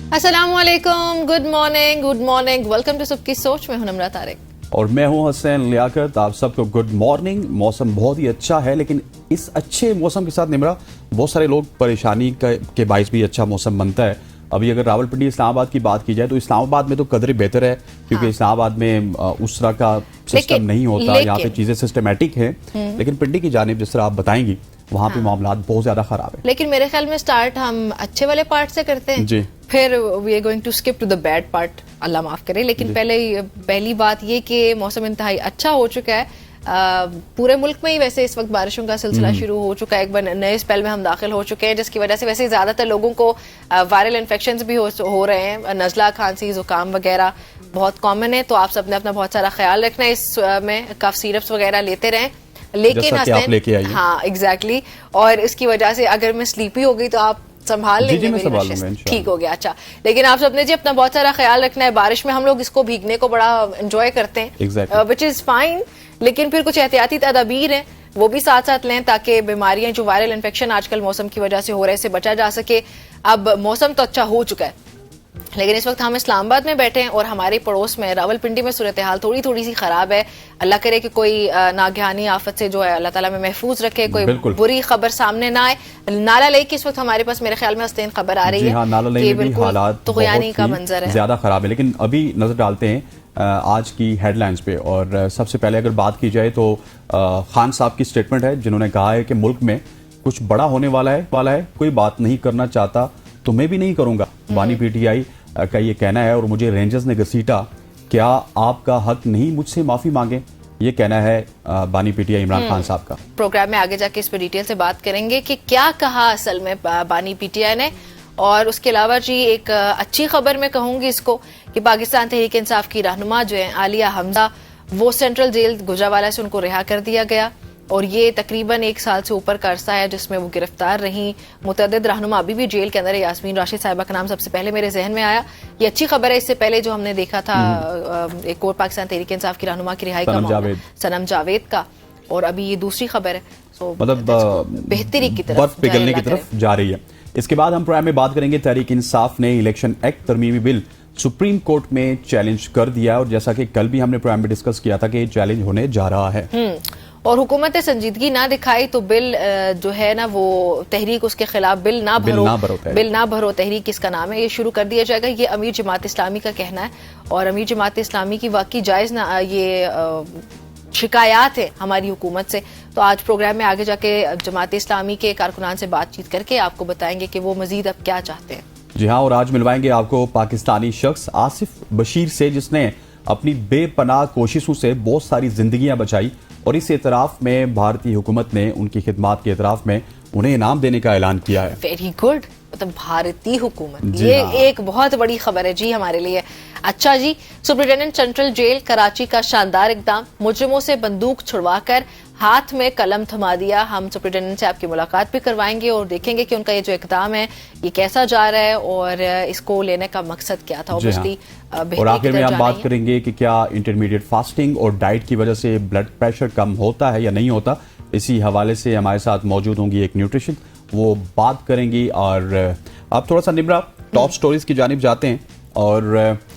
अस्सलामुअलैकुम, good morning, welcome to सबकी सोच में हूं नम्रा तारिक और मैं हूं हसैन लियाकत। आप सबको गुड मॉर्निंग। मौसम बहुत ही अच्छा है, लेकिन इस अच्छे मौसम के साथ निमरा बहुत सारे लोग परेशानी के बाइस भी अच्छा मौसम बनता है। अभी अगर रावलपिंडी इस्लामाबाद की बात की जाए तो इस्लामाबाद में तो कदरे बेहतर है, क्योंकि इस्लामाबाद में उस तरह का सिस्टम नहीं होता। यहाँ पे चीजें सिस्टमेटिक हैं, लेकिन पिंडी की जानिब जिस तरह आप बताएंगी वहाँ पे मामलात बहुत ज्यादा खराब है। लेकिन मेरे ख्याल में स्टार्ट हम अच्छे वाले पार्ट से करते हैं जी, फिर we are going to skip to the bad part, अल्लाह माफ करे। लेकिन पहली बात ये कि मौसम इंतहाई अच्छा हो चुका है। पूरे मुल्क में ही वैसे इस वक्त बारिशों का सिलसिला शुरू हो चुका है। एक बार नए स्पेल में हम दाखिल हो चुके हैं, जिसकी वजह से वैसे ज्यादातर लोगों को वायरल इन्फेक्शंस भी हो रहे हैं। नज़ला, खांसी, जुकाम वगैरह बहुत कॉमन है। तो आप सबने अपना बहुत सारा ख्याल रखना है। इसमें कफ सिरप्स वगैरह लेते रहें, लेकिन हाँ एग्जैक्टली। और इसकी वजह से अगर मैं स्लीपी हो गई तो आप संभाल लेंगे, ठीक हो गया। अच्छा, लेकिन आप सबने जी अपना बहुत सारा ख्याल रखना है। बारिश में हम लोग इसको भीगने को बड़ा एंजॉय करते हैं, विच इज फाइन, लेकिन फिर कुछ एहतियाती तदाबीर हैं वो भी साथ साथ लें, ताकि बीमारियां जो वायरल इन्फेक्शन आजकल मौसम की वजह से हो रहे से बचा जा सके। अब मौसम तो अच्छा हो चुका है, लेकिन इस वक्त हम इस्लामाबाद में बैठे हैं और हमारे पड़ोस में रावलपिंडी में सूरत हाल थोड़ी सी खराब है। अल्लाह करे कि कोई नागहानी आफत से जो है अल्लाह ताला में महफूज रखे, कोई बुरी खबर सामने ना आए। नाला लेक की इस वक्त हमारे पास मेरे ख्याल में हस्तीन खबर आ रही है। हाँ, नाला लेक में भी हालात तुग़यानी का मंजर है, ज्यादा खराब है। लेकिन अभी नजर डालते हैं आज की हेडलाइंस पे। और सबसे पहले अगर बात की जाए तो खान साहब की स्टेटमेंट है, जिन्होंने कहा है कि मुल्क में कुछ बड़ा होने वाला है, कोई बात नहीं करना चाहता तो मैं भी नहीं करूंगा। बानी पीटीआई का ये कहना है। और मुझे रेंजर्स ने घसीटा, क्या आपका हक नहीं मुझसे माफी मांगे, ये कहना है बानी पीटीआई इमरान खान साहब का। प्रोग्राम में आगे जाके इस पर डिटेल से बात करेंगे कि क्या कहा असल में बानी पीटीआई ने। और उसके अलावा जी एक अच्छी खबर मैं कहूंगी इसको कि पाकिस्तान तहरीक इंसाफ की रहनुमा जो है आलिया हमजा, वो सेंट्रल जेल गुजरावाला से उनको रिहा कर दिया गया। और ये तकरीबन 1 साल से ऊपर का अरसा है जिसमें वो गिरफ्तार रही। मुतअद्दिद रहनुमा अभी भी जेल के अंदर है। यास्मीन राशिद साहिबा का नाम सबसे पहले मेरे जहन में आया। ये अच्छी खबर है। इससे पहले जो हमने देखा था एक और पाकिस्तान तहरीक इंसाफ की रहनुमा की रिहाई का मामला, सनम जावेद का, और अभी ये दूसरी खबर है। मतलब बेहतरी की तरफ, बर्फ पिघलने की तरफ जा रही है। इसके बाद हम प्रोग्राम में बात करेंगे तहरीक इंसाफ ने इलेक्शन एक्ट तरमीमी बिल सुप्रीम कोर्ट में चैलेंज कर दिया। और जैसा कि कल भी हमने प्रोग्राम में डिस्कस किया था कि ये चैलेंज होने जा रहा है और हुकूमत संजीदगी ना दिखाई तो बिल जो है ना वो तहरीक उसके खिलाफ बिल ना भरो तहरीक इसका नाम है, ये शुरू कर दिया जाएगा। ये अमीर जमात इस्लामी का कहना है। और अमीर जमात इस्लामी की वाकई जायज ना ये शिकायत है हमारी हुकूमत से। तो आज प्रोग्राम में आगे जाके जमात इस्लामी के कारकुनान से बातचीत करके आपको बताएंगे कि वो मजीद अब क्या चाहते हैं। जी हाँ, और आज मिलवाएंगे आपको पाकिस्तानी शख्स आसिफ बशीर से, जिसने अपनी बेपनाह कोशिशों से बहुत सारी जिंदगियां बचाई। और इस एतराफ में भारतीय हुकूमत ने उनकी खिदमात के एतराफ में उन्हें इनाम देने का ऐलान किया है। वेरी गुड, मतलब भारतीय हुकूमत, ये एक बहुत बड़ी खबर है जी हमारे लिए। अच्छा जी, सुप्रिंटेंडेंट सेंट्रल जेल कराची का शानदार इकदाम, मुजरिमों से बंदूक छुड़वाकर हाथ में कलम थमा दिया। हम सुप्रिंटेंडेंट से आपकी मुलाकात भी करवाएंगे और देखेंगे कि उनका ये जो इकदाम है ये कैसा जा रहा है और इसको लेने का मकसद क्या था। ऑब्वियसली और आखिर में हम बात करेंगे कि क्या इंटरमीडिएट फास्टिंग और डाइट की वजह से ब्लड प्रेशर कम होता है या नहीं होता। इसी हवाले से हमारे साथ मौजूद होंगी एक न्यूट्रिशन, वो बात करेंगी। और अब थोड़ा सा निमरा टॉप स्टोरीज की जानिब जाते हैं। और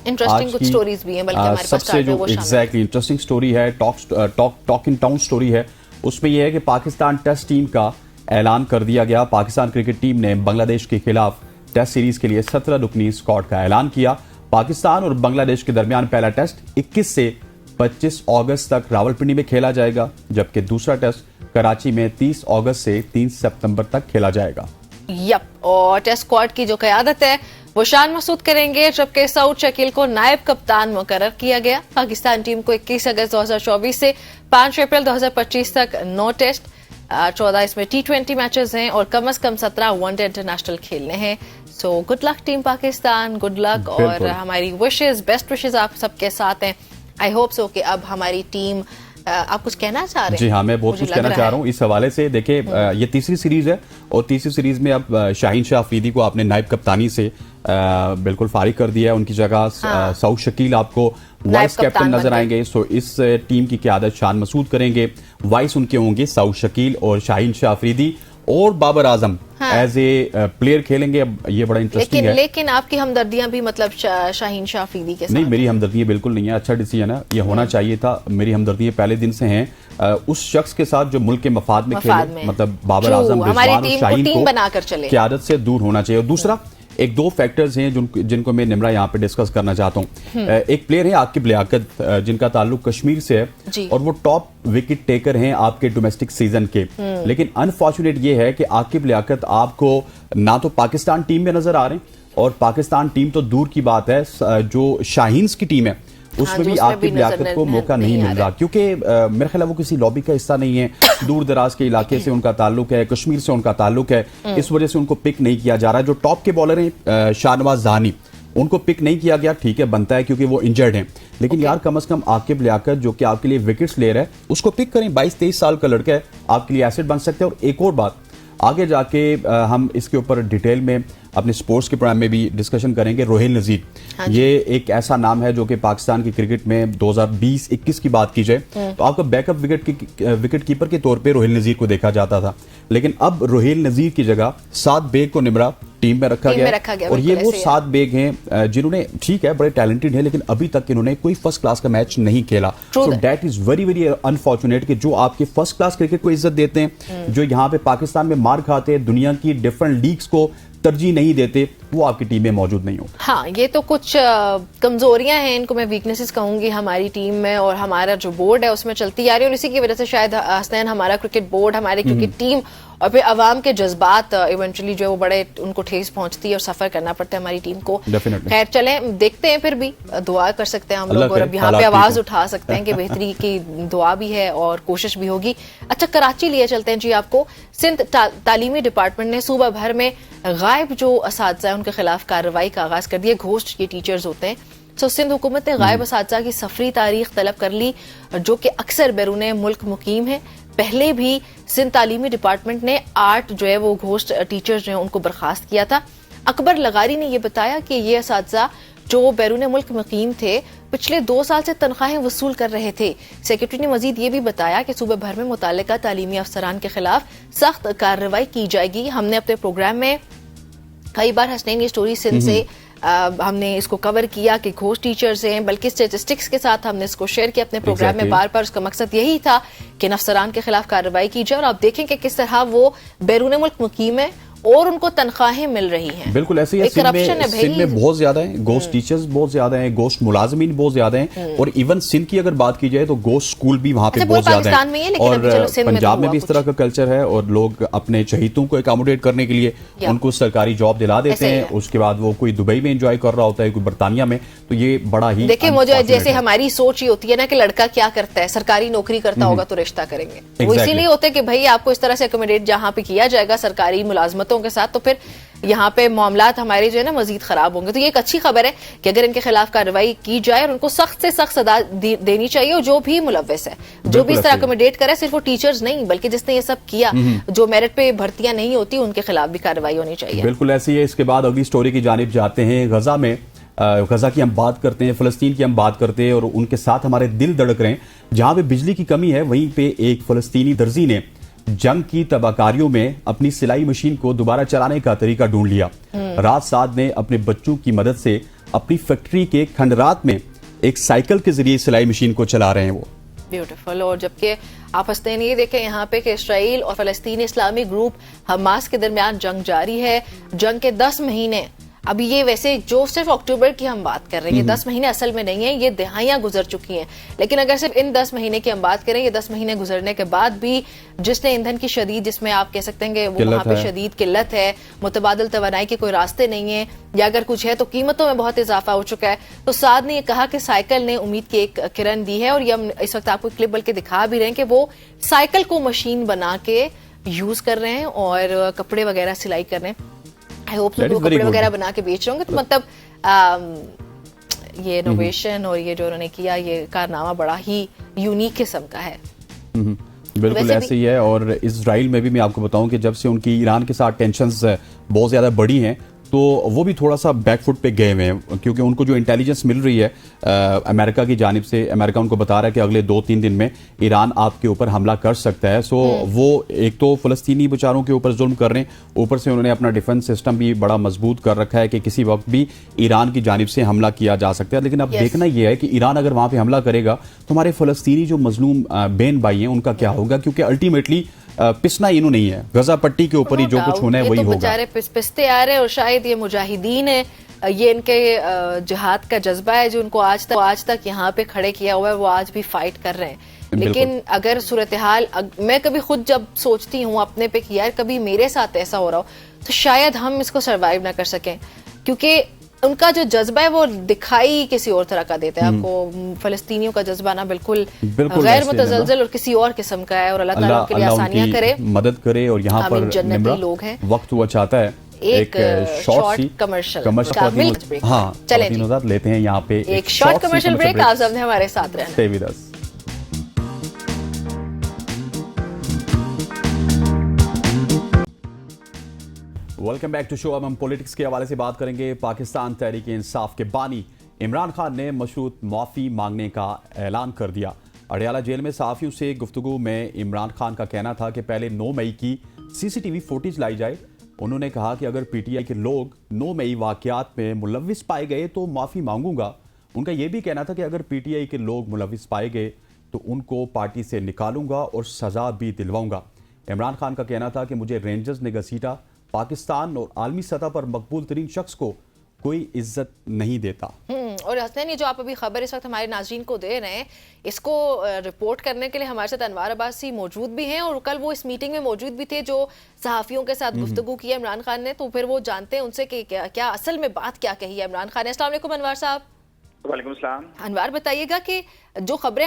इंटरेस्टिंग कुछ स्टोरीज भी हैं, बल्कि हमारे पास सबसे जो एग्जैक्टली इंटरेस्टिंग स्टोरी है टॉक इन टाउन स्टोरी है, उसमें यह है कि पाकिस्तान टेस्ट टीम का ऐलान कर दिया गया। पाकिस्तान क्रिकेट टीम ने बांग्लादेश के खिलाफ टेस्ट सीरीज के लिए 17 रुकनी स्क्वाड का ऐलान किया। पाकिस्तान और बांग्लादेश के दरमियान पहला टेस्ट 21 से 25 अगस्त तक रावलपिंडी में खेला जाएगा, जबकि दूसरा टेस्ट कराची में 30 अगस्त से 3 सितंबर तक खेला जाएगा। यप, और टेस्ट स्क्वाड की जो क़यादत है वो शान मसूद करेंगे, जबकि सऊद शकील को नायब कप्तान मुकर्रर किया गया। पाकिस्तान टीम को 21 अगस्त 2024 से 5 अप्रैल 2025 तक 9 टेस्ट, 14 इसमें T20 मैचेस हैं और कम से कम 17 वनडे इंटरनेशनल खेलने हैं। So good luck team Pakistan, good luck. और हमारी विशेस, बेस्ट विशेस आप सबके साथ हैं। आई होप सो कि अब हमारी टीम, आप कुछ कहना चाह रहे हैं? जी हाँ, मैं बहुत कुछ कहना चाह रहा हूँ इस हवाले से। देखिए, ये तीसरी सीरीज है और तीसरी सीरीज में अब शाहीन शाह अफरीदी को आपने नायब कप्तानी से बिल्कुल फारिग कर दिया है। उनकी जगह सऊद शकील आपको वाइस कैप्टन नजर आएंगे। सो इस टीम की क़यादत शान मसूद करेंगे। वाइस उनके होंगे सऊद शकील और शाहीन शाह अफरीदी। और Babar Azam as a player खेलेंगे। अब ये बड़ा इंटरेस्टिंग है। लेकिन आपकी हमदर्दियां भी मतलब शाहीन शाह अफरीदी के साथ? नहीं, मेरी हमदर्दी बिल्कुल नहीं है। अच्छा डिसीजन है, ये होना चाहिए था। मेरी हमदर्दी पहले दिन से हैं उस शख्स के साथ जो मुल्क के मफाद में खेले, मतलब बाबर आजम, रिजवान और शाहीन को बनाकर चले, क़यादत से दूर होना चाहिए। और दूसरा, एक दो फैक्टर्स हैं जिनको मैं निमरा यहाँ पे डिस्कस करना चाहता हूँ। एक प्लेयर है आकिब लियाकत, जिनका ताल्लुक कश्मीर से है और वो टॉप विकेट टेकर हैं आपके डोमेस्टिक सीजन के। लेकिन अनफॉर्चुनेट ये है कि आकिब लियाकत आपको ना तो पाकिस्तान टीम में नजर आ रहे हैं, और पाकिस्तान टीम तो दूर की बात है, जो शाहीन्स की टीम है उसमें भी आकिब लियाकत को मौका नहीं मिल रहा, क्योंकि मेरा ख्याल है वो किसी लॉबी का हिस्सा नहीं है। दूर दराज के इलाके से उनका ताल्लुक है, कश्मीर से उनका ताल्लुक है, इस वजह से उनको पिक नहीं किया जा रहा है। जो टॉप के बॉलर हैं शाहनवाज जहानी, उनको पिक नहीं किया गया, ठीक है, बनता है क्योंकि वो इंजर्ड हैं। लेकिन यार कम से कम आकिब लियाकत जो कि आपके लिए विकेट्स ले रहा है उसको पिक करें। 22-23 साल का लड़का है, आपके लिए एसेट बन सकते हैं। और एक और बात, आगे जाके हम इसके ऊपर डिटेल में अपने स्पोर्ट्स के प्रोग्राम में भी डिस्कशन करेंगे। रोहिल नजीर, ये एक ऐसा नाम है जो कि पाकिस्तान की क्रिकेट में 2020-21 की बात की जाए तो आपका बैकअप विकेट कीपर के तौर पे रोहिल नजीर को देखा जाता था। लेकिन अब रोहिल नजीर की जगह साद बेग को निमरा टीम में रखा गया। और ये वो साद बेग हैं जिन्होंने, ठीक है, बड़े टैलेंटेड हैं, लेकिन अभी तक इन्होंने कोई फर्स्ट क्लास का मैच नहीं खेला। So that is very very unfortunate कि जो आपके फर्स्ट क्लास क्रिकेट को इज्जत देते हैं, जो यहाँ पे पाकिस्तान में मार खाते हैं, दुनिया की डिफरेंट लीग्स को तरजीह नहीं देते, वो आपकी टीम में मौजूद नहीं हो। हाँ, ये तो कुछ कमजोरियां हैं, इनको मैं वीकनेसेस कहूंगी हमारी टीम में, और हमारा जो बोर्ड है उसमें चलती आ रही है। और इसी की वजह से शायद हसनैन, हमारा क्रिकेट बोर्ड, हमारी क्रिकेट टीम और फिर अवाम के जज्बात इवेंचुअली जो है वो बड़े उनको ठेस पहुंचती है और सफर करना पड़ता है हमारी टीम को। खैर चले, देखते हैं, फिर भी दुआ कर सकते हैं हम लोग, और अब यहाँ पे आवाज उठा सकते हैं कि बेहतरी की दुआ भी है और कोशिश भी होगी। अच्छा, कराची लिए चलते हैं जी आपको। सिंध तालीमी डिपार्टमेंट ने सूबा भर में गायब जो असातिज़ा उनके खिलाफ कार्रवाई का आगाज कर दिया। घोस्ट ये टीचर्स होते हैं। तो सिंध हुकूमत ने गायब असातिज़ा की सफरी तारीख तलब कर ली, जो कि अक्सर बैरून मुल्क मुकीम है। पहले भी सिंध तालीमी डिपार्टमेंट ने 8 जो है वो घोस्ट टीचर्स जो है उनको बर्खास्त किया था। अकबर लगारी ने यह बताया कि ये असातिज़ा जो बैरून मुल्क मुकीम थे पिछले 2 साल से तनख्वाहें वसूल कर रहे थे। सेक्रेटरी ने मजीद ये भी बताया कि सूबे भर में मुतालिका तालीमी अफसरान के खिलाफ सख्त कार्रवाई की जाएगी। हमने अपने प्रोग्राम में कई बार हसनैन ये स्टोरी सिंध से हमने इसको कवर किया कि घोस्ट टीचर्स हैं, बल्कि स्टेटिस्टिक्स के साथ हमने इसको शेयर किया अपने प्रोग्राम में बार बार। उसका मकसद यही था कि अफसरान के खिलाफ कार्रवाई की जाए, और आप देखें कि किस तरह वो बैरून मुल्क मुकीम है और उनको तनख्वाहें मिल रही हैं। बिल्कुल ऐसे ही सिंध में बहुत ज्यादा है, गोश्त टीचर्स बहुत ज्यादा हैं, गोश्त मुलाजमीन बहुत ज्यादा हैं, और इवन सिंध की अगर बात की जाए तो गोश्त स्कूल भी वहां पे बहुत ज्यादा है। और पंजाब में भी इस तरह का कल्चर है, और लोग अपने चहीतों को एकोमोडेट करने के लिए उनको सरकारी जॉब दिला देते हैं। उसके बाद वो कोई दुबई में एंजॉय कर रहा होता है, कोई बर्तानिया में। तो ये बड़ा ही, देखिए, मुझे जैसे हमारी सोच ये होती है ना कि लड़का क्या करता है, सरकारी नौकरी करता होगा तो रिश्ता करेंगे। वो इसीलिए होते हैं कि भाई आपको इस तरह से एकोमोडेट जहां पे किया जाएगा सरकारी मुलाजमतों के साथ, तो फिर यहाँ पे मामलात हमारे जो है ना मजीद खराब होंगे। तो ये एक अच्छी खबर है कि अगर इनके खिलाफ कार्रवाई की जाए और उनको सख्त से सख्त सजा देनी चाहिए, और जो भी मुलव्वस है, जो भी इस तरह अकोमोडेट करे, सिर्फ वो टीचर्स नहीं बल्कि जिसने ये सब किया, जो मेरिट पे भर्तियां नहीं होती, उनके खिलाफ भी कार्रवाई होनी चाहिए। बिल्कुल ऐसी है। इसके बाद अगली स्टोरी की जानिब जाते हैं। गजा में, गजा की हम बात करते हैं, फलस्तीन की हम बात करते हैं, और उनके साथ हमारे दिल धड़क रहे हैं। जहां पे बिजली की कमी है, वहीं पे एक फलस्तीनी दर्जी ने जंग की तबाहकारियों में अपनी सिलाई मशीन को दोबारा चलाने का तरीका ढूंढ लिया। रात साद ने अपने बच्चों की मदद से अपनी फैक्ट्री के खंडरात में एक साइकिल के जरिए सिलाई मशीन को चला रहे हैं वो। ब्यूटीफुल। और जबकि आप हंसते नहीं, देखें यहाँ पे कि इसराइल और फलस्तीनी इस्लामी ग्रुप हमास के दरमियान जंग जारी है। जंग के 10 महीने, अभी ये वैसे जो सिर्फ अक्टूबर की हम बात कर रहे हैं, ये 10 महीने असल में नहीं है, ये दिहाइयां गुजर चुकी हैं। लेकिन अगर सिर्फ इन 10 महीने की हम बात करें, ये 10 महीने गुजरने के बाद भी जिसने ईंधन की शदीद, जिसमें आप कह सकते हैं कि वो वहां पे शदीद किल्लत है, मुतबादिल तवानाई के कोई रास्ते नहीं है, या अगर कुछ है तो कीमतों में बहुत इजाफा हो चुका है। तो साद ने यह कहा कि साइकिल ने उम्मीद की एक किरण दी है, और ये हम इस वक्त आपको क्लिप बल्कि दिखा भी रहे हैं कि वो साइकिल को मशीन बना के यूज कर रहे हैं और कपड़े वगैरह सिलाई कर रहे हैं। आई होप सो कपड़े वगैरह बना के बेच रहे होंगे। तो मतलब ये इनोवेशन और ये जो उन्होंने किया, ये कारनामा बड़ा ही यूनिक किस्म का है। बिल्कुल ऐसे ही है। और इजराइल में भी मैं आपको बताऊं कि जब से उनकी ईरान के साथ टेंशंस बहुत ज्यादा बढ़ी हैं, तो वो भी थोड़ा सा बैकफुट पे गए हुए हैं, क्योंकि उनको जो इंटेलिजेंस मिल रही है अमेरिका की जानिब से, अमेरिका उनको बता रहा है कि अगले 2-3 दिन में ईरान आपके ऊपर हमला कर सकता है। सो वो एक तो फ़लस्तीनी बेचारों के ऊपर जुल्म कर रहे हैं, ऊपर से उन्होंने अपना डिफेंस सिस्टम भी बड़ा मजबूत कर रखा है कि किसी वक्त भी ईरान की जानिब से हमला किया जा सकता है। लेकिन अब देखना यह है कि ईरान अगर वहां पर हमला करेगा तो हमारे फ़लस्तीनी जो मजलूम बहन भाई हैं उनका क्या होगा, क्योंकि अल्टीमेटली पिसना इन्हों नहीं है, गजा पट्टी के ऊपर ही जो कुछ होना है वही होगा। बेचारे पिसते आ रहे हैं और शायद ये मुजाहिदीन है, ये इनके जिहाद का जज्बा है जो उनको आज तक यहाँ पे खड़े किया हुआ है, वो आज भी फाइट कर रहे हैं। लेकिन अगर सूरत हाल, मैं कभी खुद जब सोचती हूँ अपने पे कि यार कभी मेरे साथ ऐसा हो रहा हो तो शायद हम इसको सरवाइव ना कर सकें, क्योंकि उनका जो जज्बा है वो दिखाई किसी और तरह का देता है आपको। फलस्तीनियों का जज्बा ना बिल्कुल गैर मुतज़लज़ल और किसी और किस्म का है, और अल्लाह ताला उनके लिए आसानियां करे, मदद करे। और यहाँ पर जन्नती लोग हैं। वक्त हुआ चाहता है एक शॉर्ट कमर्शियल, हाँ चलें लेते हैं यहाँ पे एक शॉर्ट कमर्शियल ब्रेक। आप सबने हमारे साथ रहना। Welcome back to show. अब हम पॉलिटिक्स के हवाले से बात करेंगे। पाकिस्तान तहरीक इंसाफ के बानी इमरान खान ने मशरूत माफ़ी मांगने का ऐलान कर दिया। अडयाला जेल में सहाफ़ियों से गुफ्तगू में इमरान खान का कहना था कि पहले 9 मई की CCTV फुटेज लाई जाए। उन्होंने कहा कि अगर PTI के लोग 9 मई वाक़यात में मुलव्विस पाए गए तो माफ़ी मांगूंगा। उनका यह भी कहना था कि अगर PTI के लोग मुलव्विस पाए गए तो उनको पार्टी से निकालूंगा और सज़ा भी दिलवाऊंगा। इमरान खान का कहना था कि मुझे रेंजर्स ने घसीटा, पाकिस्तान और आलमी सतह पर मकबूल तरीन शख्स को कोई इज्जत नहीं देता। और हसनैन, ये जो आप अभी खबर इस वक्त हमारे नाज़रीन को दे रहे हैं, इसको रिपोर्ट करने के लिए हमारे साथ अनवार अब्बासी मौजूद भी हैं, और कल वो इस मीटिंग में मौजूद भी थे जो सहाफ़ियों के साथ गुफ्तगू की है इमरान खान ने। तो फिर वो जानते हैं उनसे कि क्या असल में बात क्या कही है इमरान खान ने। अस्सलाम वालेकुम अनवार साहब। वालेकुम सलाम। अनवार, बताइएगा कि जो खबरें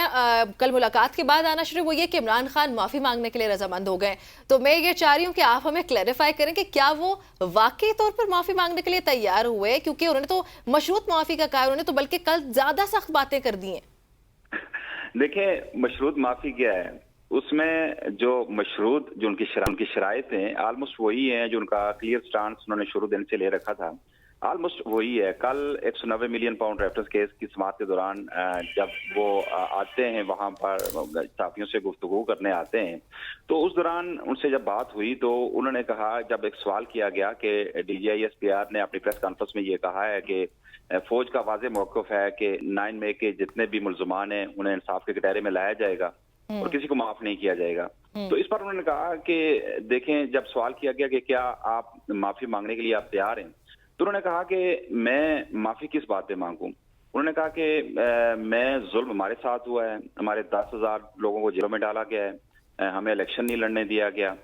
कल मुलाकात के बाद आना शुरू हुई है कि इमरान खान माफी मांगने के लिए रजामंद हो गए, तो मैं ये चाह रही हूँ कि आप हमें क्लैरिफाई करें कि क्या वो वाकई तौर पर माफी मांगने के लिए तैयार हुए, क्योंकि उन्होंने तो मशरूत माफी का कहा, उन्होंने तो बल्कि कल ज्यादा सख्त बातें कर दी हैं। देखिए, मशरूत माफी क्या है, उसमें जो मशरूत जो उनकी शराइत हैं ऑलमोस्ट वही हैं जो उनका क्लियर स्टांस उन्होंने शुरू दिन से ले रखा था, ऑलमोस्ट वही है। कल 190 मिलियन पाउंड रेफरेंस केस की समाअत के दौरान जब वो आते हैं वहां पर साथियों से गुफ्तगू करने आते हैं, तो उस दौरान उनसे जब बात हुई तो उन्होंने कहा, जब एक सवाल किया गया कि DGI SPR ने अपनी प्रेस कॉन्फ्रेंस में ये कहा है कि फौज का वाज़ेह मौक़िफ़ है कि 9 मई के जितने भी मुल्ज़मान हैं उन्हें इंसाफ के कटहरे में लाया जाएगा और किसी को माफ नहीं किया जाएगा। तो इस पर उन्होंने कहा कि देखें, जब सवाल किया गया कि क्या आप माफी मांगने के लिए आप तैयार हैं, तो उन्होंने कहा कि मैं माफी किस बात पे मांगूं। उन्होंने कहा कि मैं जुल्म हमारे साथ हुआ है, हमारे 10,000 लोगों को जेलों में डाला गया है, हमें इलेक्शन नहीं लड़ने दिया गया।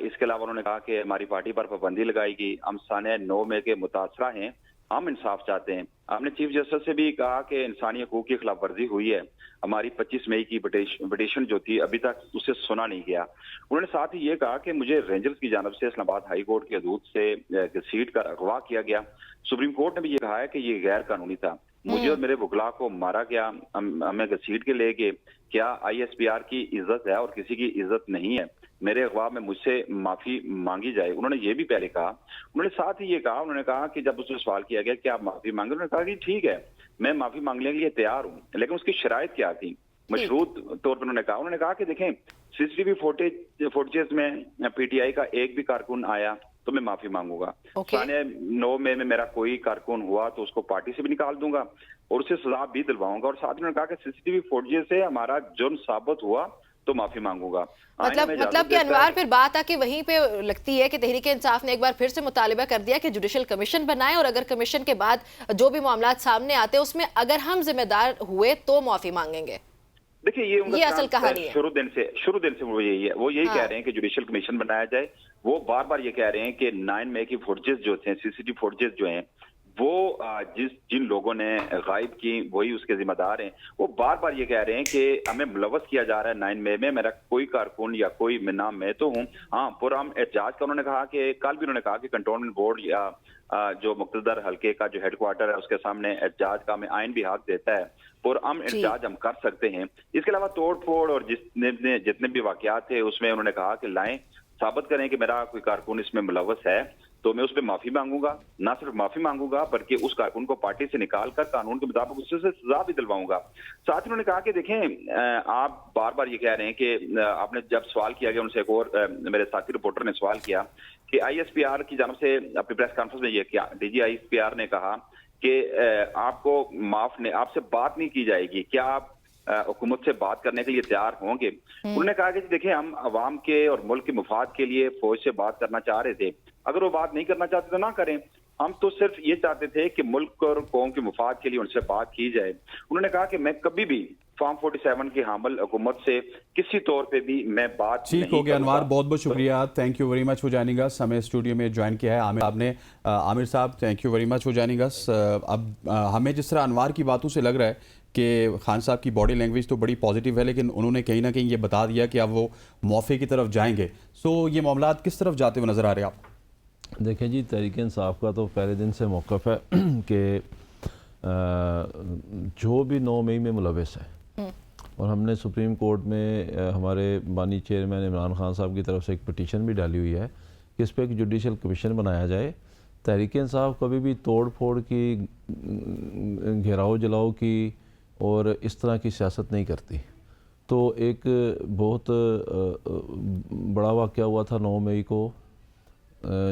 इसके अलावा उन्होंने कहा कि हमारी पार्टी पर पाबंदी लगाई गई, हम साने 9 मई के मुतासरा हैं, हम इंसाफ चाहते हैं। हमने चीफ जस्टिस से भी कहा कि इंसानी हकूक की खिलाफ वर्जी हुई है, हमारी 25 मई की पिटीशन जो थी अभी तक उसे सुना नहीं गया। उन्होंने साथ ही ये कहा कि मुझे रेंजर्स की जानब से इस्लामाबाद हाई कोर्ट की हदूद से सीट का अगवा किया गया। सुप्रीम कोर्ट ने भी ये कहा है कि ये गैर कानूनी था, मुझे और मेरे वकला को मारा गया, हमें घसीट के ले गए। क्या ISPR की इज्जत है और किसी की इज्जत नहीं है, मेरे अगवा में मुझसे माफी मांगी जाए। उन्होंने ये भी पहले कहा। उन्होंने साथ ही ये कहा, उन्होंने कहा कि जब उससे सवाल किया गया कि आप माफी मांगे, उन्होंने कहा कि ठीक है, मैं माफी मांगने के लिए तैयार हूं, लेकिन उसकी शराइत क्या थी। मशरूत तौर पर उन्होंने कहा कि देखें, CCTV फुटेज में PTI का एक भी कारकुन आया तो मैं माफी मांगूंगा। 9 मई में मेरा कोई कारकुन हुआ तो उसको पार्टी से भी निकाल दूंगा और उसे सजा भी दिलवाऊंगा। और साथ ही उन्होंने कहा कि CCTV फुटेज से हमारा जुर्म साबित हुआ तो माफी मांगूंगा। मतलब कि अनवार, फिर बात आके वहीं पे लगती है कि तहरीक इंसाफ ने एक बार फिर से मुतालिबा कर दिया कि जुडिशल कमीशन बनाए, और अगर कमीशन के बाद जो भी मामला सामने आते हैं उसमें अगर हम जिम्मेदार हुए तो माफी मांगेंगे। देखिए, ये असल कहानी है। शुरू दिन से वो यही है, वो यही कह रहे हैं कि जुडिशल कमीशन बनाया जाए। वो बार बार ये कह रहे हैं कि 9 मई की फुटेज जो थे, CCTV फुटेज जो हैं, वो जिन लोगों ने गायब की वही उसके जिम्मेदार हैं। वो बार बार ये कह रहे हैं कि हमें मुलव्वस किया जा रहा है 9 मई में, मेरा कोई कारकुन या कोई नाम मैं तो हूँ। हाँ, पुरअमन एहतजाज का उन्होंने कहा कि कल भी उन्होंने कहा कि कंटोनमेंट बोर्ड या जो मुक्तदर हल्के का जो हेडक्वार्टर है उसके सामने एहतजाज का हमें आइन भी हक देता है, पुरअमन एहतजाज हम कर सकते हैं। इसके अलावा तोड़ फोड़ और जितने भी वाकयात थे उसमें उन्होंने कहा कि लाएं, साबित करें कि मेरा कोई कारकुन इसमें मुलव्वस है तो मैं उस पर माफी मांगूंगा, ना सिर्फ माफी मांगूंगा बल्कि उस कारकुन को पार्टी से निकाल कर कानून के मुताबिक उससे सजा भी दिलवाऊंगा। साथ ही उन्होंने कहा कि देखें, आप बार बार ये कह रहे हैं कि आपने जब सवाल किया गया उनसे, एक और मेरे साथी रिपोर्टर ने सवाल किया कि ISPR की जानब से अपनी प्रेस कॉन्फ्रेंस में ये किया, DG ISPR ने कहा कि आपको आपसे बात नहीं की जाएगी, क्या आप हुकूमत से बात करने के लिए तैयार होंगे? उन्होंने कहा कि देखिए, हम अवाम के और मुल्क के मुफाद के लिए फौज से बात करना चाह रहे थे, अगर वो बात नहीं करना चाहते तो ना करें, हम तो सिर्फ ये चाहते थे कि मुल्क और कौम के मुफाद के लिए उनसे बात की जाए। उन्होंने कहा कि मैं कभी भी फॉर्म 47 की हामिल हुकूमत से किसी तौर पे भी मैं बात ठीक हो गया अनवार, बहुत बहुत शुक्रिया, thank you very much for joining us. हमें स्टूडियो में ज्वाइन किया है आमिर साहब ने। आमिर साहब, thank you very much for joining us. अब हमें जिस तरह अनवार की बातों से लग रहा है कि खान साहब की बॉडी लैंग्वेज तो बड़ी पॉजिटिव है, लेकिन उन्होंने कहीं ना कहीं ये बता दिया कि अब वो मौफे की तरफ जाएंगे। सो ये मामला किस तरफ जाते हुए नजर आ रहे हैं आप? देखें जी, तहरीक इंसाफ का तो पहले दिन से मौक़िफ़ है कि जो भी 9 मई में मुलविस है, और हमने सुप्रीम कोर्ट में हमारे बानी चेयरमैन इमरान खान साहब की तरफ से एक पिटीशन भी डाली हुई है कि इस पर एक जुडिशल कमीशन बनाया जाए। तहरीक इंसाफ कभी भी तोड़ फोड़ की, घेराव जलाओ की और इस तरह की सियासत नहीं करती। तो एक बहुत बड़ा वाक़या हुआ था 9 मई को,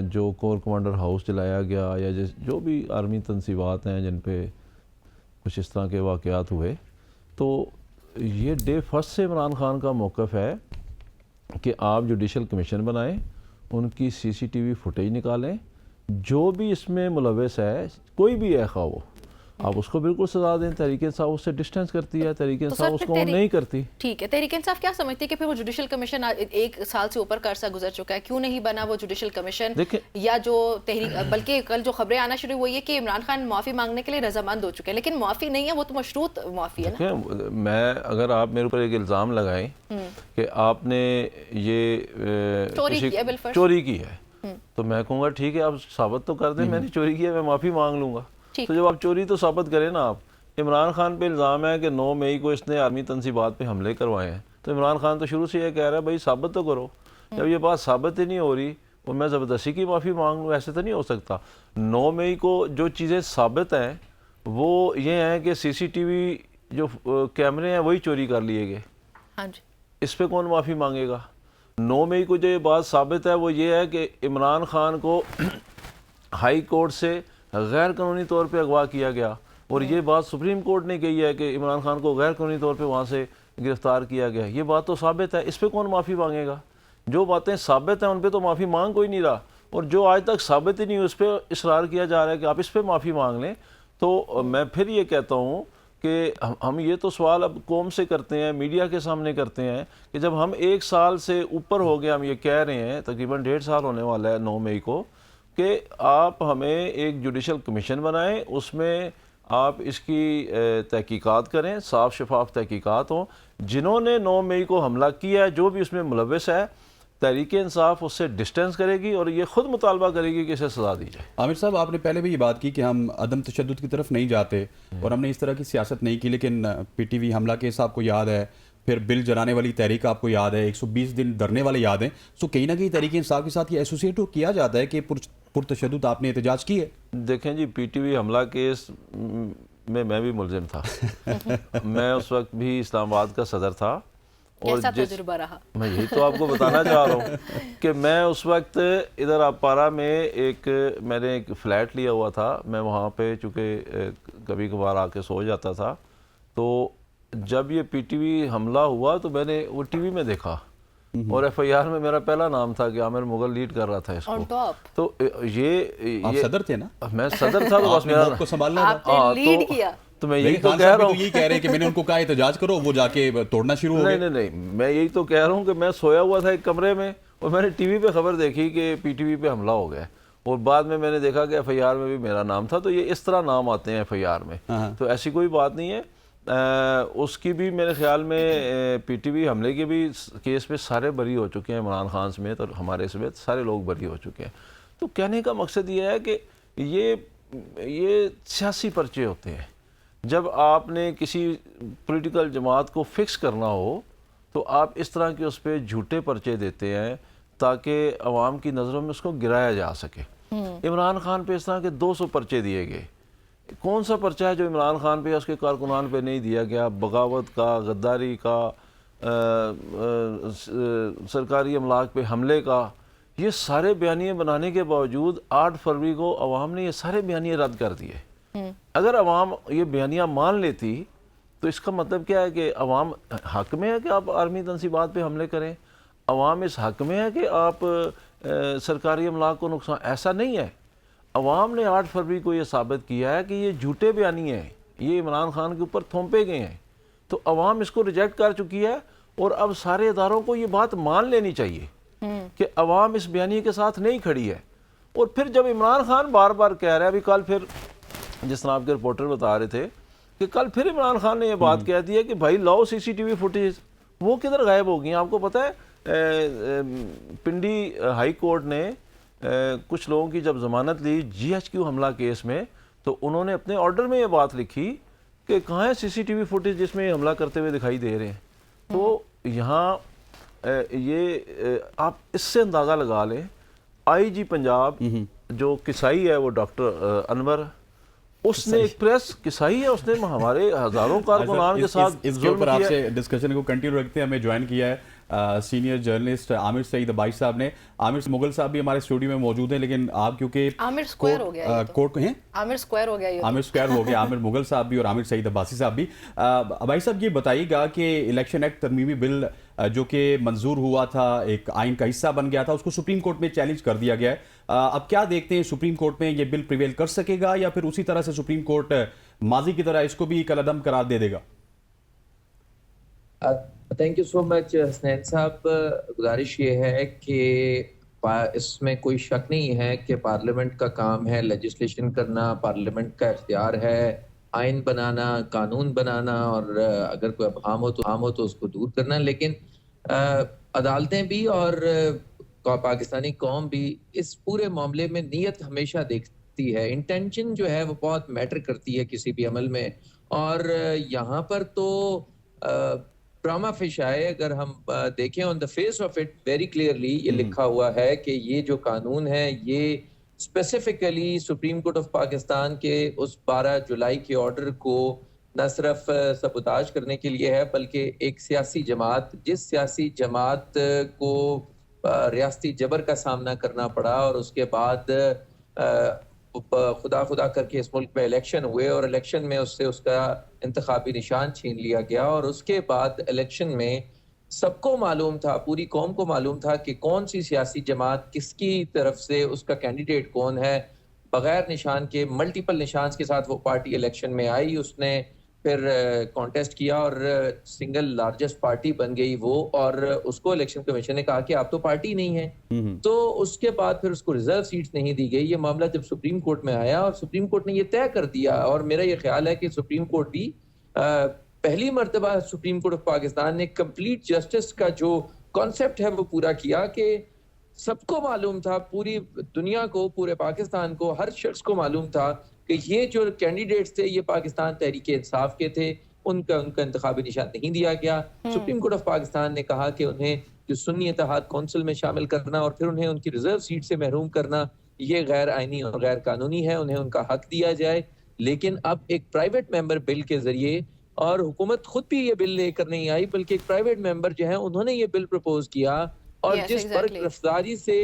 जो कोर कमांडर हाउस जलाया गया, या जो भी आर्मी तनसीबात हैं जिन पे कुछ इस तरह के वाक़यात हुए। तो ये डे फर्स्ट से इमरान खान का मौक़िफ़ है कि आप जुडिशल कमीशन बनाएं, उनकी CCTV फुटेज निकालें, जो भी इसमें मुलविस है, कोई भी है खा वो, आप उसको बिल्कुल सजा दें। तहरीक इंसाफ उससे डिस्टेंस करती है, तहरीक इंसाफ उसको नहीं करती। ठीक है, तहरीक इंसाफ क्या समझती है कि फिर वो जुडिशल कमीशन 1 साल से ऊपर का अरसा गुजर चुका है, क्यों नहीं बना वो जुडिशल कमीशन? या जो तहरीक, बल्कि कल जो खबरें आना शुरू हुई है कि इमरान खान माफ़ी मांगने के लिए रजामंद हो चुके हैं, लेकिन माफ़ी नहीं है, वो तो मशरूत माफ़ी है ना। मैं, अगर आप मेरे ऊपर एक इल्ज़ाम लगाएं कि आपने ये चोरी की है, तो मैं कहूँगा ठीक है, आप साबित तो कर दें मैंने चोरी की है, मैं माफ़ी मांग लूँगा। तो जब आप चोरी तो साबित करें ना। आप, इमरान खान पे इल्ज़ाम है कि 9 मई को इसने आर्मी तनसीबात पे हमले करवाए हैं, तो इमरान खान तो शुरू से ये कह रहा है भाई साबित तो करो। जब ये बात साबित ही नहीं हो रही और मैं ज़बरदस्ती की माफ़ी मांग लूँ, ऐसे तो नहीं हो सकता। 9 मई को जो चीज़ें साबित हैं वो ये हैं कि CCTV जो कैमरे हैं वही चोरी कर लिए गए। हाँ जी, इस पर कौन माफ़ी मांगेगा? 9 मई को जो ये बात साबित है वो ये है कि इमरान खान को हाई कोर्ट से गैर कानूनी तौर पे अगवा किया गया, और ये बात सुप्रीम कोर्ट ने कही है कि इमरान खान को गैर कानूनी तौर पे वहाँ से गिरफ्तार किया गया। ये बात तो साबित है, इस पे कौन माफ़ी मांगेगा? जो बातें साबित हैं उन पे तो माफ़ी मांग कोई नहीं रहा, और जो आज तक साबित ही नहीं उस पर इसरार किया जा रहा है कि आप इस पर माफ़ी मांग लें। तो मैं फिर ये कहता हूँ कि हम ये तो सवाल अब कौम से करते हैं, मीडिया के सामने करते हैं कि जब हम 1 साल से ऊपर हो गए, हम ये कह रहे हैं, तकरीबन 1.5 साल होने वाला है 9 मई को, कि आप हमें एक जुडिशल कमीशन बनाएं, उसमें आप इसकी तहकीकात करें, साफ शफाफ तहकीकात हों। जिन्होंने 9 मई को हमला किया है, जो भी उसमें मुलविस है, तहरीक इंसाफ उससे डिस्टेंस करेगी और ये खुद मुतालबा करेगी कि इसे सजा दी जाए। आमिर साहब, आपने पहले भी ये बात की कि हम अदम तशद्दुद की तरफ नहीं जाते और हमने इस तरह की सियासत नहीं की, लेकिन PTV हमला केस आपको याद है, फिर बिल जलाने वाली तहरीक आपको याद है, 120 दिन धरने वाले याद हैं। सो कहीं ना कहीं तहरीक इंसाफ के साथ ये एसोसिएट किया जाता है कि पुरतशद्दुद आपने एहतजाज की है। देखें जी, PTV हमला केस में मैं भी मुलजिम था। मैं उस वक्त भी इस्लामाबाद का सदर था, और तजुर्बा रहा? मैं यही तो आपको बताना चाह रहा हूँ कि मैं उस वक्त इधर अपारा में मैंने एक फ़्लैट लिया हुआ था। मैं वहाँ पे चूँकि कभी कभार आके सो जाता था, तो जब ये PTV हमला हुआ तो मैंने वो TV में देखा, और FIR में मेरा पहला नाम था कि आमिर मुगल लीड कर रहा था इसको। तो आप सदर थे ना? मैं सदर था, तो बस मेरा को संभालना था। लीड किया। तो मैं यही तो कह रहा हूँ, यही कह रहे हैं कि मैंने उनको कहा एहतजाज करो, वो जाके तोड़ना शुरू हो गए। नहीं, मैं यही तो कह रहा हूँ कि मैं सोया हुआ था एक कमरे में, और मैंने TV पे खबर देखी कि PTV पे हमला हो गया, और बाद में मैंने देखा कि FIR में भी मेरा नाम था। तो ये इस तरह नाम आते हैं FIR में, तो ऐसी कोई बात नहीं है। उसकी भी मेरे ख्याल में PTV हमले के भी केस पे सारे बरी हो चुके हैं, इमरान खान समेत और हमारे समेत सारे लोग बरी हो चुके हैं। तो कहने का मकसद ये है कि ये सियासी पर्चे होते हैं। जब आपने किसी पॉलिटिकल जमात को फिक्स करना हो तो आप इस तरह के उस पर झूठे पर्चे देते हैं ताकि अवाम की नज़रों में उसको गिराया जा सके। इमरान खान पे इस तरह के 200 पर्चे दिए गए। कौन सा पर्चा है जो इमरान खान पे या उसके कारकुनान पे नहीं दिया गया? बगावत का, गद्दारी का, सरकारी अमलाक पे हमले का। ये सारे बयानिए बनाने के बावजूद 8 फरवरी को अवाम ने ये सारे बयानिए रद्द कर दिए। अगर अवाम ये बयानियाँ मान लेती तो इसका मतलब क्या है कि अवाम हक में है कि आप आर्मी तनसीबात पे हमले करें, अवाम इस हक में है कि आप सरकारी अमलाक को नुकसान। ऐसा नहीं है। अवाम ने 8 फरवरी को ये साबित किया है कि ये झूठे बयानिए हैं, ये इमरान खान के ऊपर थोपे गए हैं। तो अवाम इसको रिजेक्ट कर चुकी है और अब सारे इदारों को ये बात मान लेनी चाहिए कि अवाम इस बयानी के साथ नहीं खड़ी है। और फिर जब इमरान खान बार बार कह रहा है, अभी कल फिर जिस तरह आपके रिपोर्टर बता रहे थे कि कल फिर इमरान खान ने यह बात कह दी है कि भाई लाओ CCTV फुटेज, वो किधर गायब हो गई? आपको पता है पिंडी हाई कोर्ट ने कुछ लोगों की जब जमानत ली GHQ हमला केस में, तो उन्होंने अपने ऑर्डर में ये बात लिखी कि कहाँ है CCTV फुटेज जिसमें हमला करते हुए दिखाई दे रहे हैं। तो यहाँ ये आप इससे अंदाज़ा लगा लें, IG पंजाब जो किसाई है वो डॉक्टर अनवर, उसने एक प्रेस किसाई है, उसने हमारे हजारों कारकुनान के साथ इसके ऊपर आपसे डिस्कशन को कंटिन्यू रखते हैं। हमें ज्वाइन किया है सीनियर जर्नलिस्ट आमिर सईद अब्बासी साहब ने। आमिर मुगल साहब भी हमारे स्टूडियो में मौजूद हैं, लेकिन आप क्योंकि आमिर स्क्वायर हो गया कोर्ट हैं, आमिर स्क्वायर हो गया ये, आमिर स्क्वायर हो गया। आमिर मुगल साहब भी और आमिर सईद अब्बासी साहब भी। भाई साहब ये बताइएगा कि इलेक्शन एक्ट तरमीमी बिल जो कि मंजूर हुआ था, एक आइन का हिस्सा बन गया था, उसको सुप्रीम कोर्ट में चैलेंज कर दिया गया है। अब क्या देखते हैं, सुप्रीम कोर्ट में ये बिल प्रिवेल कर सकेगा या फिर उसी तरह से सुप्रीम कोर्ट माजी की तरह इसको भी कलअदम करार दे देगा? Thank you so much Hasnain साहब। गुजारिश ये है कि इसमें कोई शक नहीं है कि पार्लियामेंट का काम है लेजिस्लेशन करना, पार्लियामेंट का इख्तियार है आइन बनाना, कानून बनाना, और अगर कोई अबहम हो तो उसको दूर करना। लेकिन अदालतें भी और पाकिस्तानी कौम भी इस पूरे मामले में नीयत हमेशा देखती है। इंटेंशन जो है वो बहुत मैटर करती है किसी भी अमल में। और यहाँ पर तो ड्रामा फिश आए, अगर हम देखें on the face of it very clearly ये लिखा हुआ है कि ये जो कानून है ये specifically supreme court of Pakistan के उस 12 जुलाई के ऑर्डर को न सिर्फ सबूताज करने के लिए है, बल्कि एक सियासी जमात, जिस सियासी जमात को रियासती जबर का सामना करना पड़ा और उसके बाद खुदा करके इस मुल्क में इलेक्शन हुए और इलेक्शन में उससे उसका इंतखाबी निशान छीन लिया गया। और उसके बाद इलेक्शन में सबको मालूम था, पूरी कौम को मालूम था कि कौन सी सियासी जमात किसकी तरफ से उसका कैंडिडेट कौन है। बगैर निशान के, मल्टीपल निशान के साथ वो पार्टी इलेक्शन में आई, उसने फिर कॉन्टेस्ट किया और सिंगल लार्जेस्ट पार्टी बन गई वो। और उसको इलेक्शन कमीशन ने कहा कि आप तो पार्टी नहीं है। तो उसके बाद फिर उसको रिजर्व सीट्स नहीं दी गई। ये मामला जब सुप्रीम कोर्ट में आया और सुप्रीम कोर्ट ने ये तय कर दिया, और मेरा ये ख्याल है कि सुप्रीम कोर्ट भी पहली मर्तबा सुप्रीम कोर्ट ऑफ पाकिस्तान ने कंप्लीट जस्टिस का जो कॉन्सेप्ट है वो पूरा किया कि सबको मालूम था, पूरी दुनिया को, पूरे पाकिस्तान को, हर शख्स को मालूम था कि ये जो कैंडिडेट्स थे ये पाकिस्तान तहरीक इंसाफ के थे, उनका इंतखाबी निशान नहीं दिया गया। सुप्रीम कोर्ट ऑफ पाकिस्तान ने कहा कि उन्हें जो सुन्नी इत्तेहाद कौंसिल में शामिल करना और फिर उन्हें उनकी रिजर्व सीट से महरूम करना, ये गैर आईनी और गैर कानूनी है, उन्हें उनका हक दिया जाए। लेकिन अब एक प्राइवेट मेंबर बिल के जरिए, और हुकूमत खुद भी ये बिल लेकर नहीं आई, बल्कि एक प्राइवेट मेंबर जो है उन्होंने ये बिल प्रपोज किया, और जिस पर गिरफ्तारी से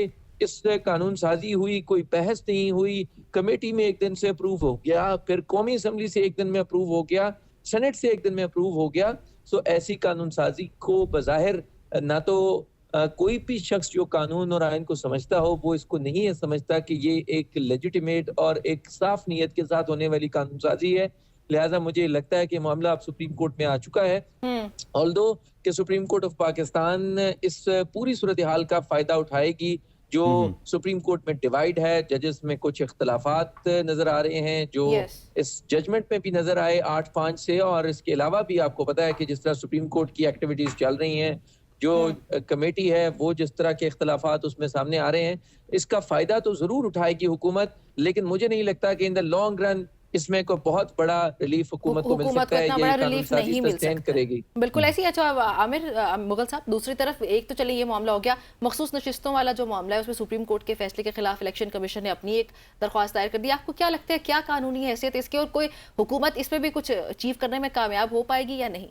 इस कानून साजी हुई, कोई बहस नहीं हुई, कमेटी में एक दिन से अप्रूव हो गया, फिर कौमी असम्बली से एक दिन में अप्रूव हो गया, सेनेट से एक दिन में अप्रूव हो गया। सो ऐसी कानून साजी को बज़ाहिर ना तो कोई भी शख्स जो कानून और आइन को समझता हो वो इसको नहीं है समझता कि ये एक लेजिटिमेट और एक साफ नीयत के साथ होने वाली कानून साजी है। लिहाजा मुझे लगता है कि मामला अब सुप्रीम कोर्ट में आ चुका है। ऑल्दो कि सुप्रीम कोर्ट ऑफ पाकिस्तान इस पूरी सूरत हाल का फायदा उठाएगी जो सुप्रीम कोर्ट में डिवाइड है, जजेस में कुछ इख्तलाफात नजर आ रहे हैं जो इस जजमेंट में भी नजर आए 8-5 से। और इसके अलावा भी आपको पता है कि जिस तरह सुप्रीम कोर्ट की एक्टिविटीज चल रही हैं, जो कमेटी है वो जिस तरह के इख्तलाफात उसमें सामने आ रहे हैं, इसका फायदा तो जरूर उठाएगी हुकूमत, लेकिन मुझे नहीं लगता कि इन द लॉन्ग रन इसमें कोई बहुत बड़ा रिलीफ हुकूमत को मिल हुकूमत सकता को है, इतना ये बड़ा कानून रिलीफ साजी नहीं मिल सस्टेन सकता करेगी। बिल्कुल ऐसी। अच्छा आमिर मुगल साहब, दूसरी तरफ एक तो चलिए ये मामला हो गया, मखसूस नशिस्तों वाला जो मामला है उसमें सुप्रीम कोर्ट के फैसले के खिलाफ इलेक्शन कमीशन ने अपनी एक दरख्वास्त दायर कर दी। आपको क्या लगता है क्या कानूनी हैसियत इसकी, और कोई हुकूमत इसमें भी कुछ अचीव करने में कामयाब हो पाएगी या नहीं?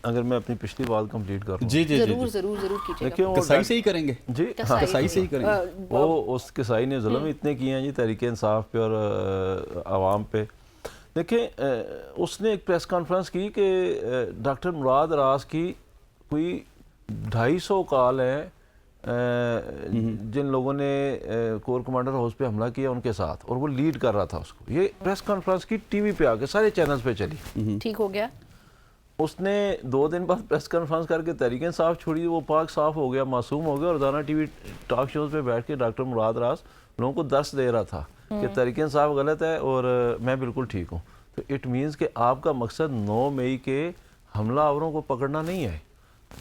अगर मैं अपनी पिछली बात कंप्लीट करूँ, जी जी जरूर जी जरूर जरूर कीजिएगा। देखिए वो कसाई से ही करेंगे जी कसाई कसाई से ही करेंगे वो उस कसाई ने जुल्म इतने किए हैं जी तहरीक इंसाफ पे और आवाम पे। देखिए उसने एक प्रेस कॉन्फ्रेंस की कि डॉक्टर मुराद रास की कोई 250 कॉल हैं जिन लोगों ने कोर कमांडर हाउस पे हमला किया उनके साथ, और वो लीड कर रहा था उसको। ये प्रेस कॉन्फ्रेंस की टीवी पे आके सारे चैनल्स पे चली। ठीक हो गया। उसने 2 दिन बाद प्रेस कॉन्फ्रेंस करके तहरीक इंसाफ छोड़ी, वो पाक साफ हो गया, मासूम हो गया, और रोजाना टीवी टॉक शोज पे बैठ के डॉक्टर मुराद रास लोगों को दर्स दे रहा था कि तहरीक इंसाफ गलत है और मैं बिल्कुल ठीक हूँ। तो इट मीन्स कि आपका मकसद 9 मई के हमलावरों को पकड़ना नहीं है,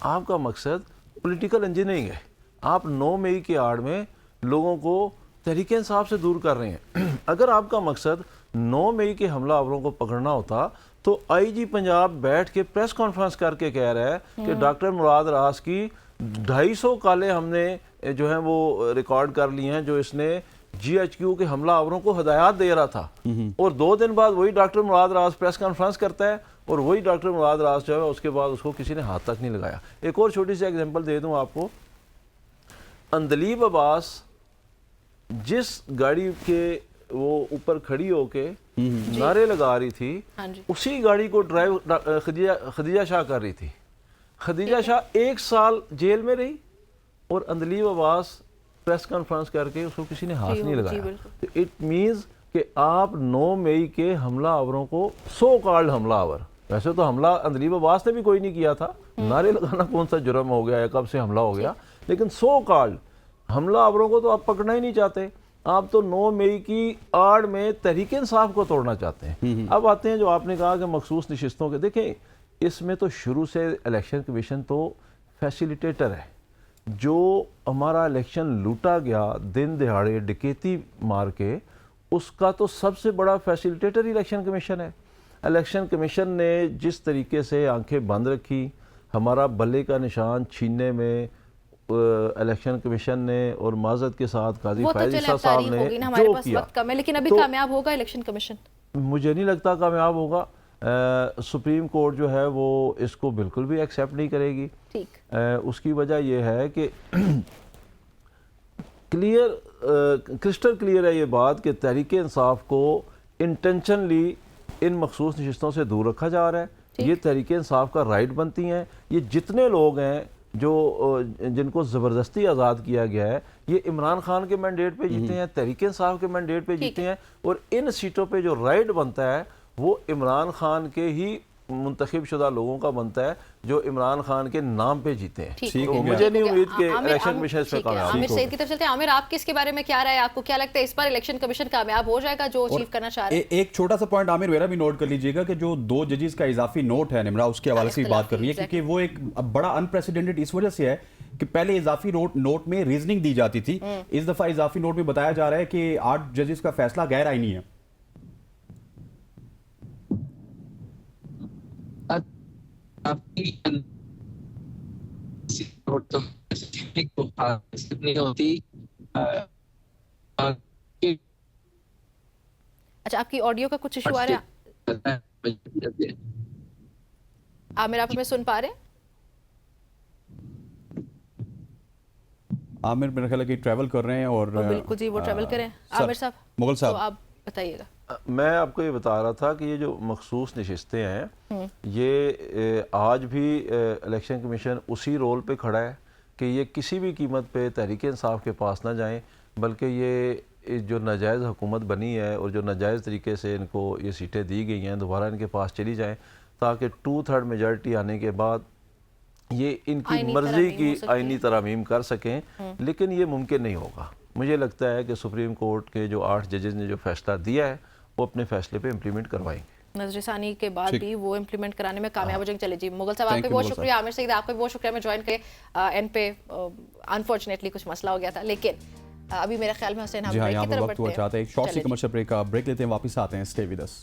आपका मकसद पॉलिटिकल इंजीनियरिंग है। आप 9 मई की आड़ में लोगों को तहरीक इंसाफ से दूर कर रहे हैं। अगर आपका मकसद 9 मई के हमलावरों को पकड़ना होता तो आईजी पंजाब बैठ के प्रेस कॉन्फ्रेंस करके कह रहा है कि डॉक्टर मुराद रास की 250 कालें हमने जो है वो रिकॉर्ड कर ली हैं जो इसने GHQ के हमलावरों को हदायत दे रहा था। और 2 दिन बाद वही डॉक्टर मुराद रास प्रेस कॉन्फ्रेंस करता है और वही डॉक्टर मुराद रास जो है उसके बाद उसको किसी ने हाथ तक नहीं लगाया। एक और छोटी सी एग्जांपल दे दूं आपको, अंदलीब अब्बास जिस गाड़ी के वो ऊपर खड़ी होके नारे लगा रही थी, हाँ जी। उसी गाड़ी को ड्राइव खदीजा शाह कर रही थी। खदीजा शाह 1 साल जेल में रही और अंदलीब अब्बास प्रेस कॉन्फ्रेंस करके उसको किसी ने हाथ नहीं लगाया। तो इट मीन्स कि आप 9 मई के हमलावरों को, सो कॉल्ड हमलावर, वैसे तो हमला अंदलीब अब्बास ने भी कोई नहीं किया था, नारे लगाना कौन सा जुर्म हो गया या कब से हमला हो गया, लेकिन सो कॉल्ड हमलावरों को तो आप पकड़ना ही नहीं चाहते। आप तो 9 मई की आड़ में तहरीक इंसाफ को तोड़ना चाहते हैं। अब आते हैं जो आपने कहा कि मखसूस नशिस्तों के, देखें इसमें तो शुरू से इलेक्शन कमीशन तो फैसिलिटेटर है। जो हमारा इलेक्शन लूटा गया दिन दिहाड़े डकैती मार के, उसका तो सबसे बड़ा फैसिलिटेटर इलेक्शन कमीशन है। इलेक्शन कमीशन ने जिस तरीके से आंखें बंद रखी, हमारा बल्ले का निशान छीनने में इलेक्शन कमीशन ने और माजरत के साथ काजी फैज ईसा साहब ने जो किया, वक्त कम है, लेकिन अभी तो कामयाब होगा इलेक्शन कमीशन? मुझे नहीं लगता कामयाब होगा। सुप्रीम कोर्ट जो है वो इसको बिल्कुल भी एक्सेप्ट नहीं करेगी। ठीक। उसकी वजह यह है कि क्रिस्टल क्लियर है ये बात कि तहरीक इंसाफ को इंटेंशनली इन मखसूस नशिस्तों से दूर रखा जा रहा है। ये तहरीक इंसाफ का राइट बनती हैं। ये जितने लोग हैं जो जिनको ज़बरदस्ती आज़ाद किया गया है, ये इमरान खान के मैंडेट पे जीते हैं, तहरीक इंसाफ के मैंडेट पे जीते हैं, और इन सीटों पे जो राइट बनता है वो इमरान खान के ही मुंतखब शुदा लोगों का बनता है जो इमरान खान के नाम पे जीते हैं। ठीक तो हो गया। मुझे नहीं उम्मीद कि आमिर- इलेक्शन कमीशन इस पे कामयाब आमिर होगा। सईद की तरफ चलते हैं। आमिर, आपके इसके बारे में क्या राय है? आपको क्या लगता है इस बार इलेक्शन कमीशन कामयाब हो जाएगा जो अचीव करना चाह रहे हैं? एक छोटा सा पॉइंट आमिर मेरा भी नोट कर लीजिएगा कि जो 2 जजेस का इजाफी नोट है, निमरा उसके हवाले से भी बात कर रही है, क्योंकि वो एक बड़ा अनप्रेसिडेंटेड इस वजह से है कि पहले इजाफी नोट में रीजनिंग दी जाती थी। इस दफा इजाफी नोट में बताया जा रहा है कि 8 जजेस का फैसला गैर आईनी है। अच्छा, आपकी ऑडियो का कुछ इशू आ रहा है? आमिर, आप हमें सुन पा रहे हैं? आमिर मेरा ख्याल है कि ट्रैवल कर रहे हैं और बिल्कुल जी, वो ट्रैवल करें। आमिर साहब, मुगल साहब, तो आप बताइएगा। मैं आपको ये बता रहा था कि ये जो मखसूस नशिस्तें हैं, ये आज भी इलेक्शन कमीशन उसी रोल पे खड़ा है कि ये किसी भी कीमत पे तहरीक इंसाफ के पास ना जाएं, बल्कि ये जो नाजायज़ हुकूमत बनी है और जो नाजायज़ तरीके से इनको ये सीटें दी गई हैं दोबारा इनके पास चली जाएं, ताकि 2/3 मेजॉरिटी आने के बाद ये इनकी मर्जी की आईनी तरमीम कर सकें। लेकिन ये मुमकिन नहीं होगा। मुझे लगता है कि सुप्रीम कोर्ट के जो 8 जजेस ने जो फैसला दिया है वो अपने फैसले पे इम्प्लीमेंट करवाएंगे। नजरसानी के बाद भी वो इम्प्लीमेंट कराने में कामयाब हो जाएंगे। चले जी, मुगल साहब, आपका बहुत शुक्रिया। आमिर सईद, आपका भी बहुत शुक्रिया। मैं ज्वाइन के एंड पे अनफॉर्चुनेटली कुछ मसला हो गया था, लेकिन अभी मेरे ख्याल में हुसैन हम जी हाँ, ब्रेक यहाँ की पर तरफ वक्त हुआ बढ़ते चाहता है हैं। एक शॉर्ट सी चलिए जी। कमर्शियल ब्रेक लेते हैं, वापस आते हैं, stay with us.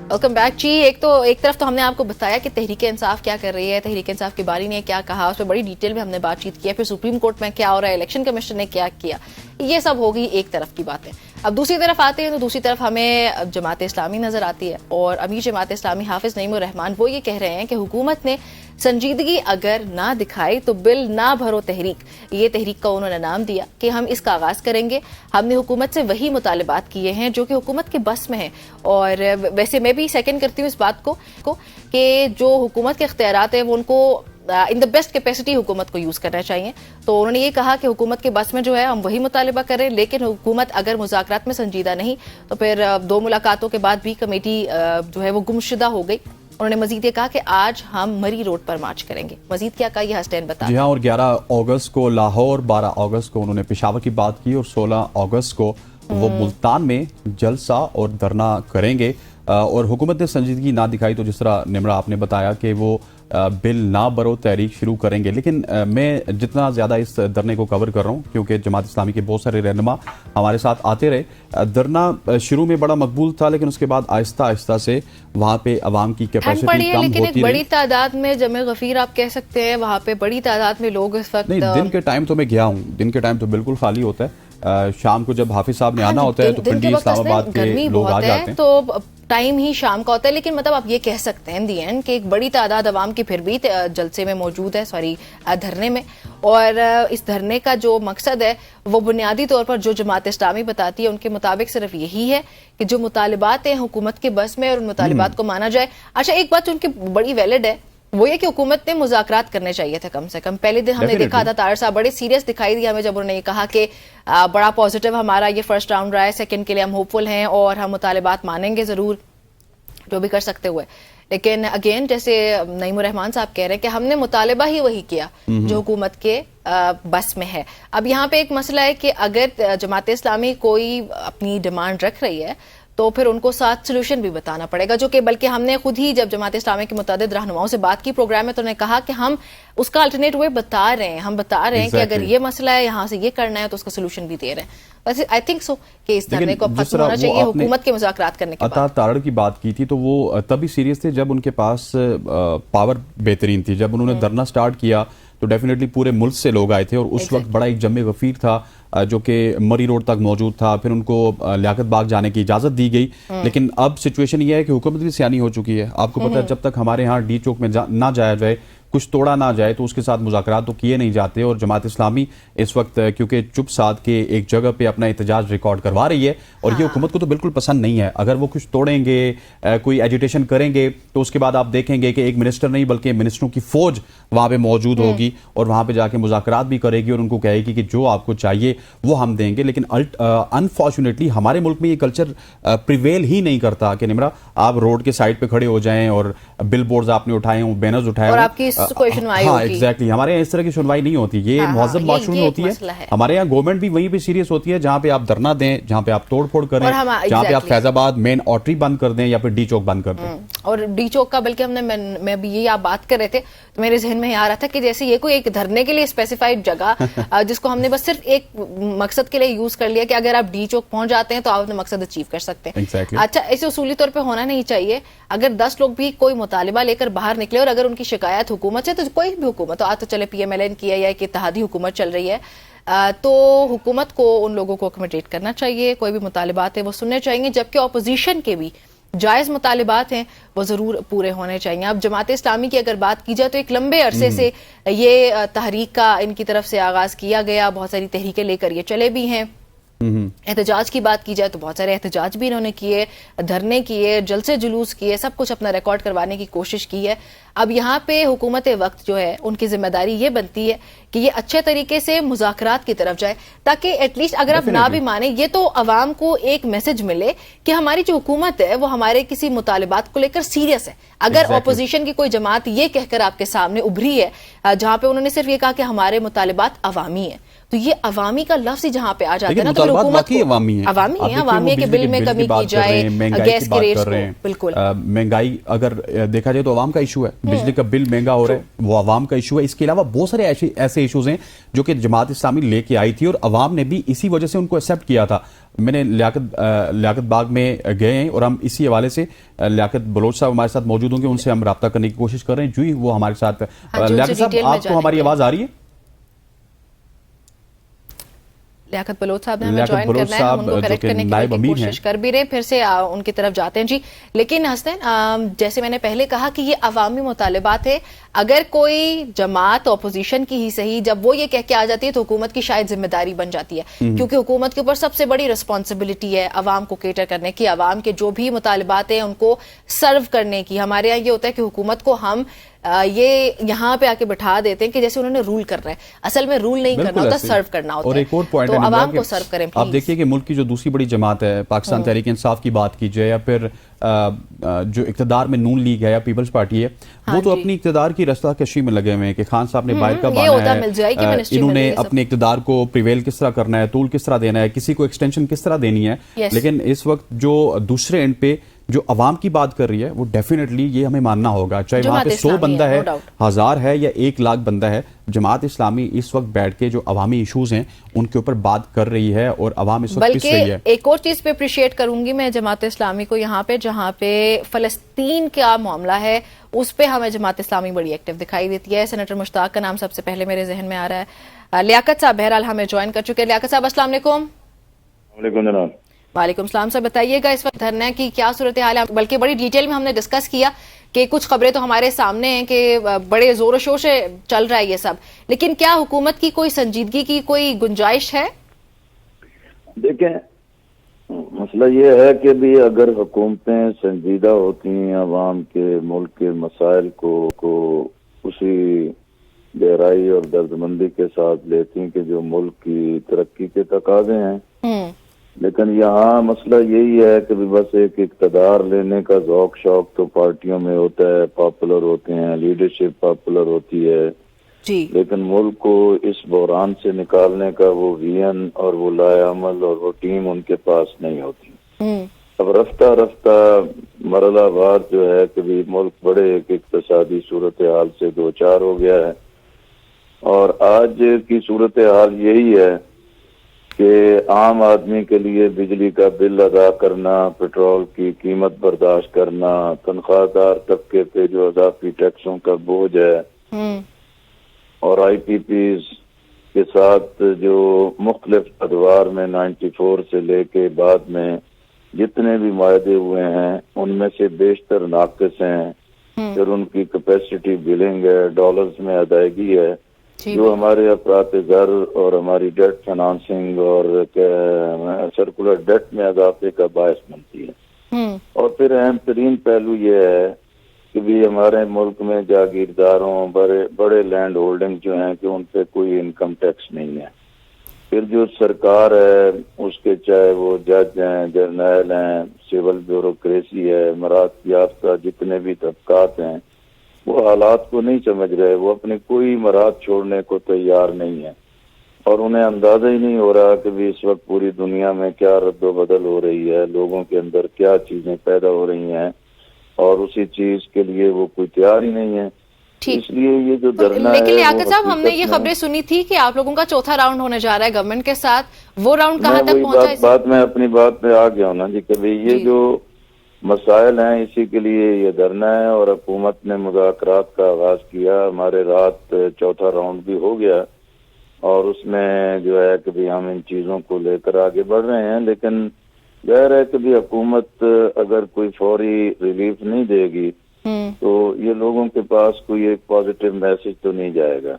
Welcome back जी। एक तरफ तो हमने आपको बताया कि तहरीक इंसाफ क्या कर रही है, तहरीक इंसाफ के बारी ने क्या कहा, उस पर बड़ी डिटेल में हमने बातचीत की है, फिर सुप्रीम कोर्ट में क्या हो रहा है, इलेक्शन कमीशन ने क्या किया, ये सब होगी एक तरफ की बातें। अब दूसरी तरफ आते हैं तो दूसरी तरफ हमें जमात इस्लामी नजर आती है और अमीर जमात इस्लामी हाफिज नईमुर रहमान वो ये कह रहे हैं कि हुकूमत ने संजीदगी अगर ना दिखाई तो बिल ना भरो तहरीक, ये तहरीक का उन्होंने नाम दिया कि हम इसका आगाज करेंगे। हमने हुकूमत से वही मुतालिबात किए हैं जो कि हुकूमत के बस में है। और वैसे मैं भी सेकंड करती हूँ इस बात को कि जो हुकूमत के इख्तियारात है वो उनको इन द बेस्ट कैपेसिटी हुकूमत को यूज करना चाहिए। तो उन्होंने ये कहा कि हुकूमत के बस में जो है हम वही मुतालिबा करें, लेकिन हुकूमत अगर मुज़ाकरात में संजीदा नहीं तो फिर 2 मुलाकातों के बाद भी कमेटी जो है वो गुमशुदा हो गई। उन्होंने मजीद ये कहा कि आज हम मरी रोड पर मार्च करेंगे। मजीद क्या कहा ये हसनैन बता। जी हाँ, और 11 अगस्त को लाहौर, 12 अगस्त को उन्होंने पेशावर की बात की और 16 अगस्त को वो मुल्तान में जलसा और धरना करेंगे। और हुकूमत ने संजीदगी ना दिखाई तो जिस तरह निमरा आपने बताया कि वो बिल ना बरो तहरीक शुरू करेंगे। लेकिन मैं जितना ज़्यादा इस धरने को कवर कर रहा हूँ क्योंकि जमात इस्लामी के बहुत सारे रहनुमा हमारे साथ आते रहे। धरना शुरू में बड़ा मकबूल था लेकिन उसके बाद आहिस्ता आहिस्ता से वहाँ पे अवाम की कैपेसिटी कम लेकिन होती एक बड़ी रही। तादाद में जमे गफीर आप कह सकते हैं, वहाँ पे बड़ी तादाद में लोग इस वक्त नहीं, दिन के टाइम तो मैं गया हूँ, दिन के टाइम तो बिल्कुल खाली होता है। शाम को जब हाफिज साहब ने आना होता है तो पिंडी इस्लामाबाद के लोग आ जाते हैं, तो टाइम ही शाम का होता है। लेकिन मतलब आप ये कह सकते हैं इन दी एंड कि एक बड़ी तादाद अवाम की फिर भी जलसे में मौजूद है, धरने में। और इस धरने का जो मकसद है वो बुनियादी तौर पर जो जमात इस्लामी बताती है उनके मुताबिक सिर्फ यही है कि जो मुतालिबात हैं हुकूमत के बस में और उन मुतालिबात को माना जाए। अच्छा, एक बात उनकी बड़ी वैलिड है वो ये कि हुकूमत ने मुज़ाकरात करने चाहिए थे कम से कम। पहले दिन हमने देखा था तार साहब बड़े सीरियस दिखाई दिया हमें जब उन्होंने ये कहा कि बड़ा पॉजिटिव हमारा ये फर्स्ट राउंड रहा है, सेकंड के लिए हम होपफुल हैं और हम मुतालिबात मानेंगे जरूर जो भी कर सकते हुए। लेकिन अगेन जैसे नईमुर रहमान साहब कह रहे हैं कि हमने मुतालिबा ही वही किया जो हुकूमत के बस में है। अब यहाँ पे एक मसला है कि अगर जमात इस्लामी कोई अपनी डिमांड रख रही है तो फिर उनको साथ सोल्यूशन भी बताना पड़ेगा, जो कि बल्कि हमने खुद ही जब जमात इस्लामी के मुतादिद रहनुमाओं से बात की प्रोग्राम में तो उन्होंने कहा कि हम उसका अल्टरनेट वे बता रहे हैं, हम बता रहे हैं कि अगर ये मसला है यहाँ से ये करना है तो उसका सोल्यूशन भी दे रहे हैं। वैसे आई थिंक सो कि इस धरने को खत्म होना चाहिए हुकूमत के मुज़ाकरात करने के बाद। तारड़ की बात की थी तो वो तभी सीरियस थे जब उनके पास पावर बेहतरीन थी। जब उन्होंने धरना स्टार्ट किया तो डेफिनेटली पूरे मुल्क से लोग आए थे और उस वक्त बड़ा एक जमे गफीर था जो कि मरी रोड तक मौजूद था। फिर उनको लियाकत बाग जाने की इजाजत दी गई। लेकिन अब सिचुएशन ये है कि हुकूमत भी सियानी हो चुकी है। आपको पता है जब तक हमारे यहाँ डी चौक में ना जाया जाए, कुछ तोड़ा ना जाए तो उसके साथ मुज़ाकरात तो किए नहीं जाते। और जमात इस्लामी इस वक्त क्योंकि चुप साध के एक जगह पे अपना एहतजाज रिकॉर्ड करवा रही है और ये हुकूमत को तो बिल्कुल पसंद नहीं है। अगर वो कुछ तोड़ेंगे, कोई एजिटेशन करेंगे तो उसके बाद आप देखेंगे कि एक मिनिस्टर नहीं बल्कि मिनिस्टरों की फौज वहां पे मौजूद होगी और वहां पे जाके मुज़ाकरात भी करेगी और उनको कहेगी कि जो आपको चाहिए वो हम देंगे। लेकिन अनफॉर्चुनेटली हमारे मुल्क में ये कल्चर प्रिवेल ही नहीं करता कि निमरा आप रोड के साइड पे खड़े हो जाएं और बिल बोर्ड आपने उठाए हों, बैनर्स उठाए हों, कोई सुनवाई हाँ एग्जैक्टली हमारे यहाँ इस तरह की सुनवाई नहीं होती। ये मुहज़्ज़ब माशून होती है। हमारे यहाँ गवर्नमेंट भी वहीं पे सीरियस होती है जहाँ पे आप धरना दें, जहाँ पे आप तोड़फोड़ करें, जहाँ पे आप फैजाबाद मेन आर्टरी बंद कर दें या फिर डी चौक बंद कर दें। और डी चौक का बल्कि मैं भी ये आप बात कर रहे थे तो मेरे जहन में आ रहा था कि जैसे ये कोई एक धरने के लिए स्पेसिफाइड जगह जिसको हमने बस सिर्फ एक मकसद के लिए यूज कर लिया कि अगर आप डी चौक पहुंच जाते हैं तो आप अपना मकसद अचीव कर सकते हैं। अच्छा, ऐसे उसूली तौर पे होना नहीं चाहिए। अगर 10 लोग भी कोई मुतालिबा लेकर बाहर निकले और अगर उनकी शिकायत हुकूमत से, तो कोई भी हुकूमत तो आज तो चले PMLN की है या एक इत्तेहादी हुकूमत चल रही है, तो हुकूमत को उन लोगों को अकोमोडेट करना चाहिए। कोई भी मुतालिबात है वो सुनने चाहिए, जबकि अपोजिशन के भी जायज़ मुतालिबात हैं वो ज़रूर पूरे होने चाहिए। अब जमात इस्लामी की अगर बात की जाए तो एक लंबे अरसे से ये तहरीक का इनकी तरफ से आगाज़ किया गया, बहुत सारी तहरीकें लेकर ये चले भी हैं। एहतजाज की बात की जाए तो बहुत सारे एहतजाज भी इन्होंने किए, धरने किए, जलसे जुलूस किए, सब कुछ अपना रिकॉर्ड करवाने की कोशिश की है। अब यहाँ पे हुकूमत वक्त जो है उनकी जिम्मेदारी ये बनती है कि ये अच्छे तरीके से मुज़ाकरात की तरफ जाए, ताकि एटलीस्ट अगर आप ना भी माने ये तो अवाम को एक मैसेज मिले कि हमारी जो हुकूमत है वो हमारे किसी मुतालिबात को लेकर सीरियस है। अगर ऑपोजिशन की कोई जमात ये कहकर आपके सामने उभरी है जहां पे उन्होंने सिर्फ ये कहा कि हमारे मुतालिबात अवामी है, तो ये अवामी का लफ्ज ही जहां पे आ जाता है लेकिन ना, तो फिर मुतालबात हुकूमत वाकई को अवामी है। अवामी आप है, देखिए वो अवामी है कि बिजली बिल में बिल कमी की बात की कर रहे जाए, हैं, महंगाई गैस की के बात रेट्स कर रहे को, हैं। बिल्कुल महंगाई अगर देखा जाए तो अवाम का इशू है, बिजली का बिल महंगा हो रहा है, वो अवाम का इशू है। इसके अलावा बहुत सारे ऐसे इशूज हैं जो कि जमात इस्लामी लेके आई थी और अवाम ने भी इसी वजह से उनको एक्सेप्ट किया था। मैंने लियाकत बाग में गए हैं और हम इसी हवाले से लियाकत बलोच साहब हमारे साथ मौजूद होंगे, उनसे हम रब्ता करने की कोशिश कर रहे हैं। जी वो हमारे साथ हाँ जी, लियाकत साहब, डिटेल में आपको हमारी जानेंगे। आवाज आ रही है? लियाकत बलोच साहब ने हमें लियाकत ज्वाइन बलोच करना है, हम साहब, उनको जो करेक्ट कि करने नायब की अमीर कोशिश हैं। कर भी रहे हैं, फिर से उनकी तरफ जाते हैं जी। लेकिन हसन, जैसे मैंने पहले कहा कि ये अवामी मुतालबात है, अगर कोई जमात अपोजिशन की ही सही, जब वो ये कह के आ जाती है तो हुकूमत की शायद जिम्मेदारी बन जाती है, क्योंकि हुकूमत के ऊपर सबसे बड़ी रिस्पॉन्सिबिलिटी है अवाम को केटर करने की, अवाम के जो भी मुतालबात हैं उनको सर्व करने की। हमारे यहाँ ये होता है कि हुकूमत को हम ये यहाँ पे आके बैठा देते हैं कि जैसे उन्होंने रूल करना है, असल में रूल नहीं करना होता, सर्व करना होता और है। एक और पॉइंट तो है अवाम को सर्व करें आप देखिए कि मुल्क की जो दूसरी बड़ी जमात है, पाकिस्तान तहरीक इंसाफ की बात कीजिए या फिर जो इक़्तिदार में नून लीग है या पीपल्स पार्टी है, वो तो अपनी इक़्तिदार की रास्ता कशी में लगे हुए हैं कि खान साहब ने बाहर का बाना है, इन्होंने अपने इक़्तिदार को प्रिवेल किस तरह करना है, तूल किस तरह देना है, किसी को एक्सटेंशन किस तरह देनी है। लेकिन इस वक्त जो दूसरे एंड पे जो अवाम की बात कर रही है, वो डेफिनेटली ये हमें मानना होगा, चाहे वहां पे 100 बंदा है, 1000 है या 1 लाख बंदा है, जमात इस्लामी इस वक्त बैठ के जो अवामी इशूज हैं उनके ऊपर बात कर रही है और अवाम इस वक्त पिस रही है। एक और चीज पे अप्रिशिएट करूंगी मैं जमात इस्लामी को यहाँ पे, जहाँ पे फलस्तीन का मामला है उस पे हमें जमात इस्लामी बड़ी एक्टिव दिखाई देती है। सेनेटर मुश्ताक का नाम सबसे पहले मेरे जहन में आ रहा है। लियाकत साहब बहरहाल हमें ज्वाइन कर चुके हैं। लियाकत साहब अस्सलाम वालेकुम। वालेकुम सलाम सर, बताइएगा इस वक्त धरने की क्या सूरत हाल है? बल्कि बड़ी डिटेल में हमने डिस्कस किया कि कुछ खबरें तो हमारे सामने हैं कि बड़े जोरों शोर से चल रहा है ये सब, लेकिन क्या हुकूमत की कोई संजीदगी की कोई गुंजाइश है? देखें, मसला ये है कि भी अगर हुकूमतें संजीदा होती हैं, अवाम के मुल्क के मसाइल को उसी गहराई और दर्दमंदी के साथ लेती हैं कि जो मुल्क की तरक्की के तकाजे हैं, लेकिन यहाँ मसला यही है कि भी बस एक इक़्तिदार लेने का ज़ौक शौक तो पार्टियों में होता है, पॉपुलर होते हैं, लीडरशिप पॉपुलर होती है जी, लेकिन मुल्क को इस बहरान से निकालने का वो विजन और वो लाएअमल और वो टीम उनके पास नहीं होती। अब रफ्ता रफ्ता मरहलावार जो है कि भी मुल्क बड़े एक इक़्तिसादी सूरत हाल से दो चार हो गया है और आज की सूरत हाल यही है कि आम आदमी के लिए बिजली का बिल अदा करना, पेट्रोल की कीमत बर्दाश्त करना, तनख्वाहदार तबके पे जो अजाफी टैक्सों का बोझ है और IPPs के साथ जो मुख्तलिफ अदवार में 94 से लेके बाद में जितने भी मायदे हुए हैं उनमें से बेशतर नाकिस हैं। फिर उनकी कैपेसिटी बिलिंग है, डॉलर्स में अदायगी है, जो हमारे अफरात ज़र और हमारी डेट फाइनेंसिंग और सर्कुलर डेट में इजाफे का बायस बनती है। और फिर अहम तरीन पहलू ये है कि भी हमारे मुल्क में जागीरदारों बड़े लैंड होल्डिंग जो हैं कि उन पे कोई इनकम टैक्स नहीं है। फिर जो सरकार है उसके चाहे वो जज हैं, जर्नैल हैं, सिविल ब्यूरोक्रेसी है, मरात याफ्ता जितने भी तबकात हैं वो हालात को नहीं समझ रहे, वो अपनी कोई मराद छोड़ने को तैयार नहीं है और उन्हें अंदाजा ही नहीं हो रहा कि भी इस वक्त पूरी दुनिया में क्या रद्दोबदल हो रही है, लोगों के अंदर क्या चीजें पैदा हो रही हैं और उसी चीज के लिए वो कोई तैयार ही नहीं है। इसलिए ये जो धरना है, लेकिन लियाकत साहब हमने ये खबरें सुनी थी कि आप लोगों का चौथा राउंड होने जा रहा है गवर्नमेंट के साथ, वो राउंड कहाँ तक पहुंचा? बात मैं अपनी बात पे आ गया हूँ ना जी कि भाई ये जो मसाइल हैं इसी के लिए ये धरना है और हुकूमत ने मुज़ाकरात का आगाज किया। हमारे रात चौथा राउंड भी हो गया और उसमें जो है कि भी हम इन चीजों को लेकर आगे बढ़ रहे हैं, लेकिन जाहिर है कि भी हुकूमत अगर कोई फौरी रिलीफ नहीं देगी तो ये लोगों के पास कोई एक पॉजिटिव मैसेज तो नहीं जाएगा।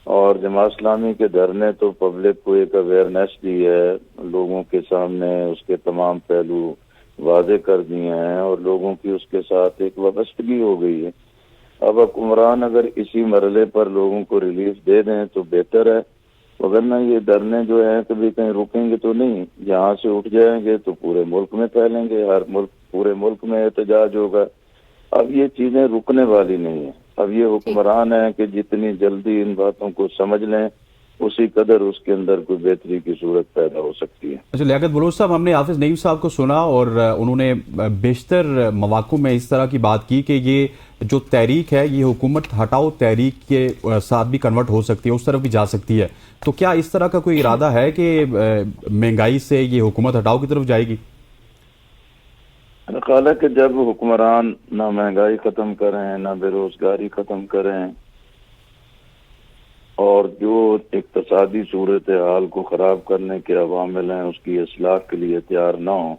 और जमात इस्लामी के धरने तो पब्लिक को एक अवेयरनेस दी है, लोगों के सामने उसके तमाम पहलू वादे कर दिए हैं और लोगों की उसके साथ एक वाबस्तगी हो गई है। अब हुक्मरान अगर इसी मरले पर लोगों को रिलीफ दे दें तो बेहतर है, वरना ये धरने जो है कभी कहीं रुकेंगे तो नहीं, यहाँ से उठ जाएंगे तो पूरे मुल्क में फैलेंगे, पूरे मुल्क में एहतजाज होगा। अब ये चीजें रुकने वाली नहीं है। अब ये हुक्मरान है कि जितनी जल्दी इन बातों को समझ लें उसी कदर उसके अंदर कोई बेहतरी की सूरत पैदा हो सकती है। अच्छा लियाकत बलोच साहब, हमने हाफिज नईम साहब को सुना और उन्होंने बेशतर मौक़ों में इस तरह की बात की कि ये जो तहरीक है ये हुकूमत हटाओ तहरीक के साथ भी कन्वर्ट हो सकती है, उस तरफ भी जा सकती है। तो क्या इस तरह का कोई इरादा है कि महंगाई से ये हुकूमत हटाओ की तरफ जाएगी? मेरा ख्याल है कि जब हुक्मरान ना महंगाई खत्म करें, ना बेरोजगारी खत्म करें और जो इक्तसादी सूरत हाल को खराब करने के अवामिल हैं उसकी इस्लाह के लिए तैयार ना हो,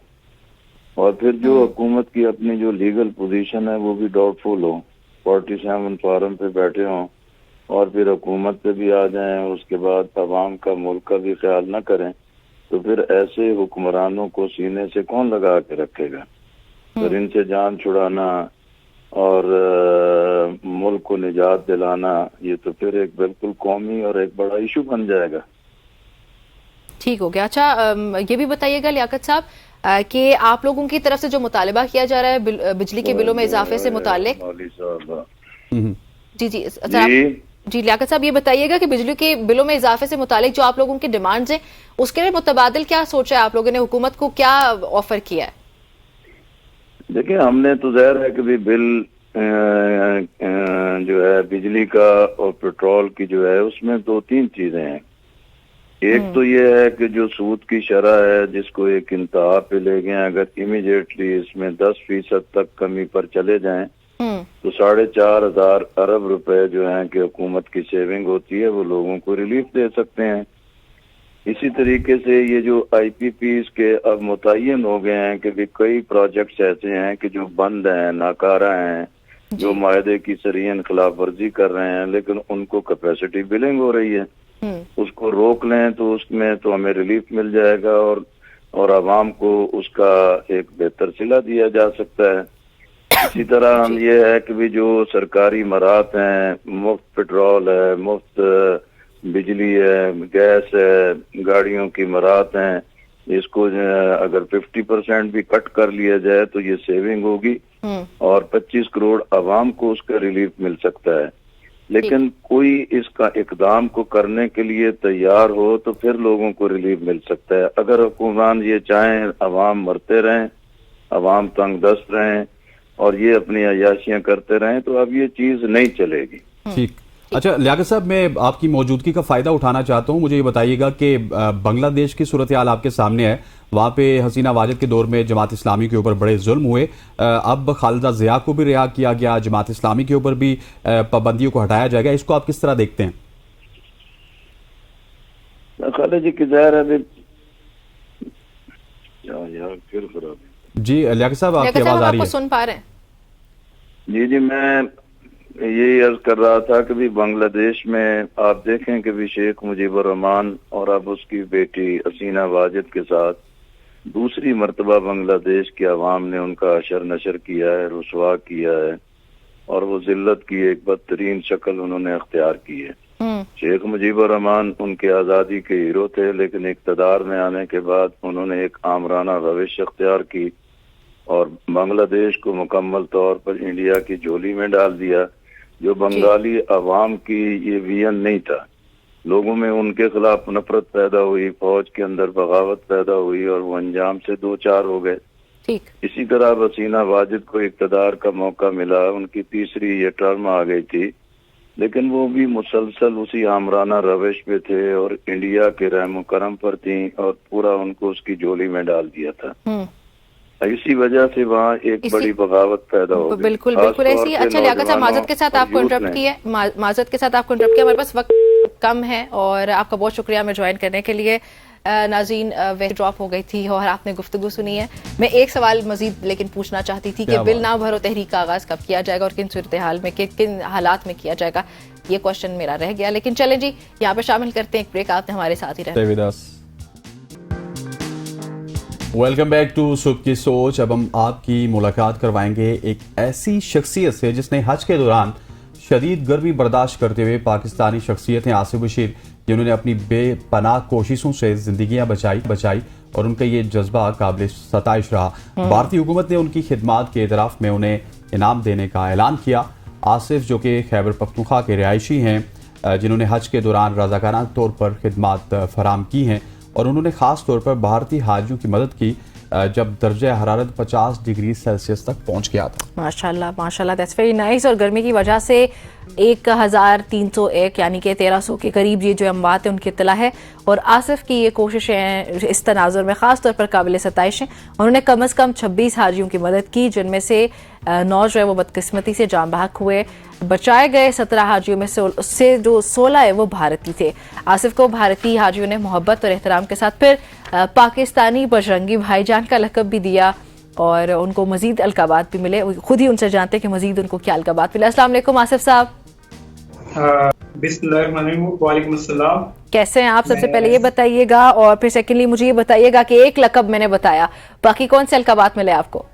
और फिर जो हुकूमत की अपनी जो लीगल पोजीशन है वो भी डाउटफुल हो, 47 फार्म पे बैठे हों और फिर हुकूमत पे भी आ जाएं और उसके बाद अवाम का मुल्क का भी ख्याल न करें, तो फिर ऐसे हुक्मरानों को सीने से कौन लगा के रखेगा? फिर इनसे जान छुड़ाना और मुल्क को निजात दिलाना, ये तो फिर एक बिल्कुल कौमी और एक बड़ा इशू बन जाएगा। ठीक हो गया। अच्छा ये भी बताइएगा लियाकत साहब कि आप लोगों की तरफ से जो मुतालबा किया जा रहा है बिजली के बिलों में इजाफे से मुतालिक। जी जी अच्छा जी लियाकत साहब ये बताइएगा कि बिजली के बिलों में इजाफे से मुतालिक जो आप लोगों की डिमांड्स हैं उसके लिए मुतबादिल क्या सोचा है आप लोगों ने, हुकूमत को क्या ऑफर किया है? देखिए हमने तो ज़ाहिर है कि भी बिल जो है बिजली का और पेट्रोल की जो है उसमें 2-3 चीजें हैं। एक तो ये है कि जो सूद की शरह है जिसको एक इंतहा पे ले गए, अगर इमीडिएटली इसमें 10% तक कमी पर चले जाएं तो 4,500 अरब रुपए जो है कि हुकूमत की सेविंग होती है वो लोगों को रिलीफ दे सकते हैं। इसी तरीके से ये जो IPPs के अब मुतय्यन हो गए हैं कि भी कई प्रोजेक्ट्स ऐसे हैं कि जो बंद हैं, नाकारा हैं, जो मायदे की सरीहन खिलाफ वर्जी कर रहे हैं, लेकिन उनको कैपेसिटी बिलिंग हो रही है, उसको रोक लें तो उसमें तो हमें रिलीफ मिल जाएगा और आवाम को उसका एक बेहतर सिला दिया जा सकता है। इसी तरह ये है कि भी जो सरकारी मरात हैं, मुफ्त पेट्रोल है, मुफ्त बिजली है, गैस है, गाड़ियों की मरात हैं, इसको अगर 50% भी कट कर लिया जाए तो ये सेविंग होगी और 25 करोड़ आवाम को उसका रिलीफ मिल सकता है। लेकिन कोई इसका इकदाम को करने के लिए तैयार हो तो फिर लोगों को रिलीफ मिल सकता है। अगर हुकूमत ये चाहें आवाम मरते रहें, आवाम तंग दस्त रहें और ये अपनी अयाशियां करते रहें तो अब ये चीज नहीं चलेगी। ठीक। अच्छा लियाकत साहब, मैं आपकी मौजूदगी का फायदा उठाना चाहता हूं। मुझे ये बताइएगा कि बांग्लादेश की सूरत हाल आपके सामने है, वहां पे हसीना वाजिद के दौर में जमात इस्लामी के ऊपर बड़े जुल्म हुए, अब खालिदा जिया को भी रिहा किया गया, जमात इस्लामी के ऊपर भी पाबंदियों को हटाया जाएगा, इसको आप किस तरह देखते हैं? खालिद जी की ज़ाहिर है यार फिर खराब। जी लियाकत साहब आपकी आवाज आ रही है? सुन पा रहे हैं? जी मैं यही अर्ज कर रहा था कि भी बांग्लादेश में आप देखें कि भी शेख मुजीबुर रहमान और अब उसकी बेटी हसीना वाजिद के साथ दूसरी मर्तबा बांग्लादेश की आवाम ने उनका अशर नशर किया है, रुसवा किया है और वो जिल्लत की एक बदतरीन शक्ल उन्होंने अख्तियार की है। शेख मुजीबुर रहमान उनके आज़ादी के हीरो थे, लेकिन इक़्तिदार में आने के बाद उन्होंने एक आमराना रविश अख्तियार की और बांग्लादेश को मुकम्मल तौर पर इंडिया की झोली में डाल दिया। जो बंगाली अवाम की ये विजन नहीं था, लोगों में उनके खिलाफ नफरत पैदा हुई, फौज के अंदर बगावत पैदा हुई और वो अंजाम से 2-4 हो गए। ठीक। इसी तरह हसीना वाजिद को इक़्तिदार का मौका मिला, उनकी तीसरी ये टर्म आ गई थी, लेकिन वो भी मुसलसल उसी आमराना रविश पे थे और इंडिया के रहम करम पर थी और पूरा उनको उसकी झोली में डाल दिया था। इसी वजह से वहाँ एक बड़ी बगावत पैदा हो गई। बिल्कुल बिल्कुल ऐसी। अच्छा लियाकत साहब, माजरत के साथ आपको इंटरप्ट किया, माजरत के साथ आपको इंटरप्ट किया, हमारे पास वक्त कम है और आपका बहुत शुक्रिया हमें ज्वाइन करने के लिए। नाज़रीन वैसे ड्रॉप हो गई थी और आपने गुफ्तगू सुनी है। मैं एक सवाल मजीद लेकिन पूछना चाहती थी कि बिल ना भरो तहरीक का आगाज कब किया जाएगा और किन सूरत हाल में, किन हालात में किया जाएगा, ये क्वेश्चन मेरा रह गया। लेकिन चलें जी, यहाँ पे शामिल करते हैं एक ब्रेक, आपने हमारे साथ ही रहना। वेलकम बैक टू सुबह की सोच। अब हम आपकी मुलाकात करवाएंगे एक ऐसी शख्सियत से जिसने हज के दौरान शदीद गर्मी बर्दाश्त करते हुए पाकिस्तानी शख्सियत हैं आसिफ बशीर, जिन्होंने अपनी बेपनाह कोशिशों से जिंदगियां बचाई और उनका ये जज्बा काबिल सताइश रहा। भारतीय हुकूमत ने उनकी खिदमात के एतराफ़ में उन्हें इनाम देने का ऐलान किया। आसिफ, जो कि खैबर पख्तूनख्वा के रिहायशी हैं, जिन्होंने हज के दौरान रज़ाकाराना तौर पर खिदमात फराम की हैं, और उन्होंने ख़ास तौर पर भारतीय हाजियों की मदद की जब दर्जा हरारत 50 डिग्री सेल्सियस तक पहुंच गया था। माशाल्लाह माशाल्लाह, दैट्स वेरी नाइस। और गर्मी की वजह से 1301 यानी कि 1300 के करीब ये जो अमवात है उनकी इत्तला है, और आसिफ की ये कोशिशें इस तनाजुर में ख़ास तौर पर काबिल सताइश हैं। उन्होंने कम अज़ कम 26 हाजियों की मदद की, जिनमें से 9 जो है वो बदकिस्मती से जान बहक हुए। बचाए गए 17 हाजियों में से उससे जो 16 है वो भारतीय थे। आसिफ को भारतीय हाजियों ने मोहब्बत और एहतराम के साथ फिर पाकिस्तानी बजरंगी भाईजान का लक़ब भी दिया, और उनको मजीद अलकाबात भी मिले। खुद ही उनसे जानते हैं कि मजीद उनको क्या अलकाबात मिले। अस्सलाम वालेकुम आसिफ साहब। वालेकुम अस्सलाम। कैसे हैं आप? सबसे पहले ये बताइएगा, और फिर सेकेंडली मुझे ये बताइएगा कि एक लक़ब मैंने बताया, बाकी कौन से अलकाबात मिले आपको?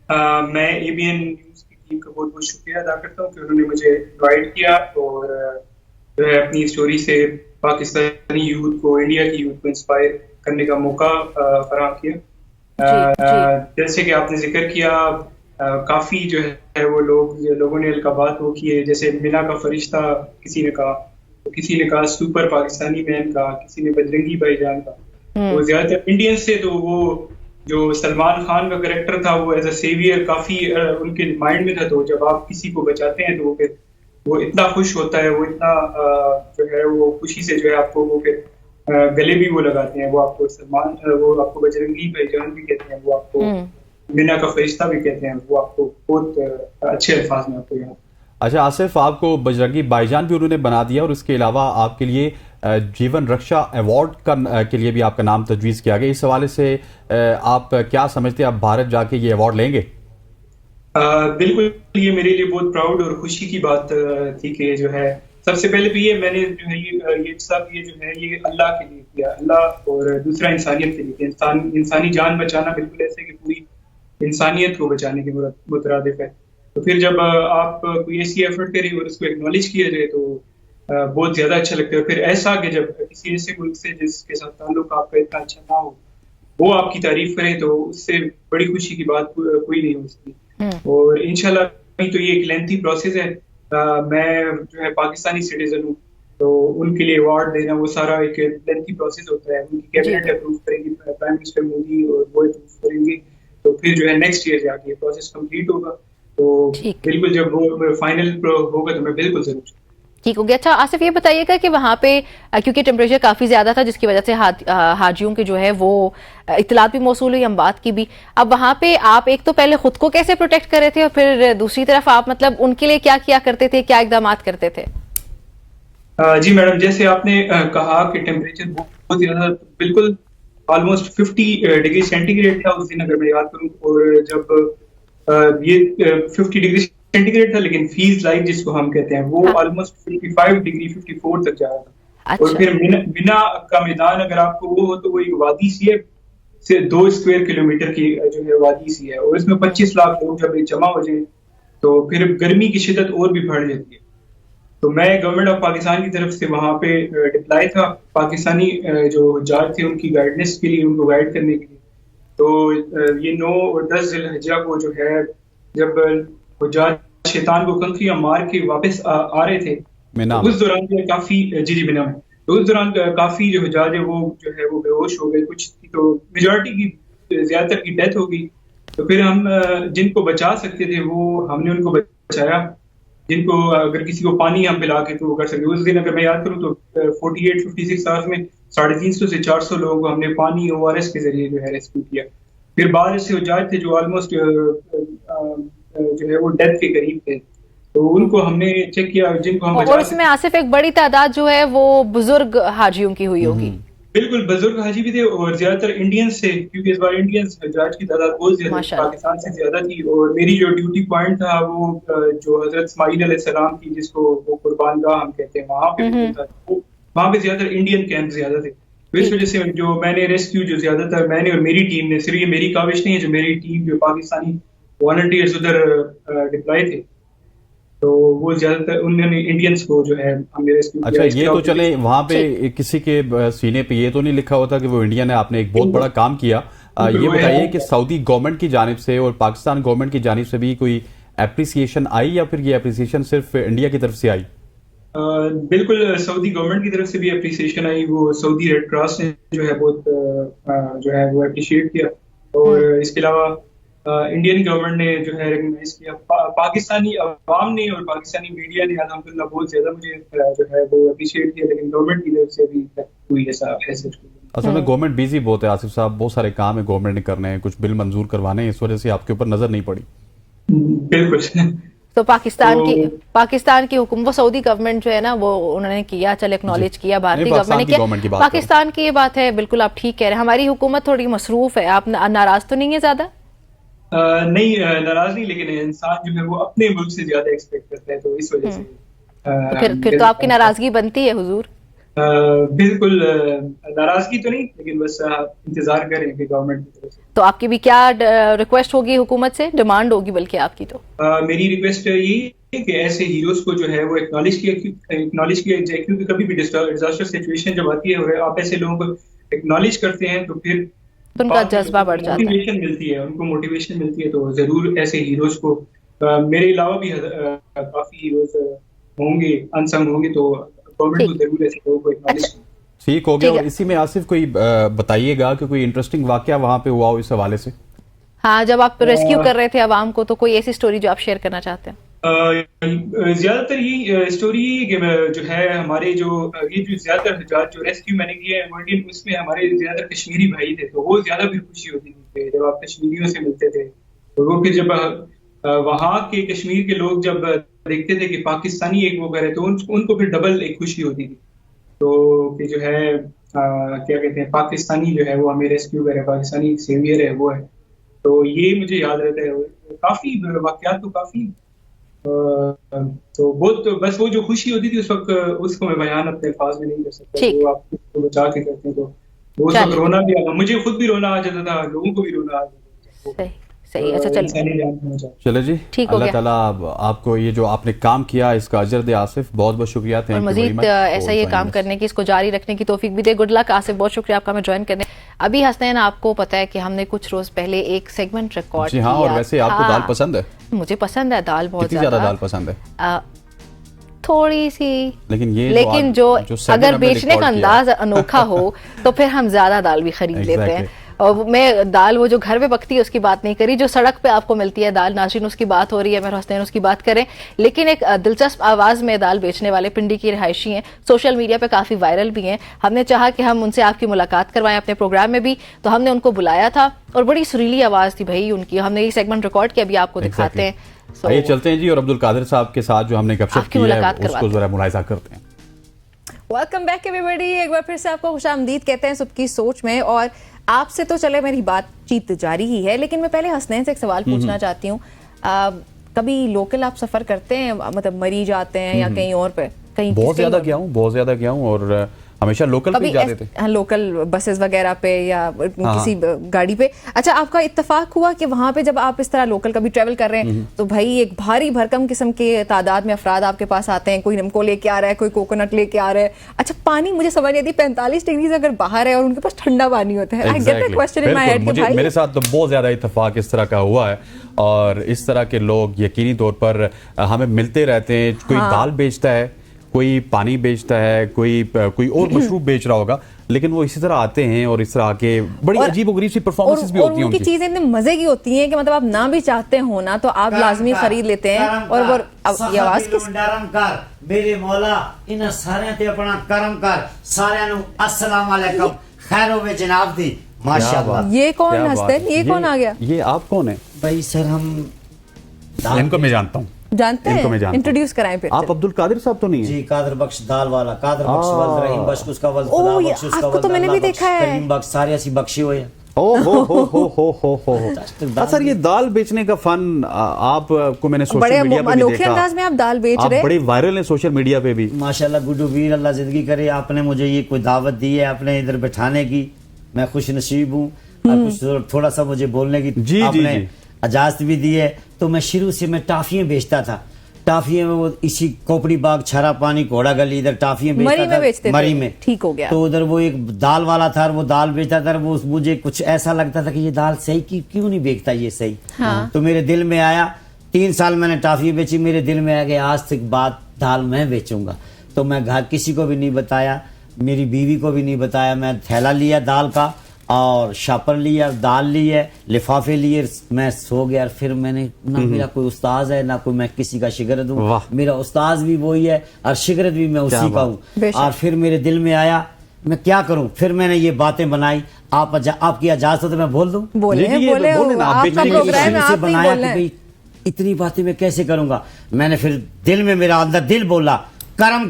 मैं ABN न्यूज़ की टीम का बहुत बहुत शुक्रिया अदा करता हूँ कि उन्होंने मुझे इनवाइट किया और जो है अपनी स्टोरी से पाकिस्तानी यूथ को, इंडिया की यूथ को इंस्पायर करने का मौका फराहम किया। जैसे कि आपने जिक्र किया, काफी जो है वो लोगों ने अलकाबात वो किए, जैसे मिना का फरिश्ता किसी ने कहा, तो किसी ने कहा सुपर पाकिस्तानी मैन का, किसी ने बजरंगी भाईजान का। तो ज्यादातर इंडियन से तो वो जो सलमान खान का कैरेक्टर था वो एज अ सेवियर काफी उनके माइंड में था। तो जब आप किसी को बचाते हैं तो फिर वो इतना खुश होता है, वो इतना जो है वो खुशी से जो है आपको वो फिर गले भी वो लगाते हैं। वो आपको वो आपको बजरंगी भाईजान भी कहते हैं, वो आपको मिना का फरिश्ता भी कहते हैं, वो आपको बहुत अच्छे अल्फाज में आपको याद। अच्छा आसिफ, आपको बजरंगी भाईजान भी उन्होंने बना दिया, और इसके अलावा आपके लिए जीवन रक्षा अवार्ड के लिए भी आपका नाम तजवीज़ किया गया। इस हवाले से आप क्या समझते हैं, आप भारत जाके ये अवार्ड लेंगे? बिल्कुल, ये मेरे लिए बहुत प्राउड और खुशी की बात थी कि जो है सबसे पहले तो ये मैंने जो है ये सब ये जो है ये अल्लाह के लिए किया, अल्लाह, और दूसरा इंसानियत के लिए। इंसानी जान बचाना बिल्कुल ऐसे कि पूरी इंसानियत को बचाने के मुतरादिफ है। तो फिर जब आप कोई ऐसी एफर्ट करें और उसको एक्नॉलेज किया जाए तो बहुत ज्यादा अच्छा लगता है। फिर ऐसा कि जब किसी ऐसे मुल्क से जिसके साथ ताल्लुक आपका इतना अच्छा ना हो, वो आपकी तारीफ करे, तो उससे बड़ी खुशी की बात कोई नहीं हो सकती। और इंशाल्लाह तो ये एक लेंथी प्रोसेस है। मैं जो है पाकिस्तानी सिटीजन हूँ, तो उनके लिए अवार्ड देना वो सारा एक लेंथी प्रोसेस होता है। उनकी कैबिनेट अप्रूव करेगी, प्राइम मिनिस्टर मोदी, और वो अप्रूव करेंगे, तो फिर जो है नेक्स्ट ईयर जाके ये प्रोसेस कंप्लीट होगा। तो बिल्कुल जब वो फाइनल होगा तो मैं बिल्कुल जरूर। ठीक हो गया। अच्छा आसिफ, ये बताइएगा कि वहाँ पे क्योंकि टेम्परेचर काफ़ी ज़्यादा था, जिसकी वजह से हाजियों के जो है वो इत्तलात भी मौसूल हुई, हम बात की भी। अब वहाँ पे आप एक तो पहले खुद को कैसे प्रोटेक्ट कर रहे थे, और फिर दूसरी तरफ आप मतलब उनके लिए क्या किया करते थे, क्या इकदाम करते थे? जी मैडम, जैसे आपने कहा कि टेम्परेचर बहुत ज़्यादा, बिल्कुल ऑलमोस्ट 50 डिग्री सेंटीग्रेड था उस दिन, अगर मैं याद करूँ। और जब ये 50 डिग्री सेंटीग्रेड था, लेकिन फीज लाइव जिसको हम कहते हैं वो ऑलमोस्ट 55 डिग्री 54 तक जा रहा था। अच्छा। और फिर मिना का मैदान अगर आपको वो हो तो वो एक वादी सी है, से 2 स्क्वायर किलोमीटर की जो है वादी सी है, और इसमें 25 लाख लोग जब जमा हो जाए तो फिर गर्मी की शिद्दत और भी बढ़ जाती है। तो मैं गवर्नमेंट ऑफ पाकिस्तान की तरफ से वहाँ पे डिप्लाई था, पाकिस्तानी जो जज थे उनकी गाइडेंस के लिए, उनको गाइड करने के लिए। तो ये 9 और 10 ज़िलहिज्जा को जो है जब हुज्जाज शैतान को कंकरियां मार के वापस आ रहे थे, तो उस दौरान जो काफी बिना में, तो उस दौरान काफी जो हुज्जाज है वो जो है वो बेहोश हो गए, कुछ तो मेजॉरिटी की ज्यादातर की डेथ हो गई। तो फिर हम जिनको बचा सकते थे वो हमने उनको बचाया, जिनको अगर किसी को पानी हम पिला के तो वो कर सकते। उस दिन अगर मैं याद करूँ तो 48-56 आवर्स में 350 से 400 लोगों को हमने पानी ORS के जरिए जो है रेस्क्यू किया। फिर बाद से हुज्जाज थे जो ऑलमोस्ट जो है वो डेथ के करीब थे, तो उनको हमने चेक किया, जिनको हम और उसमें आसिफ एक बड़ी तादाद जो है वो बुजुर्ग हाजियों की हुई होगी। बिल्कुल, बुजुर्ग हाजी भी थे और ज्यादातर इंडियंस थे, क्योंकि इस बार इंडियंस हज्जाज की तादाद बहुत ज्यादा पाकिस्तान से ज्यादा थी। और मेरी जो ड्यूटी पॉइंट था वो जो हजरत इस्माइल अलैहिस्सलाम की, जिसको वो कुर्बान गाह हम कहते हैं, वहाँ पे वहाँ पे ज्यादातर इंडियन कैंप ज्यादा थे। तो इस वजह से जो मैंने रेस्क्यू जो ज्यादातर मैंने और मेरी टीम ने, सिर्फ ये मेरी काविश नहीं है, जो मेरी टीम जो पाकिस्तानी वॉलंटियर्स उधर डिप्लॉय थे, तो वो ज्यादातर उन्होंने इंडियंस को जो है हमने रेस्क्यू किया। अच्छा, ये तो चले वहाँ पे किसी के सीने पे ये तो नहीं लिखा होता कि वो इंडियन है, आपने एक बहुत बड़ा काम किया। ये बताइए कि सऊदी गवर्नमेंट की जानिब से और पाकिस्तान गवर्नमेंट की जानिब से भी कोई एप्रिसिएशन आई, या फिर ये एप्रिसिएशन सिर्फ इंडिया की तरफ से आई? बिल्कुल सऊदी गवर्नमेंट की तरफ से भी अप्रिसिएशन आई। वो सऊदी रेड क्रॉस ने जो है बहुत जो है वो अप्रिशिएट किया। और इसके अलावा इंडियन गवर्नमेंट ने जो है रिकग्नाइज किया। पाकिस्तानी अवाम ने और पाकिस्तानी मीडिया ने अल्हम्दुलिल्लाह बहुत ज्यादा मुझे जो है वो अप्रिशिएट किया, लेकिन गवर्नमेंट की तरफ से भी हुई ऐसा ऐसे। असल में गवर्नमेंट बिजी बहुत है आसिफ साहब, बहुत सारे काम है गवर्नमेंट ने करने हैं, कुछ बिल मंजूर करवाने हैं, इस वजह से आपके ऊपर नजर नहीं पड़ी। बिल्कुल। तो पाकिस्तान की हुकूमत, वो सऊदी गवर्नमेंट जो है ना वो उन्होंने किया, चल एक्नॉलेज किया, भारतीय गवर्नमेंट ने किया। पाकिस्तान की ये बात है, बिल्कुल आप ठीक कह रहे हैं। हमारी हुकूमत थोड़ी मसरूफ है। आप नाराज तो नहीं है ज्यादा? नहीं, नाराज नहीं, लेकिन इंसान जो है वो अपने मुल्क से ज्यादा एक्सपेक्ट करता है, तो इस वजह से तो फिर तो आपकी नाराजगी बनती है हुजूर। बिल्कुल नाराजगी तो नहीं, लेकिन बस इंतजार करें कि गवर्नमेंट की तरफ से। तो आपकी भी क्या रिक्वेस्ट होगी हुकूमत से, डिमांड होगी बल्कि आपकी? तो मेरी रिक्वेस्ट यही है कि ऐसे हीरोज को जो है वो एक्नॉलेज किया जाए, क्योंकि कभी भी डिजास्टर सिचुएशन जब आती है और आप ऐसे लोगों को एक्नॉलेज करते हैं तो फिर उनका जज्बा बढ़ जाता है, मोटिवेशन मिलती है, उनको मोटिवेशन मिलती है। तो जरूर ऐसे हीरोज को, मेरे अलावा भी काफी हीरोज होंगे, अनसंग होंगे, तो गवर्नमेंट को जरूर ऐसे लोगों को एक्नॉलेज करना। ठीक हो गया। और इसी में आसिफ कोई बताइएगा कि कोई इंटरेस्टिंग वाकया वहां पे हुआ हो इस हवाले से। हाँ, जब आप रेस्क्यू कर रहे थे आवाम को, तो कोई ऐसी स्टोरी जो आप शेयर करना चाहते हैं? ज्यादातर ये स्टोरी जो है हमारे जो ये जो ज्यादातर जो रेस्क्यू मैंने किया है उसमें हमारे ज्यादातर कश्मीरी भाई थे, तो वो ज्यादा फिर खुशी होती थी जब आप कश्मीरियों से मिलते थे। और वो फिर जब वहाँ के कश्मीर के लोग जब देखते थे कि पाकिस्तानी एक वो करे, तो उनको फिर डबल एक खुशी होती थी। तो कि जो है क्या कहते हैं, पाकिस्तानी जो है वो हमें रेस्क्यू करे, पाकिस्तानी सेवियर है वो है। तो ये मुझे याद रहता है। काफी वाकयात तो काफी तो बहुत, तो बस वो जो खुशी होती थी उस वक्त, उसको मैं बयान अपने अल्फाज में नहीं कर सकता। वो आप उसको बचा के करते हैं, तो वो सब रोना भी आता, मुझे खुद भी रोना आ जाता था, लोगों को भी रोना आ जाता था। सही। अच्छा चलिए, चलो जी, ठीक हो अल्लाह गया। ताला आपको ये जो आपने काम किया इसका अजर दे आसिफ, बहुत बहुत शुक्रिया। और मजीद ऐसा ये काम करने की, इसको जारी रखने की तौफीक भी दे। गुड लक आसिफ, बहुत शुक्रिया आपका हमें ज्वाइन करने। अभी हसनैन, आपको पता है कि हमने कुछ रोज पहले एक सेगमेंट रिकॉर्ड किया। हाँ, और वैसे आपको दाल पसंद है? मुझे पसंद है दाल, बहुत ज्यादा दाल पसंद है? थोड़ी सी, लेकिन जो अगर बेचने का अंदाज अनोखा हो तो फिर हम ज्यादा दाल भी खरीद लेते हैं। और मैं दाल वो जो घर पे पकती है उसकी बात नहीं करी, जो सड़क पे आपको मिलती है दाल, नाज़रीन उसकी बात हो रही है, मेरे हसनैन उसकी बात करें। लेकिन एक दिलचस्प आवाज में दाल बेचने वाले पिंडी की रिहायशी हैं, सोशल मीडिया पे काफी वायरल भी हैं। हमने चाहा कि हम उनसे आपकी मुलाकात करवाएं अपने प्रोग्राम में भी, तो हमने उनको बुलाया था और बड़ी सुरीली आवाज थी भाई उनकी। हमने ये सेगमेंट रिकॉर्ड किया, अभी आपको दिखाते हैं। आइए चलते हैं जी, और अब्दुल कादिर साहब के साथ जो हमने गपशप की है उसको जरा मुलाहिजा करते हैं। वेलकम बैक एवरीबॉडी, एक बार फिर से आपको खुशामदीद कहते हैं सबकी सोच में। और आपसे तो चले मेरी बातचीत जारी ही है, लेकिन मैं पहले हसनैन से एक सवाल पूछना चाहती हूँ। कभी लोकल आप सफर करते हैं, मतलब मरी जाते हैं या कहीं और पे? कहीं बहुत ज्यादा गया हूँ और हमेशा लोकल पे जाते थे। हाँ, लोकल बसेस वगैरह पे या किसी गाड़ी पे। अच्छा, आपका इत्तेफाक हुआ कि वहां पे जब आप इस तरह लोकल कभी ट्रेवल कर रहे हैं तो भाई एक भारी भरकम किस्म के तादाद में अफराद आपके पास आते हैं, कोई नमको लेके आ रहा है, कोई कोकोनट लेके आ रहा है। अच्छा, पानी मुझे समझ नहीं आती, 45 डिग्री से अगर बाहर है और उनके पास ठंडा पानी होता है। I get that question in my head कि भाई, मेरे साथ तो बहुत ज्यादा इत्तेफाक इस तरह का हुआ है और इस तरह के लोग यकीनी तौर पर हमें मिलते रहते हैं। कोई दाल बेचता है, कोई पानी बेचता है, कोई और मशरूब बेच रहा होगा, लेकिन वो इसी तरह आते हैं और इस तरह आके बड़ी अजीब-ओ-गरीब सी परफॉर्मेंसेस भी होती हैं उनकी। चीजें इतने मजे की होती हैं कि मतलब आप ना भी चाहते हो ना तो आप लाजमी खरीद लेते हैं। और वो ये आवाज किस मेरे मौला इन सारे ते अपना करम कर, साਰਿਆਂ ਨੂੰ अस्सलाम वालेकुम, खैर होवे जनाब दी, माशाअल्लाह। ये कौन हंसते हैं, ये कौन आ गया? ये आप कौन है भाई? सर हम इनको मैं जानता हूँ, जानते हैं, इंट्रोड्यूस कराएं फिर। आप अब्दुल कादिर साहब तो नहीं है? जी, कादिर बख्श दाल वाला, कादिर बख्श वल्द रहीम बख्श उसका वल्द खुदा बख्श उसका वल्द, तो मैंने भी देखा है, करीम बख्श, सारे ऐसी बख्शे हुए हैं। हो। सर, ये दाल बेचने का फन आपको मैंने सोशल मीडिया पे भी देखा, अंदाज में आप दाल बेच रहे हैं, बड़े वायरल है सोशल मीडिया पे भी। माशाल्लाह, गुड्डू वीर, अल्लाह जिंदगी करे। आपने मुझे ये कोई दावत दी है, आपने इधर बैठाने की, मैं खुश नसीब हूँ। कुछ थोड़ा सा मुझे बोलने की आपने इजाजत भी दी है। तो मैं शुरू से मैं टाफियाँ बेचता था, टाफियाँ में वो इसी कोपड़ी बाग, छारा पानी, घोड़ा गली, इधर टाफियाँ बेचता था मरी में। ठीक हो गया। तो उधर वो एक दाल वाला था, वो दाल बेचता था। वो मुझे कुछ ऐसा लगता था कि ये दाल सही क्यों नहीं बेचता ये सही। हाँ। तो मेरे दिल में आया, 3 साल मैंने टाफियाँ बेची, मेरे दिल में आ गया आज तक बाद दाल मैं बेचूंगा। तो मैं घर किसी को भी नहीं बताया, मेरी बीवी को भी नहीं बताया। मैं थैला लिया दाल का और शापर लिया, दाल लिए, लिफाफे लिए, मैं सो गया। फिर मैंने ना मेरा कोई उस्ताद है ना कोई मैं किसी का शिगरद हूँ, मेरा उस्ताद भी वही है और शिगरद भी मैं उसी का हूँ। और फिर मेरे दिल में आया मैं क्या करूं, फिर मैंने ये बातें बनाई। आपकी इजाजत हो तो मैं बोल दूं? बोले आपका प्रोग्राम है, आप नहीं बोल रहे हैं। इतनी बातें मैं कैसे करूंगा। मैंने फिर दिल में, मेरा अंदर दिल बोला करम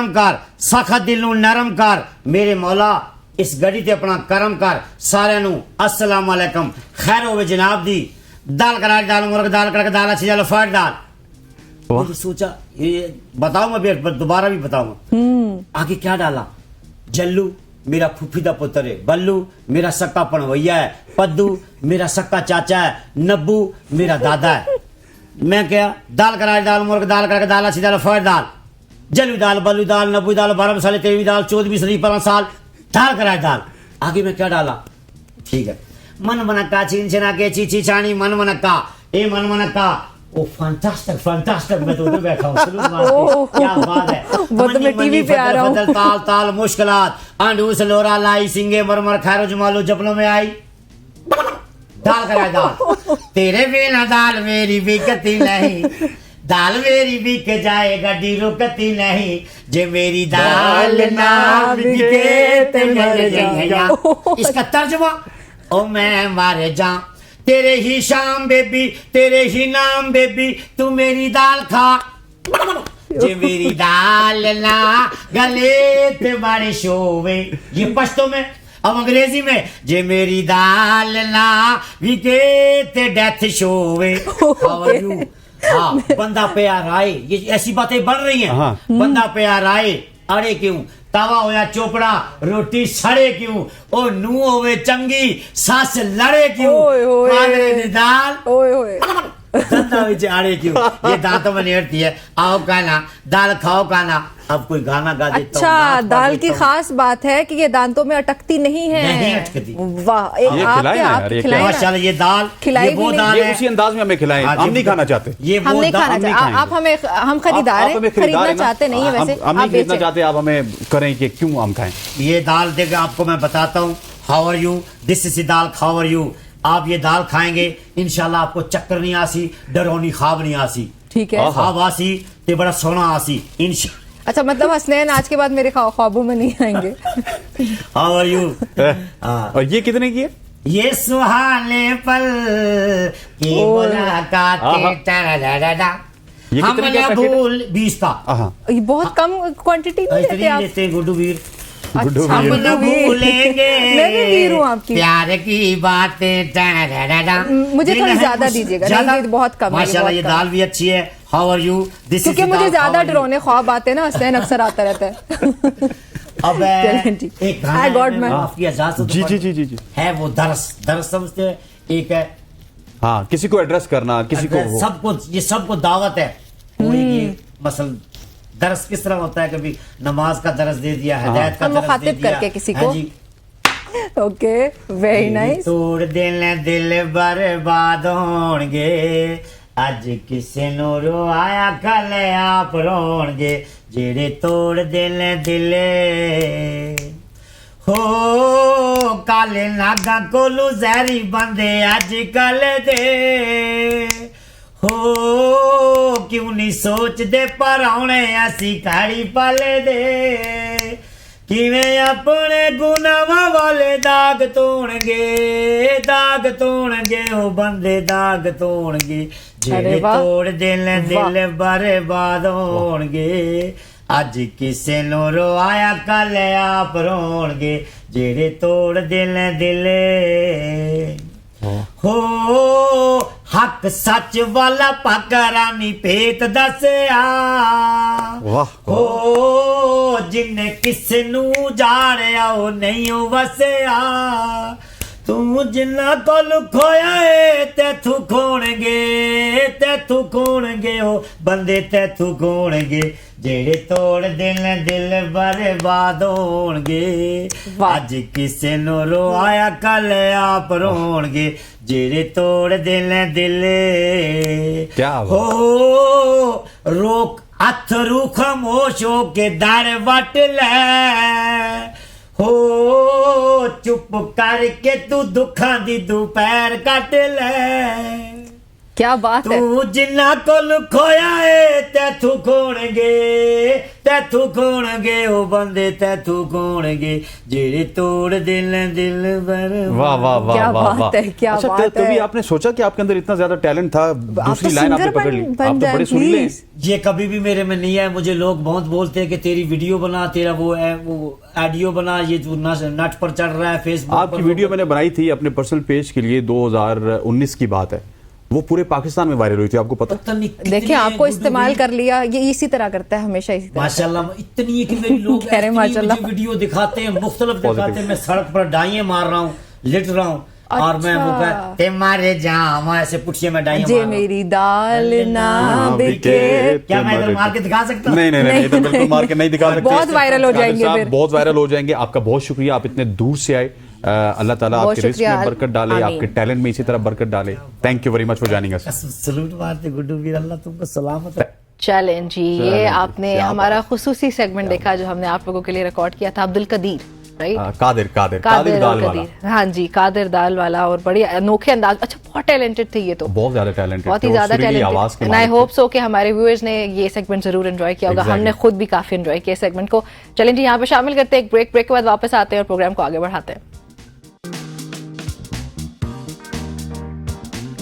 कर सखत दिल नू नरम कर, मेरे मौला इस गड़ी ते अपना करम कर। सारे नू अस्सलाम वालेकुम, खैर होवे जनाब दी। दाल करारी दाल मुर्ग दाल कड़क दाल अच्छी दाल फट दाल। मैंने सोचा ये बताऊं मैं दोबारा भी बताऊंगा। आगे क्या डाला, जल्लू मेरा फूफी दा पुत्र है, बल्लू मेरा सक्का पनवैया है, पद्दू मेरा सक्का चाचा है, नब्बू मेरा दादा है। मैं क्या दाल करारी दाल मुर्ग दाल कड़क दाल अच्छी दाल फट दाल, जल्लू दाल बल्लू दाल नब्बू दाल 12 मसाले 13वीं दाल 14वीं सदी 15 साल दाल करारी दाल। आगे मैं क्या डाला, ठीक है, मन मनक्का चीन चना के चीची चाणी मन मनक्का ए मन मनक्का। ओ फैंटास्टिक मैं तो उधर बैठा हूँ। क्या बात है, वो तो मैं टीवी पे आ रहा हूँ। ताल ताल मुश्किलात अंडूस लोरा लाई सिंगे मरमर खैरो जमालो जपलों में आई दाल कराए दाल। तेरे बिना दाल मेरी बिकती नहीं, दाल मेरी बिक जाए गड्डी रुकती नहीं, जे मेरी दाल ना बिके ते मर जाया। इसका तर्जुमा ओ मैं मारे जा, तेरे ही शाम बेबी तेरे ही नाम बेबी, तू मेरी दाल खा, जे मेरी दाल ना गले ते बारिश होवे। ये पश्तो में। अब अंग्रेजी में, जे मेरी दाल ना विके ते डेथ शोवे। How are you? हाँ, बंदा प्यार आए, ये ऐसी बातें बढ़ रही हैं। बंदा प्यार आए, अड़े क्यों, तवा होया चोपड़ा रोटी सड़े क्यों, ओ नू होवे चंगी सास लड़े क्यों, कांदरे दी दाल धंधा विच आड़े क्यों। ये दांतों में निकलती है। आओ काना दाल खाओ काना। अब कोई गाना गा देता हूं। अच्छा, दाल की खास बात है कि ये दांतों में अटकती नहीं है। नहीं अटकती। वाह, एक आप खिलाए माशाल्लाह। ये दाल खिलाई वो दाल ये उसी अंदाज में हमें खिलाएं, हम नहीं खाना चाहते। ये हम नहीं खाना चाहते। आप हमें, हम खरीदार हैं, खरीदना चाहते नहीं है। वैसे हम नहीं खरीदना चाहते, आप हमें करें कि क्यों हम खाएं। ये दाल देख आपको मैं बताता हूँ। How are you, this is dal how are you. आप ये दाल खाएंगे इंशाल्लाह आपको चक्कर नहीं आसी, डरौनी ख्वाब नहीं आसी। ठीक है, ख्वाब आसी ते बड़ा सोना आसी इंशाल्लाह। अच्छा, मतलब हसनैन आज के बाद मेरे ख्वाबों में नहीं आएंगे। How are you. और ये कितने की है? ये सुहाने पल की मुलाकातें टरडडडा, ये हम कितने का न पैकेट है? भूल 20 का। ये बहुत कम क्वांटिटी में लेते आप। लेते हैं गुड्डू वीर। अच्छा, हम न भूलेंगे मैं भी वीर हूँ आपकी। प्यार की बातें टरडडडा। मुझे थोड़ी ज्यादा दीजिएगा। नहीं, बहुत कम है। माशाल्लाह ये दाल भी अच्छी है। हाउ आर यू, दिस क्योंकि मुझे ज्यादा डरावने ख्वाब आते हैं ना, हसनैन अक्सर आता रहता है। अब एक गाना आपकी इजाजत जी जी जी जी जी है, वो दरस समझते हैं। एक है हाँ, किसी को एड्रेस करना, किसी को सबको, ये सबको दावत है। कोई मसल दरस किस तरह होता है, कभी नमाज का दरस दे दिया, हिदायत का दरस दे दिया करके किसी को। Okay, very nice. तोड़ दिल बर्बाद होंगे, अज किसे नु रोया कल आप रोणगे, जेड़े तोड़ दिल हो काले नागा कोलू जहरी बंदे अज कल दे हो, क्यों नहीं सोचते पराने असी काड़ी पले दे, किवें अपने गुनाहां वाले दाग तोड़नगे ओ बंदे दाग तोड़नगे, जेड़े तोड़ दिल बर्बाद होणगे, अज किसे नु रोया कल आप रोणगे, जेड़े तोड़ दिल हो हक सच वाला पकरानी पेत दसया, हो जिन्ने किसे नू जाड़िया ओ नहीं वसया, तू जिन्ना कोल खोया है तैथू खोणगे ओ बंदे तैथू खोणगे, जेड़े तोड़ दिल बर्बाद होणगे, अज किसे नु रोया कल आप रोणगे, जेड़े तोड़ दिल क्या हो रोक अथरू खामोश हो के दर वट ले हो चुप करके तू दुखा दी दोपहर कट ले क्या बात है। तू जिन्ना कोल खोया है तैथू खोणगे ओ बंदे तैथू खोणगे जेड़े तोड़ दिल भर। वाह वाह वाह क्या वाह बात है, क्या अच्छा, बात कभी है। आपने सोचा कि आपके अंदर इतना ज्यादा टैलेंट था? दूसरी लाइन आपने सिंगर पकड़ ली, बन आप तो जाएं, बड़े सुरीले हैं। प्लीज। ये कभी भी मेरे में नहीं है। मुझे लोग बहुत बोलते हैं कि तेरी वीडियो बना, तेरा वो ऑडियो बना, ये जो नट पर चढ़ रहा है फेसबुक पर। आपकी वीडियो मैंने बनाई थी अपने पर्सनल पेज के लिए, 2019 की बात है, वो पूरे पाकिस्तान में वायरल हुई थी, आपको पता? देखिए आपको इस्तेमाल कर लिया, ये इसी तरह करता है हमेशा, इसी तरह। माशाल्लाह इतनी है कि मेरे लोग कह रहे हैं माशाल्लाह। मुझे वीडियो दिखाते हैं, मुख्तलिफ दिखाते हैं, मैं सड़क पर डाइयां मार रहा हूँ, लिट रहा हूँ और मैं वो अच्छा। ते मारे जाऊं ऐसे पुठिए में डाइयां जे मार रहा हूं। मेरी दाल ना बिके। क्या मैं इधर मार के दिखा सकता हूं? नहीं, तो बिल्कुल मार के नहीं दिखा सकते। बहुत वायरल हो जाएंगे साहब, फिर। बहुत वायरल हो जाएंगे। आपका बहुत शुक्रिया, आप इतने दूर से आए। अल्लाह ताला बहुत आपके रिस्क शुक्रिया, में बरकत डाले, आमीन। आपके टैलेंट में इसी तरह बरकत डाले। Thank you very much for joining us. Salute मारते गुड्डू वीर, अल्लाह तुमको सलामत रखे। चलें जी, ये चलें, आपने क्या हमारा खुसूसी सेगमेंट देखा जो हमने आप लोगों के लिए रिकॉर्ड किया था, अब्दुल कदीर, राइट? कादिर कादिर दाल वाला, कदीर, हाँ जी, कादिर दाल वाला, और बड़ी अनोखे अंदाज। अच्छा, बहुत टैलेंटेड थे ये तो, बहुत ज्यादा टैलेंटेड, बहुत ही ज्यादा talented. And I hope so कि हमारे व्यूअर्स ने ये सेगमेंट जरूर एंजॉय किया होगा। हमने खुद भी काफी एंजॉय किया सेगमेंट को। चलें जी, यहाँ पे शामिल करते हैं एक ब्रेक के बाद वापस आते हैं और प्रोग्राम को आगे बढ़ाते हैं।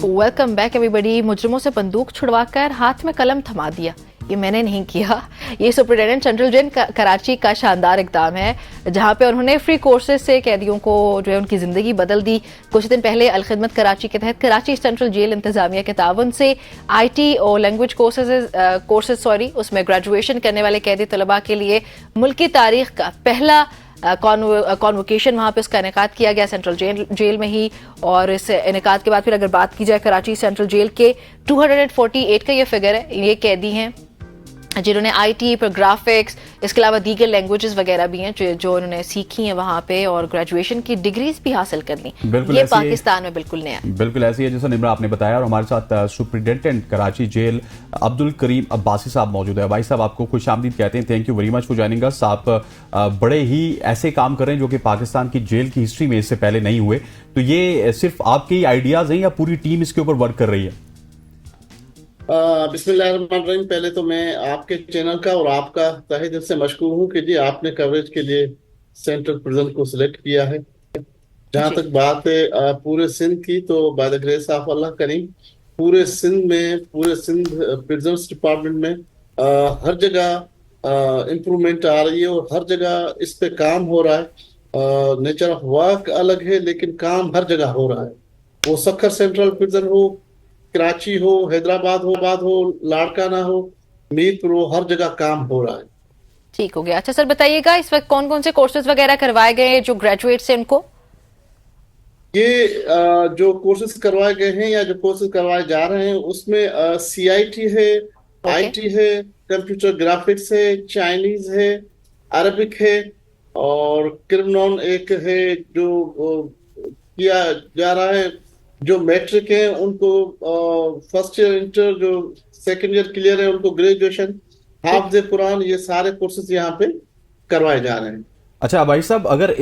Welcome back everybody. मुजरिमों से बंदूक छुड़वाकर हाथ में कलम थमा दिया, ये मैंने नहीं किया। ये सुपरिटेंडेंट सेंट्रल जेल कराची का शानदार इकदाम है, जहां पे उन्होंने फ्री कोर्सेज से कैदियों को जो है उनकी जिंदगी बदल दी। कुछ दिन पहले अलखिदमत कराची के तहत कराची सेंट्रल जेल इंतजामिया के ताउन से IT और लैंग्वेज कोर्सेज उसमें ग्रेजुएशन करने वाले कैदी तलबा के लिए मुल्की तारीख का पहला कॉन्वोकेशन वहाँ पे उसका इनेकाद किया गया सेंट्रल जेल में ही। और इस इनेकाद के बाद फिर अगर बात की जाए कराची सेंट्रल जेल के 248 का ये फिगर है, ये कैदी हैं जिन्होंने IT पर ग्राफिक्स, इसके अलावा दीगर लैंग्वेजेस वगैरह भी हैं जो उन्होंने सीखी हैं वहाँ पे, और ग्रेजुएशन की डिग्रीज भी हासिल कर ली। ये पाकिस्तान में बिल्कुल नया, बिल्कुल ऐसी है जैसा निम्रा आपने बताया। और हमारे साथ सुपरिटेंडेंट कराची जेल अब्दुल करीम अब्बासी साहब मौजूद है। भाई साहब, आपको खुशामदीद कहते हैं, thank you very much for joining us. आप बड़े ही ऐसे काम कर रहे हैं जो कि पाकिस्तान की जेल की हिस्ट्री में इससे पहले नहीं हुए। तो ये सिर्फ आपके ही आइडियाज हैं या पूरी टीम इसके ऊपर वर्क कर रही है? बिस्मिल्लाहिर्रहमानिर्रहीम। पहले तो मैं आपके चैनल का और आपका तहे दिल से मशकूर हूँ कि जी आपने कवरेज के लिए सेंट्रल प्रिजन को सिलेक्ट किया है। जहाँ तक बात है पूरे सिंध की, तो बाय द ग्रेस ऑफ अल्लाह करीम पूरे सिंध प्रिजन्स डिपार्टमेंट में हर जगह इम्प्रूवमेंट आ रही है और हर जगह इस पे काम हो रहा है। नेचर ऑफ वर्क अलग है लेकिन काम हर जगह हो रहा है। वो सखर सेंट्रल प्रिजन हो, कराची हो, हैदराबाद हो, लाड़काना हो, मीरपुर हो, हर जगह काम हो रहा है। ठीक हो गया। अच्छा सर, बताइएगा इस वक्त कौन कौन से कोर्सेज वगैरह करवाए गए जो ग्रेजुएट से उनको? ये जो कोर्सेज करवाए गए हैं या जो कोर्सेज करवाए जा रहे हैं उसमें CIT है, IT है, कंप्यूटर ग्राफिक्स है, चाइनीज है, अरबिक है और क्रिमिनल एक है जो किया जा रहा है। जो मैट्रिक है उनको फर्स्ट ईयर इंटर, जो सेकंड ईयर क्लियर है उनको ग्रेजुएशन, हाफिज़ कुरान, ये सारे कोर्सेज यहाँ पे करवाए जा रहे हैं। अच्छा भाई साहब, अगर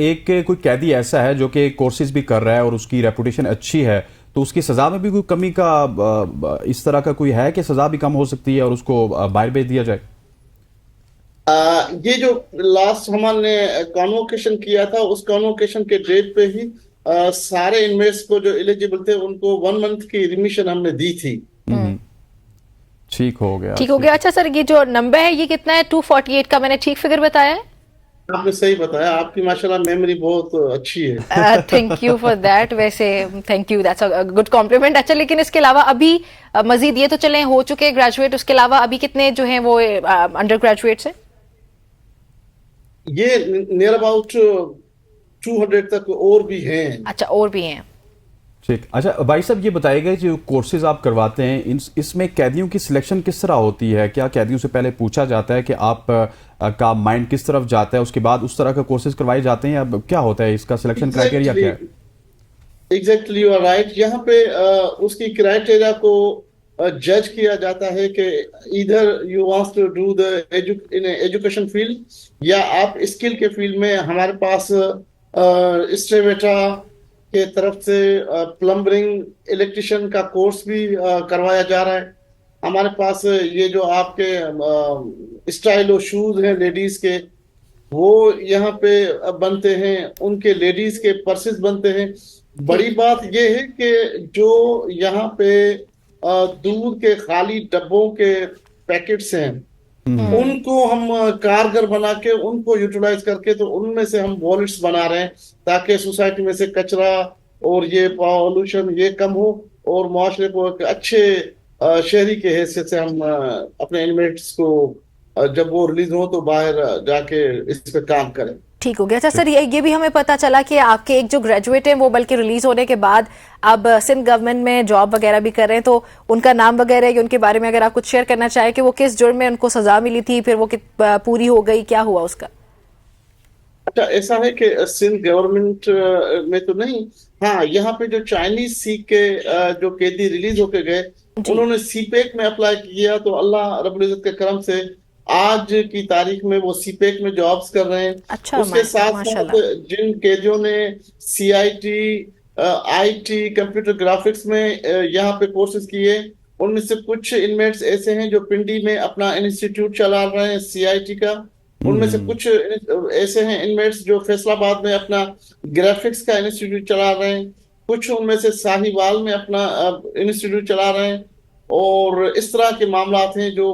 कोई कैदी ऐसा है जो कि कोर्सेज भी कर रहा है और उसकी रेपुटेशन अच्छी है, तो उसकी सजा में भी कोई कमी का इस तरह का कोई है कि सजा भी कम हो सकती है और उसको बाहर भेज दिया जाए? ये जो लास्ट हमने कॉन्वोकेशन किया था, उस कॉन्वोकेशन के डेट पे ही सारे इनमेट्स को जो एलिजिबल थे उनको 1 मंथ की रिमिशन हमने दी थी। ठीक हो गया, ठीक हो गया। अच्छा सर, ये जो नंबर है ये कितना है? 248 का मैंने ठीक फिगर बताया है? आपने सही बताया, आपकी माशाल्लाह मेमोरी बहुत अच्छी है। Thank you for that. वैसे thank you, that's a good compliment. अच्छा, लेकिन इसके अलावा अभी मजीद, ये तो चले हो चुके ग्रेजुएट, उसके अलावा अभी कितने जो हैं वो अंडर ग्रेजुएट्स हैं? ये नियर अबाउट 200 तक और भी हैं। अच्छा, और भी हैं। ठीक। अच्छा भाई साहब, ये बताइएगा जो कोर्सेज आप करवाते हैं इसमें कैदियों की सिलेक्शन किस तरह होती है? क्या कैदियों से पहले पूछा जाता है कि आप का माइंड किस तरफ जाता है, उसके बाद उस तरह का कोर्सेज करवाए जाते हैं, या क्या होता है इसका सिलेक्शन क्राइटेरिया क्या है? Exactly, you are right. यहाँ पे उसकी क्राइटेरिया को जज किया जाता है कि इधर you wants to do the in education field या आप स्किल के फील्ड में। हमारे पास स्ट्रेवेटा के तरफ से प्लम्बरिंग इलेक्ट्रिशियन का कोर्स भी करवाया जा रहा है। हमारे पास ये जो आपके स्टाइलो शूज हैं लेडीज के, वो यहाँ पे बनते हैं, उनके लेडीज के पर्सेस बनते हैं। बड़ी बात ये है कि जो यहाँ पे दूध के खाली डब्बों के पैकेट्स हैं, उनको हम कारगर बना के उनको यूटिलाइज करके तो उनमें से हम वॉलेट्स बना रहे हैं ताकि सोसाइटी में से कचरा और ये पॉल्यूशन ये कम हो और मुआशरे को एक अच्छे शहरी के हैसियत से हम अपने इनमेट्स को जब वो रिलीज हो तो बाहर जाके इस पे काम करें। ठीक हो गया। अच्छा सर, ये भी हमें पता चला कि आपके एक जो ग्रेजुएट हैं वो बल्कि रिलीज होने के बाद अब सिंध गवर्नमेंट में जॉब वगैरह भी कर रहे हैं, तो उनका नाम वगैरह या उनके बारे में अगर आप कुछ शेयर करना चाहें कि वो किस जुर्म में उनको सजा मिली थी, फिर वो पूरी हो गई, क्या हुआ उसका? अच्छा, ऐसा है कि सिंध गवर्नमेंट में तो नहीं, हाँ यहाँ पे जो चाइनीज सीख के जो कैदी रिलीज होके गए उन्होंने सीपेक में अप्लाई किया तो अल्लाह रब्बुल इज्जत के करम से आज की तारीख में वो सीपेक में जॉब्स कर रहे हैं। अच्छा, उसके साथ साथ जिन कैदियों ने सीआईटी आईटी कंप्यूटर ग्राफिक्स में यहाँ पे कोर्सेज किए, उनमें से कुछ इनमेट्स ऐसे हैं जो पिंडी में अपना इंस्टीट्यूट चला रहे हैं सीआईटी का। उनमें से कुछ ऐसे हैं इनमेट्स जो फैसलाबाद में अपना ग्राफिक्स का इंस्टीट्यूट चला रहे हैं, कुछ उनमें से साहिवाल में अपना इंस्टीट्यूट चला रहे हैं। और इस तरह के मामलात हैं जो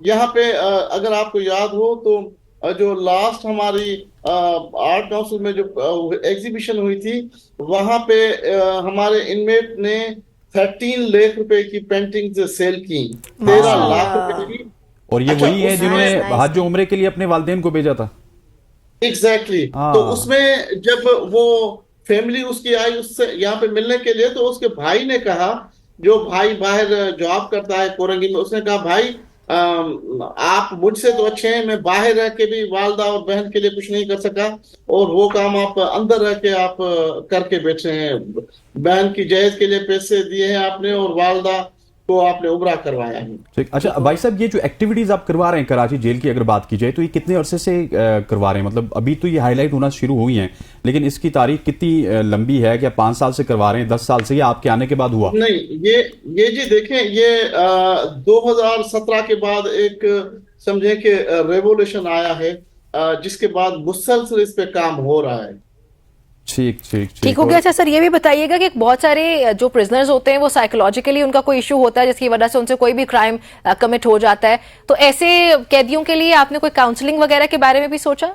यहाँ पे अगर आपको याद हो तो जो लास्ट हमारी आर्ट काउंसिल में जो एग्जीबिशन हुई थी वहां पे हमारे इनमेट ने 13 लाख रुपए की पेंटिंग्स सेल की, 13 लाख रुपए की। और ये वही है जिन्होंने हज उम्रे के लिए अपने वालिदैन को भेजा था। एग्जैक्टली तो उसमें जब वो फैमिली उसकी आई उससे यहाँ पे मिलने के लिए, तो उसके भाई ने कहा, जो भाई बाहर जॉब करता है कोरंगी में, उसने कहा भाई आप मुझसे तो अच्छे हैं, मैं बाहर रह के भी वालदा और बहन के लिए कुछ नहीं कर सका और वो काम आप अंदर रह के आप करके बैठे हैं। बहन की जहेज के लिए पैसे दिए हैं आपने और वालदा को आपने उम्रा करवाया है। ठीक। अच्छा भाई साहब, ये जो एक्टिविटीज आप करवा रहे हैं कराची जेल की अगर बात की जाए तो ये कितने अरसे से करवा रहे हैं? मतलब अभी तो ये हाईलाइट होना शुरू हुई हैं, लेकिन इसकी तारीख कितनी लंबी है? क्या 5 साल से करवा रहे हैं, 10 साल से, या आपके आने के बाद हुआ? नहीं, ये जी देखें, ये 2017 के बाद एक समझे कि रेवोल्यूशन आया है, जिसके बाद मुसलसल इस पे काम हो रहा है। ठीक हो गया। अच्छा सर, ये भी बताइएगा कि बहुत सारे जो प्रिजनर्स होते हैं वो साइकोलॉजिकली उनका कोई इशू होता है जिसकी वजह से उनसे कोई भी क्राइम कमिट हो जाता है, तो ऐसे कैदियों के लिए आपने कोई काउंसलिंग वगैरह के बारे में भी सोचा?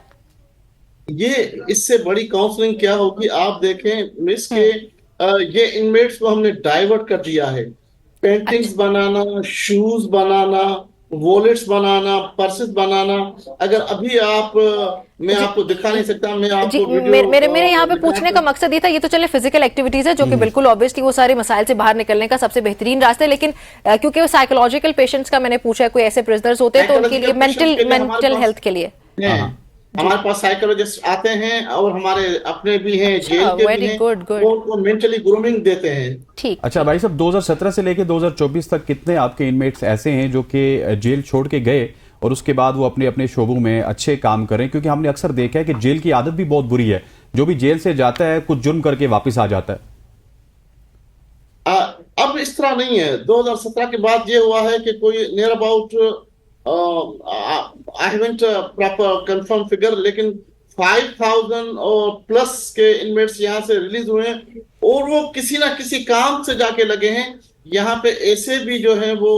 ये इससे बड़ी काउंसलिंग क्या होगी, आप देखें मिस के ये इनमेट्स को हमने डाइवर्ट कर दिया है। पेंटिंग्स बनाना, शूज बनाना, वॉलेट्स बनाना, पर्सेस बनाना, अगर अभी मैं आपको दिखा नहीं सकता, मैं आपको मेरे यहाँ पे पूछने का मकसद ये था, ये तो चले फिजिकल एक्टिविटीज है जो कि बिल्कुल ऑब्वियसली वो सारे मसाइल से बाहर निकलने का सबसे बेहतरीन रास्ता है, लेकिन क्योंकि वो साइकोलॉजिकल पेशेंट्स का मैंने पूछा, कोई ऐसे प्रिजनर्स होते हैं तो उनके लिए मेंटल हेल्थ के लिए हमारे पास साइकोलॉजिस्ट आते हैं और हमारे अपने भी हैं, जेल के भी हैं, वो उनको मेंटली ग्रूमिंग देते हैं। ठीक। अच्छा भाई साहब, 2017 से लेके 2024 तक कितने आपके इनमेट्स ऐसे हैं जो कि जेल छोड़ के गए और उसके बाद वो अपने अपने शोबों में अच्छे काम करें? क्योंकि हमने अक्सर देखा है कि जेल की आदत भी बहुत बुरी है, जो भी जेल से जाता है कुछ जुर्म करके वापस आ जाता है। अब इस तरह नहीं है। 2017 के बाद ये हुआ है कि कोई near about I haven't proper confirmed figure, लेकिन 5,000 और प्लस के इनमेट्स यहाँ से रिलीज हुए हैं और वो किसी ना किसी काम से जाके लगे हैं। यहाँ पे ऐसे भी जो है वो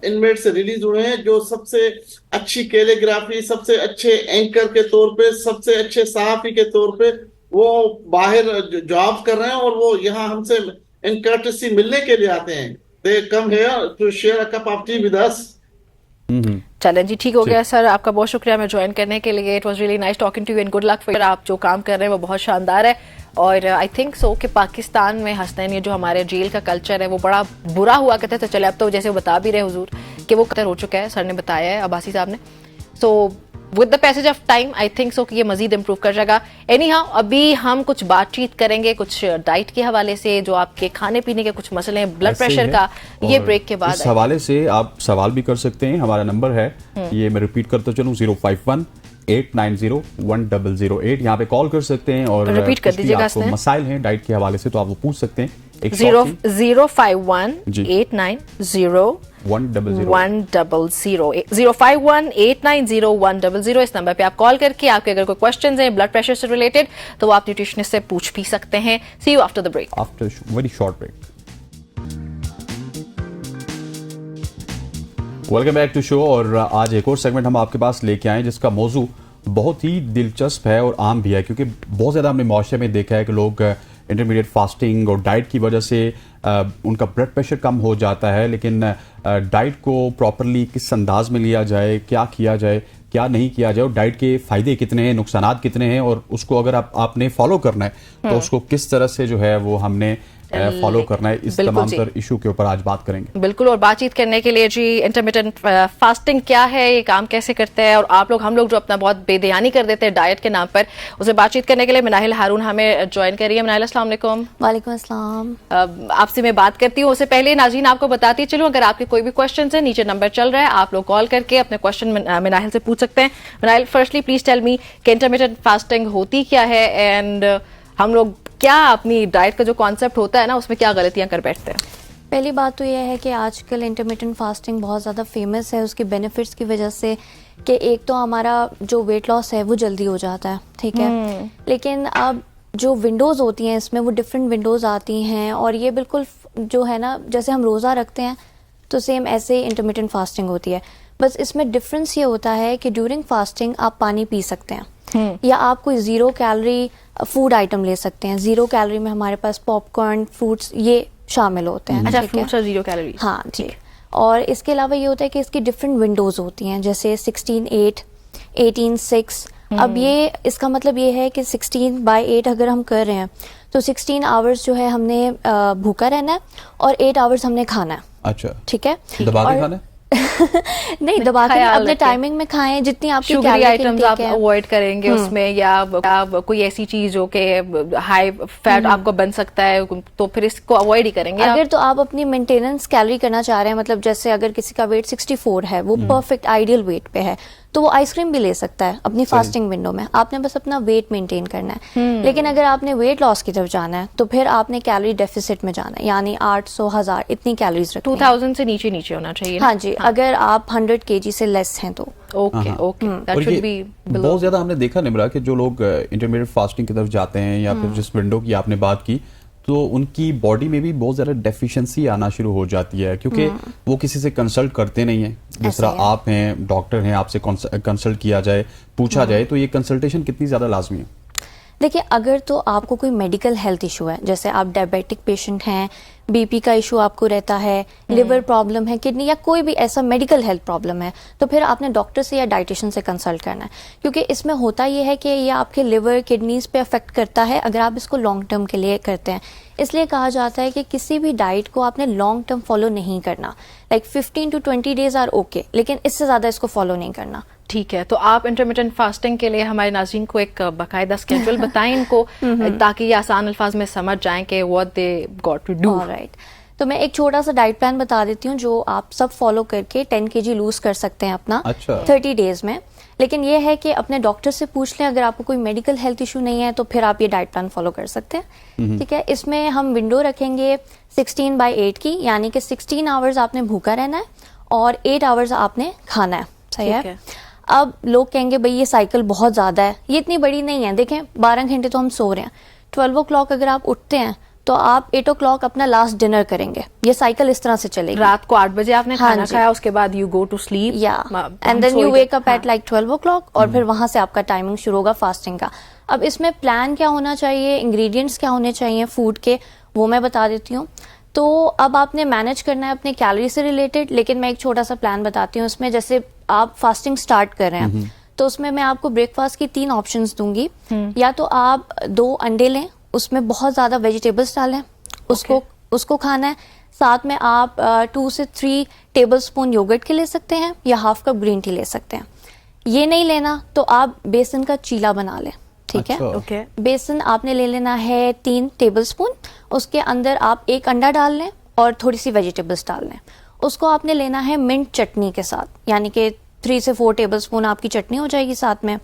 इनमेट से रिलीज हुए हैं जो सबसे अच्छी कैलीग्राफी, सबसे अच्छे एंकर के तौर पे, सबसे अच्छे सहाफी के तौर पे वो बाहर जॉब कर रहे हैं और वो यहाँ हमसे इन कर्टेसी मिलने के लिए आते हैं। They come here to share a cup of tea with us. चलें जी, ठीक हो गया सर, आपका बहुत शुक्रिया हमें ज्वाइन करने के लिए। It was really nice talking to you and good luck for आप जो काम कर रहे हैं वो बहुत शानदार है। और आई थिंक सो कि पाकिस्तान में हसनैन ये जो हमारे जेल का कल्चर है वो बड़ा बुरा हुआ करता है, तो चले अब तो जैसे वो बता भी रहे हुजूर कि वो कतर हो चुका है, सर ने बताया है, अब्बासी साहब ने। So with the passage of time I think so कि ये मजीद इंप्रूव कर जाएगा। एनी हाउ अभी हम कुछ बातचीत करेंगे कुछ डाइट के हवाले से, जो आपके खाने पीने के कुछ मसले हैं, ब्लड प्रेशर का, ये ब्रेक के बाद इस हवाले से आप सवाल भी कर सकते हैं। हमारा नंबर है, ये मैं रिपीट करता चलूं, 051-890-1008। यहाँ पे कॉल कर सकते हैं और रिपीट कर दीजिएगा। आपको मसाइल हैं डाइट के हवाले से तो आप वो पूछ सकते हैं। 051-890-100 इस नंबर पे आप कॉल करके आपके अगर कोई क्वेश्चंस हैं ब्लड प्रेशर से रिलेटेड तो वो आप न्यूट्रिशनिस्ट से पूछ भी सकते हैं। See you after the break. After very short break. Welcome back to show. और आज एक और सेगमेंट हम आपके पास लेके आए जिसका मौजू बहुत ही दिलचस्प है और आम भी है, क्योंकि बहुत ज़्यादा हमने मुआशरे में देखा है कि लोग इंटरमीडिएट फास्टिंग और डाइट की वजह से उनका ब्लड प्रेशर कम हो जाता है, लेकिन डाइट को प्रॉपरली किस अंदाज में लिया जाए, क्या किया जाए, क्या नहीं किया जाए, और डाइट के फ़ायदे कितने हैं, नुकसानात कितने हैं, और उसको अगर आपने फॉलो करना है तो उसको किस तरह से जो है वो हमने फॉलो करना है, इस तमाम तर इशू के ऊपर आज बात करेंगे। बिल्कुल, और बातचीत करने के लिए जी इंटरमिटेंट फास्टिंग क्या है, ये काम कैसे करते हैं, और आप लोग हम लोग जो अपना बहुत बेदयानी कर देते हैं डाइट के नाम पर, उसे बातचीत करने के लिए मिनाहिल हारून हमें ज्वाइन करिए। मिनाहिल अस्सलाम वालेकुम। वालेकुम अस्सलाम। आपसे मैं बात करती हूँ, उससे पहले नाज़रीन आपको बताती चलूँ, अगर आपके कोई भी क्वेश्चन है नीचे नंबर चल रहा है, आप लोग कॉल करके अपने क्वेश्चन मिनाहिल से पूछ सकते हैं। Minahil, firstly please tell me कि इंटरमिटेंट फास्टिंग होती क्या है, एंड हम लोग क्या अपनी डाइट का जो कॉन्सेप्ट होता है ना उसमें क्या गलतियां कर बैठते हैं। पहली बात तो यह है कि आजकल इंटरमिटेंट फास्टिंग बहुत ज़्यादा फेमस है उसके बेनिफिट्स की वजह से, कि एक तो हमारा जो वेट लॉस है वो जल्दी हो जाता है, ठीक है, लेकिन अब जो विंडोज़ होती हैं इसमें वो डिफरेंट विंडोज़ आती हैं, और ये बिल्कुल जो है ना, जैसे हम रोज़ा रखते हैं तो सेम ऐसे ही इंटरमिटेंट फास्टिंग होती है, बस इसमें डिफरेंस ये होता है कि ड्यूरिंग फास्टिंग आप पानी पी सकते हैं या आप कोई 0 कैलोरी फूड आइटम ले सकते हैं। 0 कैलोरी में हमारे पास पॉपकॉर्न, फ्रूट्स ये शामिल होते हैं। अच्छा, फ्रूट्स और 0 कैलोरी। हाँ जी। और इसके अलावा ये होता है कि इसकी डिफरेंट विंडोज होती हैं, जैसे 16/8, 18/6। अब ये इसका मतलब ये है कि 16/8 अगर हम कर रहे हैं तो 16 आवर्स जो है हमने भूखा रहना है और 8 आवर्स हमने खाना है। अच्छा, ठीक है, दबा के खाना है? नहीं, दबा के अपने टाइमिंग में खाएं, जितनी आपकी शुगरी आइटम्स आप अवॉइड करेंगे उसमें, या कोई ऐसी चीज हो के हाई फैट आपको बन सकता है तो फिर इसको अवॉइड ही करेंगे। अगर तो आप अपनी मेंटेनेंस कैलोरी करना चाह रहे हैं, मतलब जैसे अगर किसी का वेट 64 है, वो परफेक्ट आइडियल वेट पे है, तो वो आइसक्रीम भी ले सकता है अपनी फास्टिंग विंडो में, आपने बस अपना वेट मेंटेन करना है। लेकिन अगर आपने वेट लॉस की तरफ जाना है तो फिर आपने कैलोरी डेफिसिट में जाना है, यानी 800-1000 इतनी कैलोरीज रखनी है। 2000 से नीचे होना चाहिए। हाँ जी, अगर आप 100 kg से लेस हैं तो okay, that should be below. बहुत ज्यादा हमने देखा निमरा कि जो लोग इंटरमीडिएट फास्टिंग की तरफ जाते हैं, या फिर जिस विंडो की आपने बात की, तो उनकी बॉडी में भी बहुत ज़्यादा डेफिशिएंसी आना शुरू हो जाती है, क्योंकि वो किसी से कंसल्ट करते नहीं हैं। जिस तरह आप हैं, डॉक्टर हैं, आपसे कंसल्ट किया जाए, पूछा जाए, तो ये कंसल्टेशन कितनी ज़्यादा लाजमी है? देखिए, अगर तो आपको कोई मेडिकल हेल्थ इशू है, जैसे आप डायबिटिक पेशेंट हैं, बीपी का इशू आपको रहता है, लिवर प्रॉब्लम है, किडनी, या कोई भी ऐसा मेडिकल हेल्थ प्रॉब्लम है, तो फिर आपने डॉक्टर से या डाइटिशियन से कंसल्ट करना है, क्योंकि इसमें होता ये है कि ये आपके लिवर, किडनीज पे अफेक्ट करता है अगर आप इसको लॉन्ग टर्म के लिए करते हैं। इसलिए कहा जाता है कि किसी भी डाइट को आपने लॉन्ग टर्म फॉलो नहीं करना, like 15 to 20 days are okay, लेकिन इससे ज़्यादा इसको फॉलो नहीं करना। ठीक है, तो आप इंटरमिटेंट फास्टिंग के लिए हमारे नाज़रीन को एक बाकायदा स्केड्यूल बताएं इनको, ताकि ये आसान अल्फाज में समझ जाएं कि what they got to do. Right, तो मैं एक छोटा सा डाइट प्लान बता देती हूँ जो आप सब फॉलो करके 10 kg लूज कर सकते हैं अपना 30 डेज में। लेकिन ये है कि अपने डॉक्टर से पूछ लें, अगर आपको कोई मेडिकल हेल्थ इशू नहीं है तो फिर आप ये डाइट प्लान फॉलो कर सकते हैं। ठीक है, इसमें हम विंडो रखेंगे 16/8 की, यानी कि 16 आवर्स आपने भूखा रहना है और 8 आवर्स आपने खाना है। सही है। अब लोग कहेंगे भाई ये साइकिल बहुत ज्यादा है, ये इतनी बड़ी नहीं है। देखें, 12 घंटे तो हम सो रहे हैं, 12 o'clock अगर आप उठते हैं तो आप 8 o'clock अपना लास्ट डिनर करेंगे, ये साइकिल इस तरह से चलेगी। रात को 8 बजे आपने खाना खाया, उसके बाद यू गो टू स्लीप, या and then you wake up at like 12 o'clock, और फिर वहां से आपका टाइमिंग शुरू होगा फास्टिंग का। अब इसमें प्लान क्या होना चाहिए, इंग्रेडिएंट्स क्या होने चाहिए फूड के, वो मैं बता देती हूँ। तो अब आपने मैनेज करना है अपने कैलोरी से रिलेटेड, लेकिन मैं एक छोटा सा प्लान बताती हूँ उसमें। जैसे आप फास्टिंग स्टार्ट कर रहे हैं तो उसमें मैं आपको ब्रेकफास्ट की 3 ऑप्शंस दूंगी। या तो आप 2 अंडे लें, उसमें बहुत ज्यादा वेजिटेबल्स डालें, उसको खाना है। साथ में आप 2 से 3 टेबल स्पून योगर्ट के ले सकते हैं, या हाफ कप ग्रीन टी ले सकते हैं। ये नहीं लेना तो आप बेसन का चीला बना लें, ठीक है। ओके। बेसन आपने ले लेना है 3 टेबलस्पून, उसके अंदर आप 1 अंडा डाल लें और थोड़ी सी वेजिटेबल्स डाल लें। उसको आपने लेना है मिंट चटनी के साथ, यानी कि 3 से 4 टेबलस्पून आपकी चटनी हो जाएगी साथ में।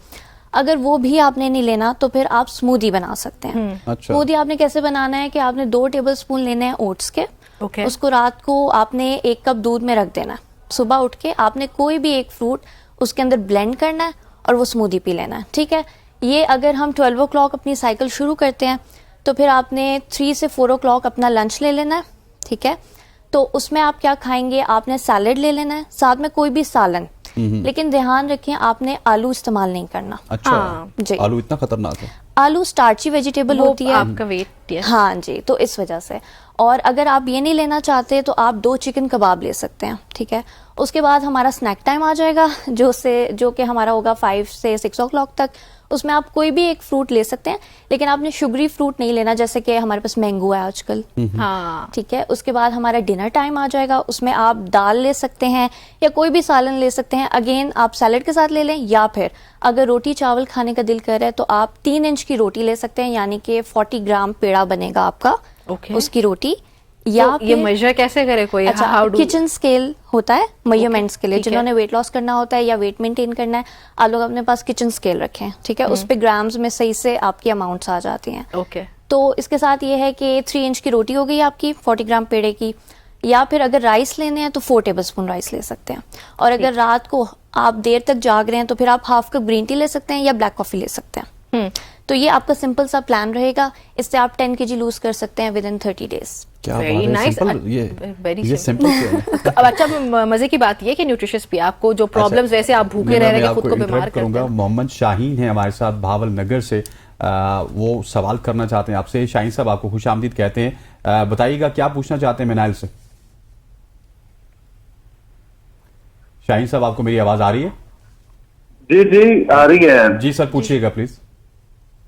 अगर वो भी आपने नहीं लेना तो फिर आप स्मूदी बना सकते हैं। अच्छा। स्मूदी आपने कैसे बनाना है कि आपने 2 टेबलस्पून लेने हैं ओट्स के। ओके। उसको रात को आपने 1 कप दूध में रख देना है। सुबह उठ के आपने कोई भी एक फ्रूट उसके अंदर ब्लेंड करना है और वो स्मूदी पी लेना है, ठीक है। ये अगर हम 12 o'clock अपनी साइकिल शुरू करते हैं तो फिर आपने 3 से 4 o'clock अपना लंच ले लेना है, ठीक है। तो उसमें आप क्या खाएंगे, आपने सैलेड ले लेना है, साथ में कोई भी सालन, लेकिन ध्यान रखें आपने आलू इस्तेमाल नहीं करना। अच्छा। जी। आलू इतना खतरनाक है? आलू स्टार्ची वेजिटेबल होती है, आपका वेट। हाँ जी, तो इस वजह से। और अगर आप ये नहीं लेना चाहते तो आप 2 चिकन कबाब ले सकते हैं, ठीक है। उसके बाद हमारा स्नैक टाइम आ जाएगा जो कि हमारा होगा 5 से 6 o'clock तक। उसमें आप कोई भी एक फ्रूट ले सकते हैं, लेकिन आपने शुगरी फ्रूट नहीं लेना, जैसे कि हमारे पास मैंगो है आजकल, हाँ, ठीक है। उसके बाद हमारा डिनर टाइम आ जाएगा, उसमें आप दाल ले सकते हैं या कोई भी सालन ले सकते हैं। अगेन आप सैलेड के साथ ले लें, या फिर अगर रोटी चावल खाने का दिल कर रहा है तो आप 3 इंच की रोटी ले सकते हैं, यानी कि 40 ग्राम पेड़ा बनेगा आपका। ओके। उसकी रोटी। या तो ये मेजर कैसे करे कोई? अच्छा, किचन स्केल होता है मेजरमेंट्स के लिए, ठीक है। जिन्होंने वेट लॉस करना होता है या वेट मेंटेन करना है, आप लोग अपने पास किचन स्केल रखें, ठीक है। उस पे ग्राम्स में सही से आपकी अमाउंट्स आ जाती हैं। ओके। तो इसके साथ ये है कि 3 इंच की रोटी हो गई आपकी 40 ग्राम पेड़े की। या फिर अगर राइस लेने हैं तो 4 टेबलस्पून राइस ले सकते हैं। और अगर रात को आप देर तक जाग रहे हैं तो फिर आप हाफ कप ग्रीन टी ले सकते हैं या ब्लैक कॉफी ले सकते हैं। तो ये आपका सिंपल सा प्लान रहेगा। इससे आप 10 kg लूज कर सकते हैं विद इन 30 days। क्या Very बात है, nice. simple, ये सिंपल अब अच्छा, मजे की बात ये कि न्यूट्रिशियस भी आपको जो प्रॉब्लम्स वैसे आप भूखे रह रहे हैं खुद को बीमार करते हैं। मोहम्मद शाहीन है हमारे साथ भावल नगर से, वो सवाल करना चाहते हैं आपसे। शाहीन साहब आपको खुशामदीद कहते हैं, बताइएगा क्या पूछना चाहते हैं मिनाइल से। शाहीन साहब आपको मेरी आवाज आ रही है? जी जी आ रही है। जी सर पूछिएगा प्लीज।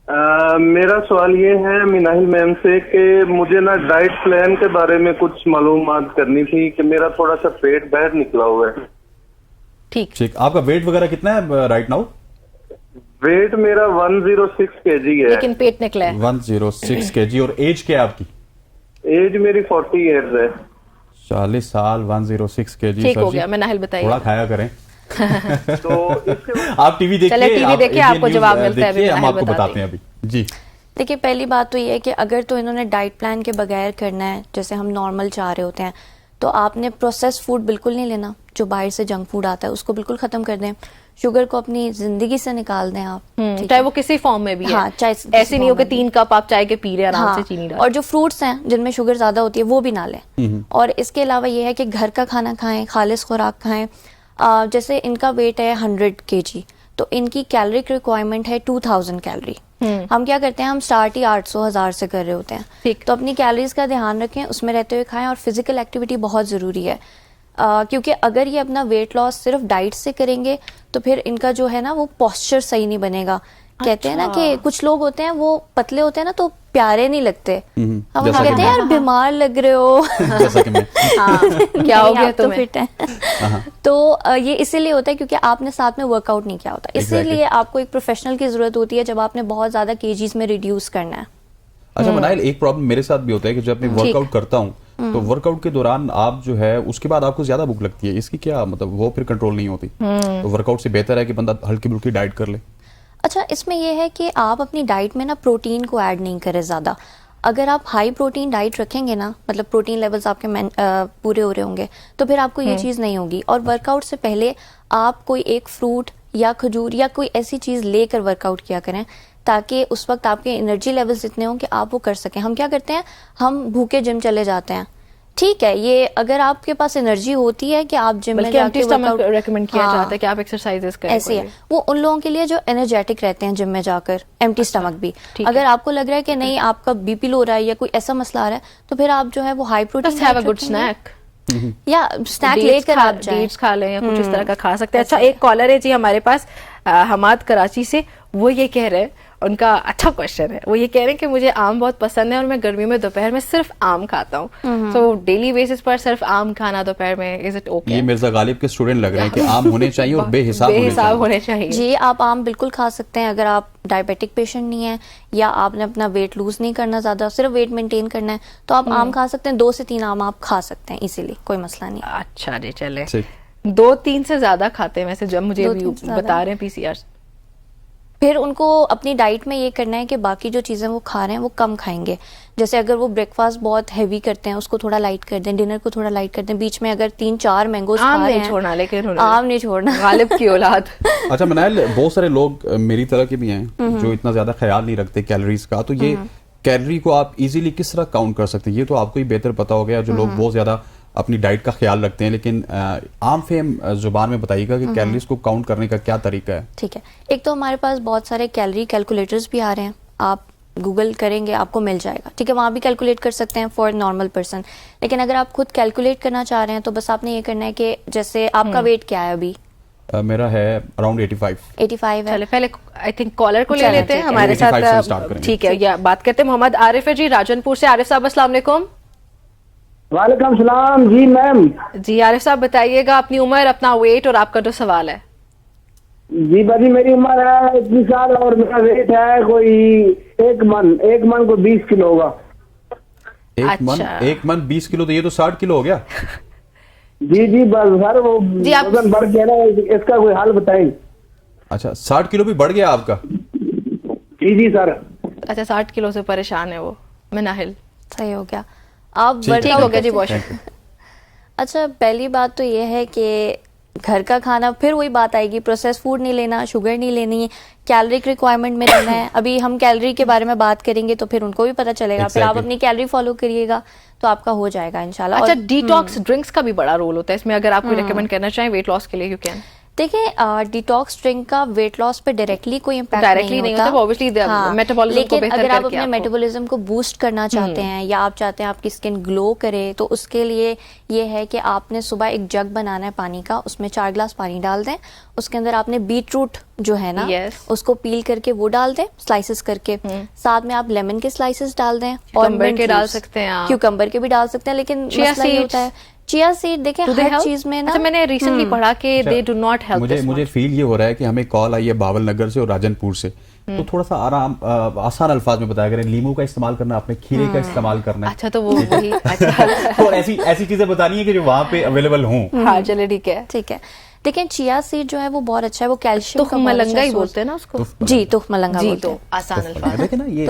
मेरा सवाल ये है मिनाहिल मैम से कि मुझे ना डाइट प्लान के बारे में कुछ मालूमात करनी थी कि मेरा थोड़ा सा पेट बाहर निकला हुआ है। ठीक। आपका वेट वगैरह कितना है राइट नाउ? वेट मेरा 106 kg है। लेकिन पेट निकला है 106 kg। और एज क्या है आपकी? एज मेरी 40 years है। 40 साल 106 kg। ठीक हो गया। मिनाहिल बताइए। थोड़ा खाया करें। तो आप टीवी देखिए, चलिए टीवी देखिए, आपको जवाब मिलता है। हम आपको बताते हैं अभी। जी देखिए, पहली बात तो ये है कि अगर तो इन्होंने डाइट प्लान के बगैर करना है, जैसे हम नॉर्मल चाह रहे होते हैं, तो आपने प्रोसेस फूड बिल्कुल नहीं लेना। जो बाहर से जंक फूड आता है उसको बिल्कुल खत्म कर दें। शुगर को अपनी जिंदगी से निकाल दें आप, चाहे वो किसी फॉर्म में भी है। हाँ, चाहे ऐसे नहीं हो कि 3 कप आप चाय के पी रहे आराम से चीनी डाल। और जो फ्रूट्स हैं जिनमें शुगर ज्यादा होती है वो भी ना लें। और इसके अलावा ये है कि घर का खाना खाएं, खालिस खुराक खाएं। जैसे इनका वेट है 100 kg, तो इनकी कैलोरिक रिक्वायरमेंट है 2000 कैलोरी। हम क्या करते हैं, हम स्टार्ट ही 800-1000 से कर रहे होते हैं। तो अपनी कैलोरीज का ध्यान रखें, उसमें रहते हुए खाएं। और फिजिकल एक्टिविटी बहुत जरूरी है, क्योंकि अगर ये अपना वेट लॉस सिर्फ डाइट से करेंगे तो फिर इनका जो है ना वो पोस्चर सही नहीं बनेगा। कहते हैं ना कि कुछ लोग होते हैं वो पतले होते हैं ना तो प्यारे नहीं लगते। हम कहते हैं यार बीमार लग रहे हो। जैसा कि मैं क्या हो गया तो फिट है। तो ये इसीलिए होता है क्योंकि आपने साथ में वर्कआउट नहीं किया होता। इसीलिए आपको एक प्रोफेशनल की जरूरत होती है जब आपने बहुत ज्यादा केजीज में रिड्यूस करना है। अच्छा मनाइल, एक प्रॉब्लम मेरे साथ भी होता है कि जब मैं वर्कआउट करता हूँ तो वर्कआउट के दौरान आप जो है उसके बाद आपको ज्यादा भूख लगती है। इसकी क्या मतलब, वो फिर कंट्रोल नहीं होती? तो वर्कआउट से बेहतर है कि बंदा हल्की फुल्की डाइट कर ले। अच्छा, इसमें यह है कि आप अपनी डाइट में ना प्रोटीन को ऐड नहीं करें ज़्यादा। अगर आप हाई प्रोटीन डाइट रखेंगे ना, मतलब प्रोटीन लेवल्स आपके पूरे हो रहे होंगे, तो फिर आपको ये चीज़ नहीं होगी। और वर्कआउट से पहले आप कोई एक फ्रूट या खजूर या कोई ऐसी चीज़ लेकर वर्कआउट किया करें ताकि उस वक्त आपके एनर्जी लेवल्स इतने हों कि आप वो कर सकें। हम क्या करते हैं, हम भूखे जिम चले जाते हैं। ठीक है, ये अगर आपके पास एनर्जी होती है कि आप जिम में जाके वर्कआउट रेकमेंड किया जाता है कि आप एक्सरसाइजेस करें। ऐसे है वो उन लोगों के लिए जो एनर्जेटिक रहते हैं जिम में जाकर, एम्प्टी स्टमक भी। अगर आपको लग रहा है कि नहीं आपका बीपी लो हो रहा है या कोई ऐसा मसला आ रहा है, तो फिर आप जो है वो high protein have a good snack या स्नैक लेकर आप जाएं, डेट्स खा लें या कुछ इस तरह का खा सकते हैं। अच्छा, एक कॉलर है जी हमारे पास हमाद कराची से, वो ये कह रहे हैं उनका अच्छा क्वेश्चन है। वो ये कह रहे हैं कि मुझे आम बहुत पसंद है और मैं गर्मी में दोपहर में सिर्फ आम खाता हूँ। तो डेली बेसिस पर सिर्फ आम खाना दोपहर में, इज इट ओके? ये मिर्जा गालिब के स्टूडेंट लग रहे हैं कि आम होने चाहिए और बेहिसाब होने चाहिए। जी, आप आम बिल्कुल खा सकते हैं अगर आप डायबिटिक पेशेंट नहीं है या आपने अपना वेट लूज नहीं करना, ज्यादा सिर्फ वेट मेंटेन करना है, तो आप आम खा सकते हैं। 2 से 3 आम आप खा सकते हैं इजीली, कोई मसला नहीं। अच्छा जी, चले 2-3 से ज्यादा खाते हैं वैसे, जब मुझे बता रहे हैं पीसीआर। फिर उनको अपनी डाइट में ये करना है कि बाकी जो चीज़ें वो खा रहे हैं वो कम खाएंगे। जैसे अगर वो ब्रेकफास्ट बहुत हैवी करते हैं उसको थोड़ा लाइट कर दें, डिनर को थोड़ा लाइट कर दें, बीच में अगर 3-4 मैंगोज खा रहे हैं, छोड़ना, लेकिन आम नहीं छोड़ना, गालिब की औलाद। अच्छा मनाइल, बहुत सारे लोग मेरी तरह के भी हैं जो इतना ज्यादा ख्याल नहीं रखते कैलोरीज का, तो ये कैलोरी को आप इजीली किस तरह काउंट कर सकते हैं? ये तो आपको ही बेहतर पता हो गया, जो लोग बहुत ज्यादा अपनी डाइट का ख्याल रखते हैं, लेकिन आम फेम जुबान में बताइएगा कि कैलोरीज को काउंट करने का क्या तरीका है? ठीक है, एक तो हमारे पास बहुत सारे कैलोरी कैलकुलेटर्स भी आ रहे हैं, आप गूगल करेंगे आपको मिल जाएगा, ठीक है, वहाँ भी कैलकुलेट कर सकते हैं फॉर नॉर्मल पर्सन। लेकिन अगर आप खुद कैलकुलेट करना चाह रहे हैं तो बस आपने ये करना है कि जैसे आपका वेट क्या है अभी? मेरा है अराउंड 85 है। चले पहले आई थिंक कॉलर को ले लेते हैं हमारे साथ, ठीक है, या बात करते हैं। मोहम्मद आरिफ है जी राजनपुर से। आरिफ साहब अस्सलाम वालेकुम। वालेकुम सलाम जी मैम। जी आरिफ साहब बताइएगा अपनी उम्र, अपना वेट और आपका जो सवाल है। जी बाजी, मेरी उम्र है 21 साल और मेरा वेट है कोई 1 मन को 20 किलो होगा। एक मन 20 किलो, तो ये तो 60 किलो हो गया। जी बस सर, वो वजन बढ़ गया ना, इसका कोई हाल बताएं। अच्छा, 60 किलो भी बढ़ गया आपका? जी सर। अच्छा, 60 किलो से परेशान है वो मिनाहिल। सही हो गया, आप ठीक हो गया जी, बहुत। अच्छा, पहली बात तो ये है कि घर का खाना, फिर वही बात आएगी, प्रोसेस फूड नहीं लेना, शुगर नहीं लेनी, कैलोरिक रिक्वायरमेंट में रहना है। अभी हम कैलोरी के बारे में बात करेंगे तो फिर उनको भी पता चलेगा। फिर आप अपनी कैलोरी फॉलो करिएगा तो आपका हो जाएगा इंशाल्लाह। अच्छा, डिटॉक्स ड्रिंक्स का भी बड़ा रोल होता है इसमें, अगर आप कोई रेकमेंड करना चाहें वेट लॉस के लिए, यू कैन। देखिए, डिटॉक्स ड्रिंक का वेट लॉस पे डायरेक्टली कोई इम्पैक्ट नहीं होता, ऑब्वियसली मेटाबॉलिज्म को बेहतर अगर आप अपने मेटाबॉलिज्म को बूस्ट करना चाहते हैं या आप चाहते हैं आपकी स्किन ग्लो करे, तो उसके लिए ये है कि आपने सुबह एक जग बनाना है पानी का, उसमें 4 ग्लास पानी डाल दें, उसके अंदर आपने बीट रूट जो है ना उसको पील करके वो डाल दें स्लाइसेस करके, साथ में आप लेमन के स्लाइसेस डाल दें और मिंट के डाल सकते हैं, क्यूकम्बर के भी डाल सकते हैं। लेकिन मसला ये होता है चिया सीड, देखें हर चीज में ना, अच्छा, मैंने रिसेंटली पढ़ा कि दे डू नॉट हेल्प। मुझे फील ये हो रहा है कि हमें कॉल आई है बावल नगर से और राजनपुर से, तो थोड़ा सा आसान अल्फाज में बताया करें, लीमू का इस्तेमाल करना, आपने खीरे का इस्तेमाल करना है। अच्छा, तो वो वही अच्छा। और ऐसी चीजें बतानी है कि जो वहाँ पे अवेलेबल हों। हाँ चले, ठीक है। देखिए, चिया सीड जो है वो बहुत अच्छा है, वो कैल्शियम का मलंगा ही बोलते हैं ना उसको। जी, तुख मलंगा बोलते हैं, आसान अल्फाज। देखिए ना, ये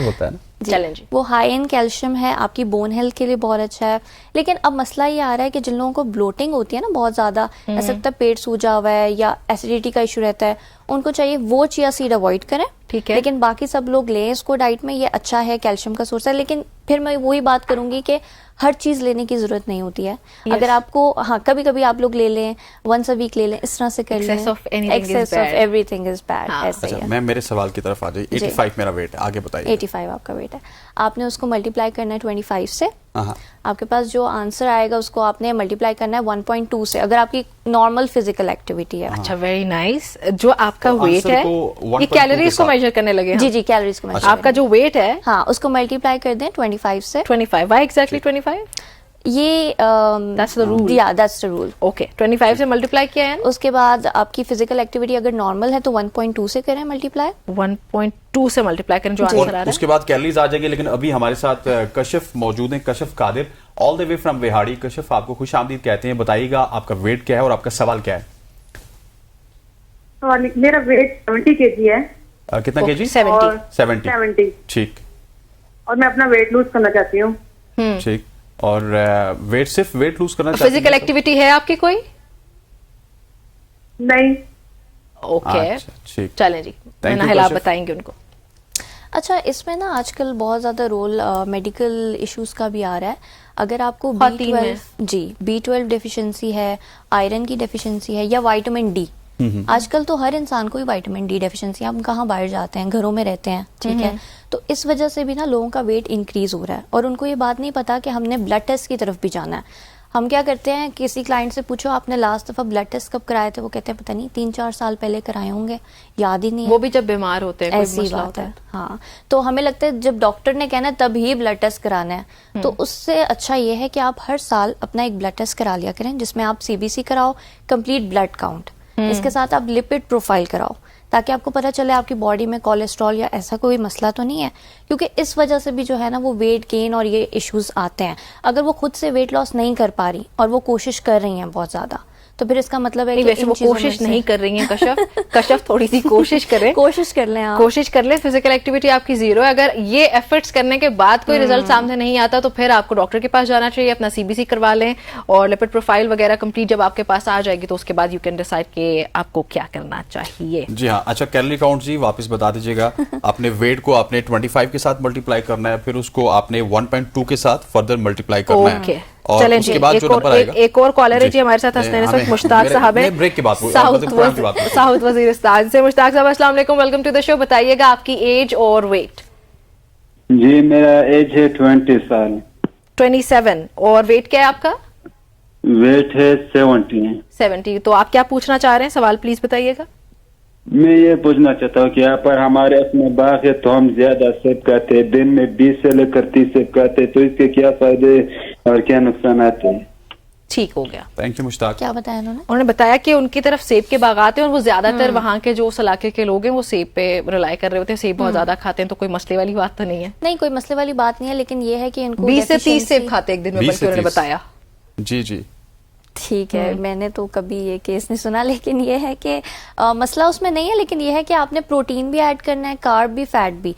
होता है ना। चलें जी, वो हाई एंड कैल्शियम है, आपकी बोन हेल्थ के लिए बहुत अच्छा है। लेकिन अब मसला ये आ रहा है कि जिन लोगों को ब्लोटिंग होती है ना बहुत ज्यादा, ऐसा लगता है पेट सूजा हुआ है या एसिडिटी का इशू रहता है, उनको चाहिए वो चिया सीड अवॉइड करें, ठीक है। लेकिन बाकी सब लोग लें इसको डाइट में, ये अच्छा है, कैल्शियम का सोर्स है। लेकिन फिर मैं वही बात करूंगी कि हर चीज लेने की जरूरत नहीं होती है। अगर आपको, हाँ, कभी कभी आप लोग ले लें, वंस अ वीक ले लें, इस तरह से कर लें। Excess of everything is bad, ऐसे ही है। मैं मेरे सवाल की तरफ आ जाइए। 85 मेरा वेट है, आगे बताइए। 85 आपका वेट है, आपने उसको मल्टीप्लाई करना है 25 से। आपके पास जो आंसर आएगा उसको आपने मल्टीप्लाई करना है 1.2 से, अगर आपकी नॉर्मल फिजिकल एक्टिविटी है। अच्छा, वेरी नाइस। जो आपका वेट है, ये कैलोरीज को मेजर करने लगे। जी, कैलोरीज को मेजर। आपका जो वेट है, हाँ, उसको मल्टीप्लाई कर दें 25 से। 25, व्हाई एग्जैक्टली 25? ये दैट्स द रूल। या दैट्स द रूल। ओके, 25 से मल्टीप्लाई किया है। उसके बाद आपकी फिजिकल एक्टिविटी अगर नॉर्मल है तो 1.2 से करें मल्टीप्लाई। 1.2 से मल्टीप्लाई करें जो आंसर आ रहा है। उसके बाद कैलोरीज आ जाएगी। लेकिन अभी हमारे साथ कशिफ मौजूद हैं, Kashif Qadir, all the way from Vehari. Kashif, आपको खुश आमदीद कहते हैं, बताइएगा आपका वेट क्या है और आपका सवाल क्या है? मेरा वेट 70 केजी है। कितना केजी? 70। ठीक। और मैं अपना वेट लूज करना चाहती हूँ। ठीक। और सिर्फ वेट लूज करना चाहती हैं? फिजिकल एक्टिविटी है आपकी कोई? नहीं। ओके, ठीक, चलें जी, आप बताएंगे उनको। अच्छा, इसमें ना आजकल बहुत ज्यादा रोल मेडिकल इश्यूज का भी आ रहा है। अगर आपको B12 डेफिशिएंसी है, आयरन की डेफिशिएंसी है या विटामिन डी, आजकल तो हर इंसान को ही विटामिन डी डेफिशिएंसी, हम कहाँ बाहर जाते हैं, घरों में रहते हैं, ठीक है, तो इस वजह से भी ना लोगों का वेट इंक्रीज हो रहा है और उनको ये बात नहीं पता कि हमने ब्लड टेस्ट की तरफ भी जाना है। हम क्या करते हैं, किसी क्लाइंट से पूछो आपने लास्ट दफा ब्लड टेस्ट कब कराए थे, वो कहते हैं पता नहीं 3-4 साल पहले कराए होंगे, याद ही नहीं है। वो भी जब बीमार होते हैं, ऐसी बात है। हाँ, तो हमें लगता है जब डॉक्टर ने कहना है तब ही ब्लड टेस्ट कराना है, तो उससे अच्छा ये है कि आप हर साल अपना एक ब्लड टेस्ट करा लिया करें, जिसमें आप CBC कराओ, कंप्लीट ब्लड काउंट, इसके साथ आप लिपिड प्रोफाइल कराओ, ताकि आपको पता चले आपकी बॉडी में कोलेस्ट्रॉल या ऐसा कोई मसला तो नहीं है, क्योंकि इस वजह से भी जो है ना वो वेट गेन और ये इश्यूज आते हैं। अगर वो खुद से वेट लॉस नहीं कर पा रही और वो कोशिश कर रही हैं बहुत ज्यादा, तो फिर इसका मतलब है कि वैसे वो कोशिश नहीं कर रही हैं। कशफ थोड़ी सी कोशिश करें, कोशिश कर लें आप, कोशिश कर लें। फिजिकल एक्टिविटी आपकी जीरो है, अगर ये एफर्ट्स करने के बाद कोई रिजल्ट सामने नहीं आता तो फिर आपको डॉक्टर के पास जाना चाहिए, अपना CBC करवा लें और लिपिड प्रोफाइल वगैरह कंप्लीट जब आपके पास आ जाएगी तो उसके बाद यू कैन डिसाइड कि आपको क्या करना चाहिए। जी हाँ, अच्छा कैलोरी काउंट जी वापस बता दीजिएगा। अपने वेट को आपने 25 के साथ मल्टीप्लाई करना है, फिर उसको आपने 1.2 के साथ फर्दर मल्टीप्लाई करना है, और चलें उसके जी, बाद जो नंबर आएगा। एक और कॉलर है जी हमारे साथ हंसने इस वक्त, मुश्ताक साहब है, ब्रेक के बाद साउथ वजीरिस्तान से। मुश्ताक साहब अस्सलाम वालेकुम, वेलकम टू द शो। बताइएगा आपकी एज और वेट। जी मेरा एज है 20 साल। 27। और वेट क्या है आपका? वेट है 70। तो आप क्या पूछना चाह रहे हैं, सवाल प्लीज बताइएगा। मैं ये पूछना चाहता हूँ कि यहाँ पर हमारे अपने बाग है तो हम ज्यादा सेब खाते हैं, दिन में 20 से लेकर 30 सेब खाते हैं, तो इसके क्या फायदे और क्या नुकसान आते हैं? ठीक हो गया, थैंक यू मुश्ताक। क्या बताया उन्होंने बताया कि उनकी तरफ सेब के बागात हैं और वो ज्यादातर वहाँ के जो उस इलाके के लोग हैं वो सेब पे रिलाई कर रहे होते हैं, सेब बहुत ज्यादा खाते हैं, तो कोई मसले वाली बात तो नहीं है। नहीं, कोई मसले वाली बात नहीं है, लेकिन ये है कि इनको 20 से 30 सेब खाते एक दिन में, बल्कि उन्होंने बताया। जी जी ठीक है, मैंने तो कभी ये केस नहीं सुना, लेकिन ये है कि मसला उसमें नहीं है, लेकिन ये है कि आपने प्रोटीन भी ऐड करना है, कार्ब भी, फैट भी।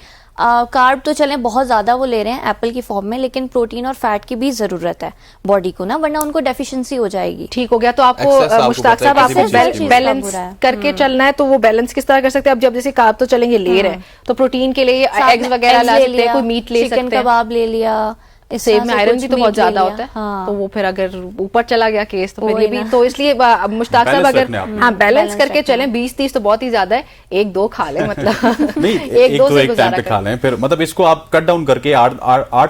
कार्ब तो चलें बहुत ज्यादा वो ले रहे हैं एप्पल की फॉर्म में, लेकिन प्रोटीन और फैट की भी जरूरत है बॉडी को ना, वरना उनको डेफिशिएंसी हो जाएगी। ठीक हो गया, तो आपको मुश्ताक साहब आपको बैलेंस करके चलना है, तो वो बैलेंस किस तरह कर सकते हैं? अब जब जैसे कार्ब तो चलेंगे ले रहे हैं, तो प्रोटीन के लिए एग्स वगैरह ला सकते हैं, कोई मीट ले सकते हैं, चिकन कबाब ले लिया, सेब में आयरन भी तो बहुत ज्यादा होता है। हाँ। तो वो फिर अगर ऊपर चला गया केस तो फिर ये भी, तो इसलिए मुश्ताक साहब अगर हाँ बैलेंस करके चलें, 20-30 तो बहुत ही ज्यादा है, 1-2 खा लें, मतलब नहीं एक तो एक टाइम पे खा लें, फिर मतलब इसको आप कट डाउन करके 8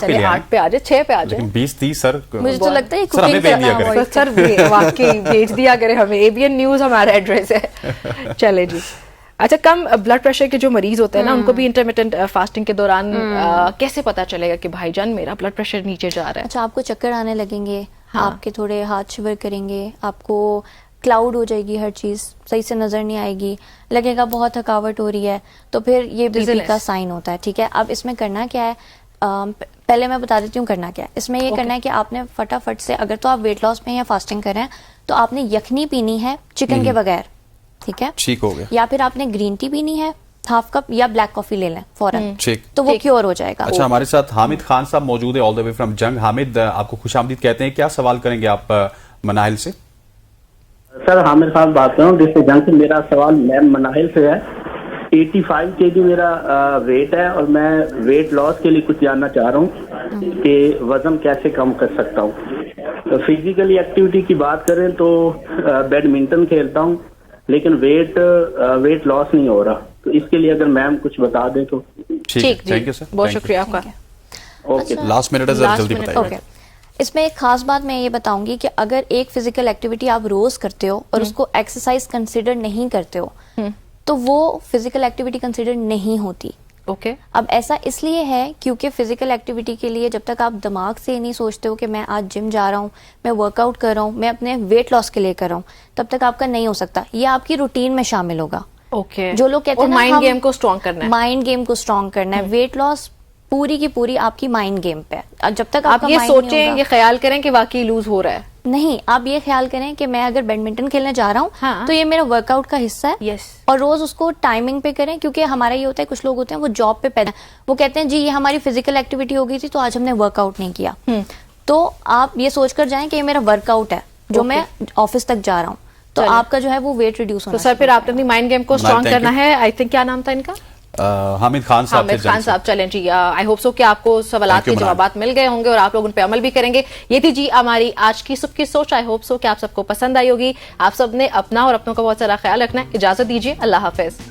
पे ले आए, 8 पे आ जाए, 6 पे आ जाए, 20-30 सर मुझे तो लगता है सर हमें भेज दिया करें, सर वाकई भेज दिया करें हमें, ABN न्यूज हमारा एड्रेस है। चले जी। अच्छा, कम ब्लड प्रेशर के जो मरीज होते हैं ना, उनको भी इंटरमिटेंट फास्टिंग के दौरान कैसे पता चलेगा कि भाईजान मेरा ब्लड प्रेशर नीचे जा रहा है? अच्छा, आपको चक्कर आने लगेंगे, आपके थोड़े हाथ शिवर करेंगे, आपको क्लाउड हो जाएगी, हर चीज सही से नजर नहीं आएगी, लगेगा बहुत थकावट हो रही है, तो फिर ये बीपी का साइन होता है। ठीक है, अब इसमें करना क्या है, पहले मैं बता देती हूँ करना क्या है। इसमें ये करना है कि आपने फटाफट से, अगर तो आप वेट लॉस में या फास्टिंग कर रहे हैं, तो आपने यखनी पीनी है चिकन के बगैर, ठीक है, ठीक हो गया, या फिर आपने ग्रीन टी पीनी है हाफ कप, या ब्लैक कॉफी ले लें फौरन, ठीक, तो वो क्योर हो जाएगा। अच्छा, हमारे साथ हामिद खान साहब मौजूद है ऑल द वे फ्रॉम जंग। हामिद, आपको खुशामदीद कहते हैं, क्या सवाल करेंगे आप मनाहिल से? सर हामिद खान बात कर रहा हूँ जिससे जंग से। मेरा सवाल मैम मनाहिल से है। 85 kg मेरा वेट है और मैं वेट लॉस के लिए कुछ जानना चाह रहा हूँ कि वजन कैसे कम कर सकता हूँ। तो फिजिकली एक्टिविटी की बात करें तो बैडमिंटन खेलता हूँ, लेकिन वेट लॉस नहीं हो रहा, तो इसके लिए अगर मैम कुछ बता दें तो ठीक। थैंक यू सर, बहुत शुक्रिया आपका। ओके, लास्ट मिनट है, जल्दी बताइए। इसमें एक खास बात मैं ये बताऊंगी कि अगर एक फिजिकल एक्टिविटी आप रोज करते हो और उसको एक्सरसाइज कंसिडर नहीं करते हो, तो वो फिजिकल एक्टिविटी कंसिडर नहीं होती। ओके, अब ऐसा इसलिए है क्योंकि फिजिकल एक्टिविटी के लिए जब तक आप दिमाग से नहीं सोचते हो कि मैं आज जिम जा रहा हूँ, मैं वर्कआउट कर रहा हूँ, मैं अपने वेट लॉस के लिए कर रहा हूँ, तब तक आपका नहीं हो सकता। ये आपकी रूटीन में शामिल होगा। ओके, जो लोग कहते हैं माइंड गेम को स्ट्रॉन्ग करना है, माइंड गेम को स्ट्रॉन्ग करना है, वेट लॉस पूरी की पूरी आपकी माइंड गेम पे है। जब तक आप ये सोचें, ये ख्याल करें कि वाकई लूज हो रहा है, नहीं, आप ये ख्याल करें कि मैं अगर बैडमिंटन खेलने जा रहा हूँ, हाँ, तो ये मेरा वर्कआउट का हिस्सा है। यस, और रोज उसको टाइमिंग पे करें, क्योंकि हमारा ये होता है, कुछ लोग होते हैं वो जॉब पे पैदा, वो कहते हैं जी ये हमारी फिजिकल एक्टिविटी हो गई थी तो आज हमने वर्कआउट नहीं किया। तो आप ये सोचकर जाएं कि ये मेरा वर्कआउट है जो मैं ऑफिस तक जा रहा हूँ, तो आपका जो है वो वेट रिड्यूस होना। तो सर फिर आपने अपनी माइंड गेम को स्ट्रॉन्ग करना है। आई थिंक क्या नाम था इनका, हामिद खान साहब। हामिद खान साहब, चलें जी, आई होप सो कि आपको सवालात के जवाबात मिल गए होंगे और आप लोग उन पे अमल भी करेंगे। ये थी जी हमारी आज की सुबह की सोच। आई होप सो कि आप सबको पसंद आई होगी। आप सबने अपना और अपनों का बहुत सारा ख्याल रखना है। इजाजत दीजिए, अल्लाह हाफिज।